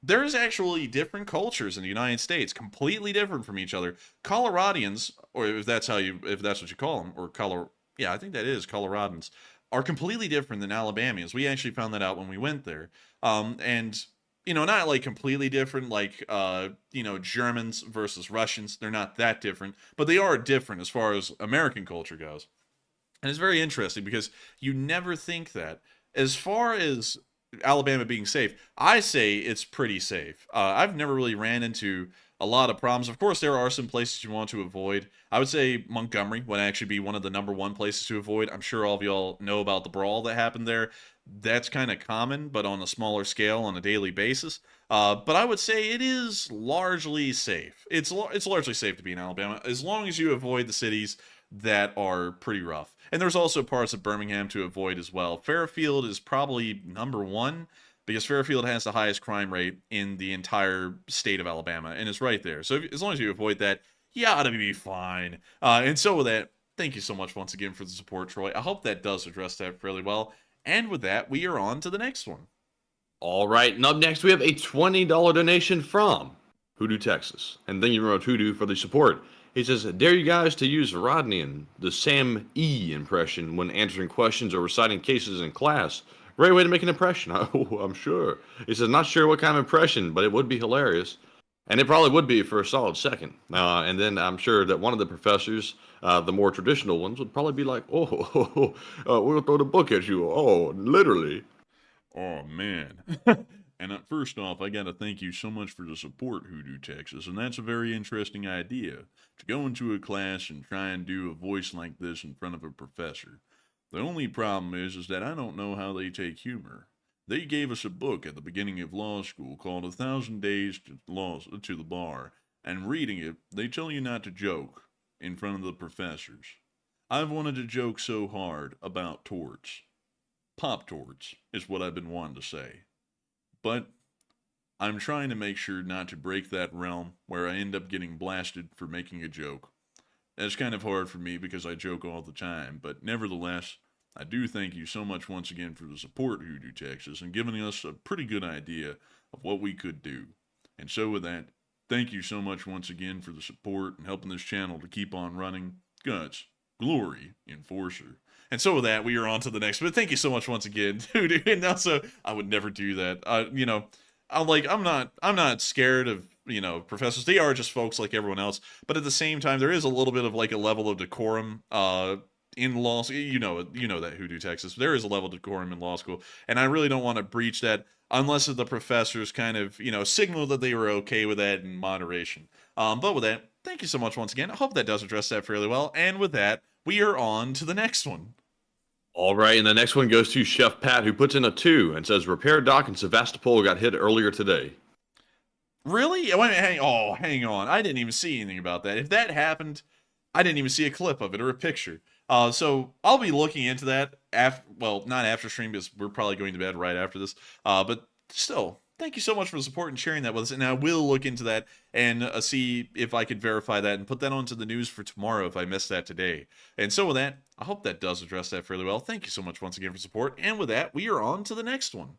Speaker 3: There's actually different cultures in the United States, completely different from each other. Coloradans, or if that's what you call them, or yeah, I think that is Coloradans, are completely different than Alabamians. We actually found that out when we went there. And you know, not like completely different, like you know, Germans versus Russians. They're not that different, but they are different as far as American culture goes. And it's very interesting because you never think that. As far as Alabama being safe, I say it's pretty safe. I've never really ran into a lot of problems. Of course, there are some places you want to avoid. I would say Montgomery would actually be one of the #1 places to avoid. I'm sure all of y'all know about the brawl that happened there. That's kind of common, but on a smaller scale on a daily basis. But I would say it is largely safe. It's largely safe to be in Alabama, as long as you avoid the cities that are pretty rough. And there's also parts of Birmingham to avoid as well. Fairfield is probably #1 because Fairfield has the highest crime rate in the entire state of Alabama, and it's right there. So as long as you avoid that, you ought to be fine. And so with that, thank you so much once again for the support, Troy. I hope that does address that fairly well. And with that, we are on to the next one.
Speaker 4: All right, and up next we have a $20 donation from Hoodoo, Texas. And thank you very much, Hoodoo, for the support. He says, dare you guys to use Rodney, the Sam E impression, when answering questions or reciting cases in class. Great way to make an impression. Oh, I'm sure. He says, not sure what kind of impression, but it would be hilarious. And it probably would be for a solid second. And then I'm sure that one of the professors, the more traditional ones, would probably be like, we'll throw the book at you. Oh, literally.
Speaker 11: Oh, man. And first off, I got to thank you so much for the support, Hoodoo, Texas. And that's a very interesting idea, to go into a class and try and do a voice like this in front of a professor. The only problem is that I don't know how they take humor. They gave us a book at the beginning of law school called 1,000 Days to the Bar, and reading it, they tell you not to joke in front of the professors. I've wanted to joke so hard about torts. Pop torts is what I've been wanting to say. But I'm trying to make sure not to break that realm where I end up getting blasted for making a joke. That's kind of hard for me because I joke all the time, but nevertheless, I do thank you so much once again for the support, Hoodoo, Texas, and giving us a pretty good idea of what we could do. And so with that, thank you so much once again for the support and helping this channel to keep on running. Guts, glory, Enforcer. And so with that, we are on to the next. But thank you so much once again, dude. And also, I would never do that. You know, I'm not scared of, you know, professors. They are just folks like everyone else. But at the same time, there is a little bit of like a level of decorum in law school. You know that, Hoodoo, Texas. There is a level of decorum in law school, and I really don't want to breach that unless the professors kind of, you know, signal that they were okay with that in moderation. But with that, thank you so much once again. I hope that does address that fairly well. And with that,
Speaker 3: we are on to the next one.
Speaker 4: All right, and the next one goes to Chef Pat, who puts in a 2 and says, repair dock in Sevastopol got hit earlier today.
Speaker 3: Really? Wait a minute, hang on. I didn't even see anything about that. If that happened, I didn't even see a clip of it or a picture. So I'll be looking into that not after stream, because we're probably going to bed right after this. But still, thank you so much for the support and sharing that with us. And I will look into that and see if I could verify that and put that onto the news for tomorrow if I missed that today. And so with that, I hope that does address that fairly well. Thank you so much once again for support. And with that, we are on to the next one.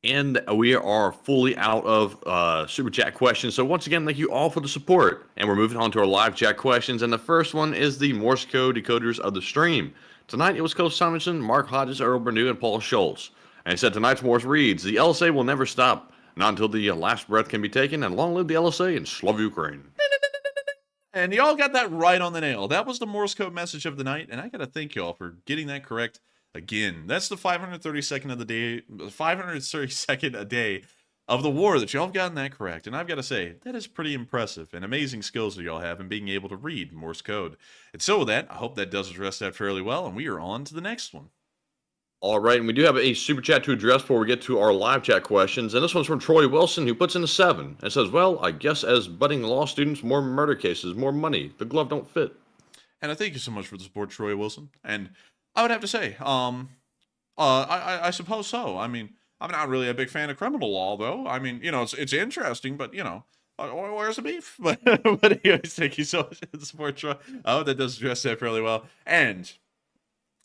Speaker 4: And we are fully out of Super Chat questions. So once again, thank you all for the support. And we're moving on to our live chat questions. And the first one is the Morse code decoders of the stream. Tonight, it was Coach Simonson, Mark Hodges, Earl Bernew, and Paul Schultz. And it said tonight's Morse reads, the LSA will never stop, not until the last breath can be taken, and long live the LSA and Slav Ukraine.
Speaker 3: And y'all got that right on the nail. That was the Morse code message of the night. And I got to thank y'all for getting that correct. Again, that's the 532nd of the day, 532nd a day of the war that y'all have gotten that correct. And I've got to say, that is pretty impressive and amazing skills that y'all have in being able to read Morse code. And so with that, I hope that does address that fairly well. And we are on to the next one.
Speaker 4: All right, and we do have a super chat to address before we get to our live chat questions. And this one's from Troy Wilson, who puts in a 7 and says, well, I guess as budding law students, more murder cases, more money. The glove don't fit.
Speaker 3: And I thank you so much for the support, Troy Wilson. And I would have to say, I suppose so. I mean, I'm not really a big fan of criminal law, though. I mean, it's interesting, but, where's the beef? But anyways, thank you so much for the support, Troy. Oh, that does address that fairly well. And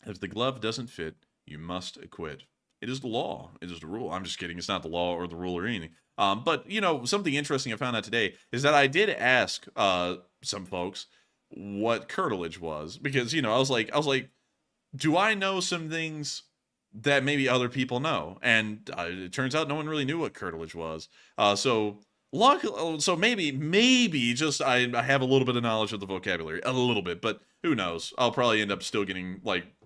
Speaker 3: if the glove doesn't fit, you must acquit. It is the law. It is the rule. I'm just kidding. It's not the law or the rule or anything. But, something interesting I found out today is that I did ask some folks what curtilage was. Because, I was like, do I know some things that maybe other people know? And it turns out no one really knew what curtilage was. So maybe just I have a little bit of knowledge of the vocabulary, a little bit, but who knows? I'll probably end up still getting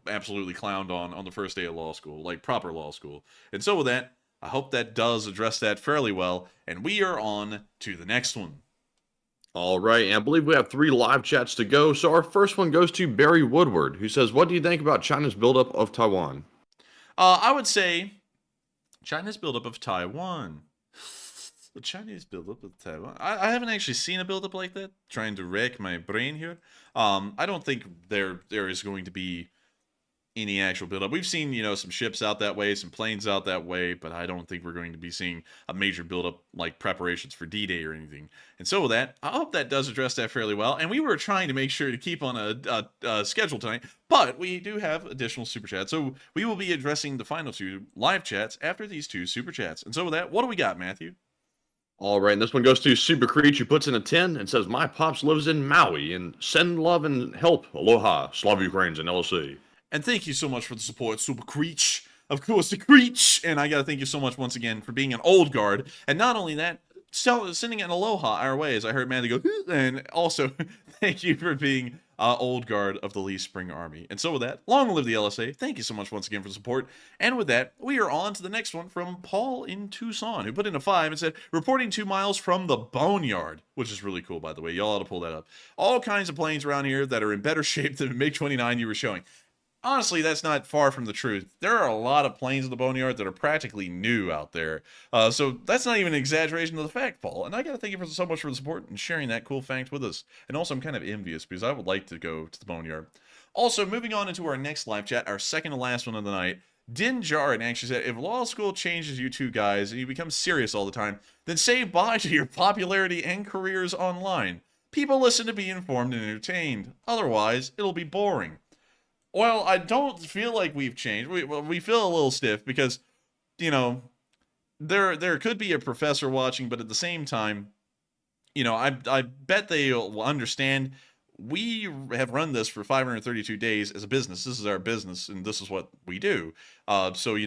Speaker 3: absolutely clowned on the first day of law school, like proper law school. And so with that, I hope that does address that fairly well. And we are on to the next one.
Speaker 4: All right, and I believe we have 3 live chats to go. So our first one goes to Barry Woodward, who says, what do you think about China's buildup of Taiwan?
Speaker 3: I would say China's buildup of Taiwan. The Chinese buildup of Taiwan. I haven't actually seen a buildup like that. Trying to rack my brain here. I don't think there is going to be any actual buildup. We've seen, some ships out that way, some planes out that way, but I don't think we're going to be seeing a major buildup like preparations for D-Day or anything. And so with that, I hope that does address that fairly well. And we were trying to make sure to keep on a schedule tonight, but we do have additional super chats. So we will be addressing the final 2 live chats after these 2 super chats. And so with that, what do we got, Matthew?
Speaker 4: All right, and this one goes to Super Creech, who puts in a 10 and says, my pops lives in Maui, and send love and help. Aloha, Slav Ukrainians and LSA.
Speaker 3: And thank you so much for the support, Super Creech. Of course, the Creech. And I got to thank you so much once again for being an old guard. And not only that, sending an aloha our way, as I heard Mandy go, and also thank you for being old guard of the Lee Spring Army. And so with that, long live the LSA. Thank you so much once again for the support. And with that, we are on to the next one from Paul in Tucson, who put in a 5 and said, reporting 2 miles from the Boneyard, which is really cool, by the way. Y'all ought to pull that up. All kinds of planes around here that are in better shape than the MiG-29 you were showing. Honestly, that's not far from the truth. There are a lot of planes in the Boneyard that are practically new out there. So that's not even an exaggeration of the fact, Paul. And I got to thank you so much for the support and sharing that cool fact with us. And also, I'm kind of envious because I would like to go to the Boneyard. Also, moving on into our next live chat, our second to last one of the night, Din Djarin actually said, if law school changes you 2 guys and you become serious all the time, then say bye to your popularity and careers online. People listen to be informed and entertained. Otherwise, it'll be boring. Well, I don't feel like we've changed. We feel a little stiff because, there could be a professor watching, but at the same time, I bet they'll understand. We have run this for 532 days as a business. This is our business, and this is what we do. So,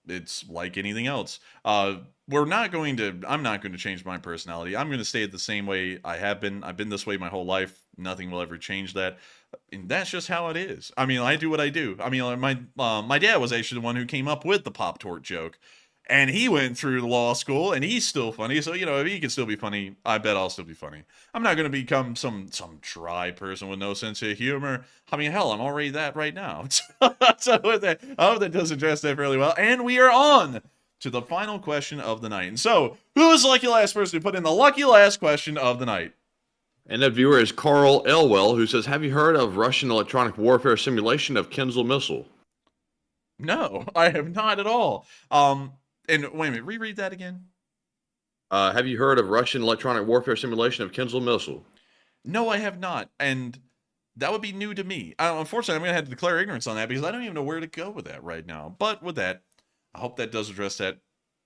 Speaker 3: it's like anything else. I'm not going to change my personality. I'm going to stay the same way I have been. I've been this way my whole life. Nothing will ever change that. And that's just how it is. I mean, I do what I do. I mean, my dad was actually the one who came up with the Pop Tort joke. and he went through law school, and he's still funny. So, you know, if he can still be funny, I bet I'll still be funny. I'm not going to become some dry person with no sense of humor. I mean, hell, I'm already that right now. So with that, I hope that does address that fairly well. And we are on to the final question of the night. And so, who is the lucky last person to put in the lucky last question of the night?
Speaker 4: And that viewer is Carl Elwell, who says, have you heard of Russian electronic warfare simulation of Kinzhal missile?
Speaker 3: No, I have not at all. And wait a minute, reread that again.
Speaker 4: Have you heard of Russian electronic warfare simulation of Kinzhal missile?
Speaker 3: No, I have not. And that would be new to me. Unfortunately, I'm going to have to declare ignorance on that because I don't even know where to go with that right now. But with that, I hope that does address that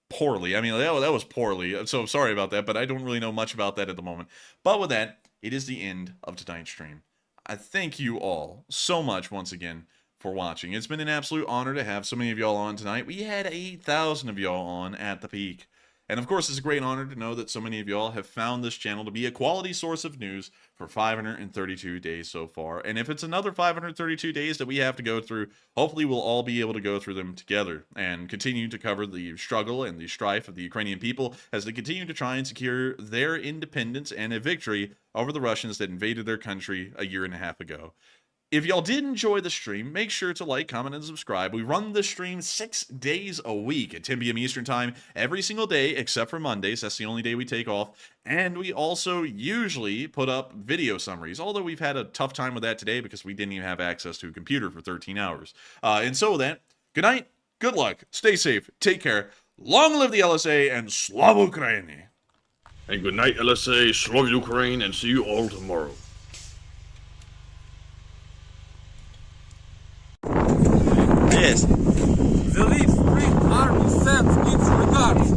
Speaker 3: poorly. I mean, that was poorly. So sorry about that, but I don't really know much about that at the moment. But with that, it is the end of tonight's stream. I thank you all so much once again for watching. It's been an absolute honor to have so many of y'all on tonight. We had 8,000 of y'all on at the peak. And of course, it's a great honor to know that so many of y'all have found this channel to be a quality source of news for 532 days so far. And if it's another 532 days that we have to go through, hopefully we'll all be able to go through them together and continue to cover the struggle and the strife of the Ukrainian people as they continue to try and secure their independence and a victory over the Russians that invaded their country a year and a half ago. If y'all did enjoy the stream, make sure to like, comment, and subscribe. We run the stream 6 days a week at 10 p.m. Eastern Time every single day except for Mondays. That's the only day we take off. And we also usually put up video summaries, although we've had a tough time with that today because we didn't even have access to a computer for 13 hours. And so with that, good night, good luck, stay safe, take care, long live the LSA, and Slava Ukraini!
Speaker 4: And good night, LSA, Slava Ukraine, and see you all tomorrow.
Speaker 12: Yes. The Leaf Spring Army sends its regards.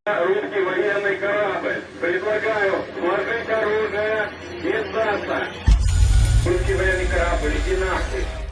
Speaker 2: Русский военный корабль. Предлагаю сложить оружие и сдаться. Русский военный корабль, иди нахуй.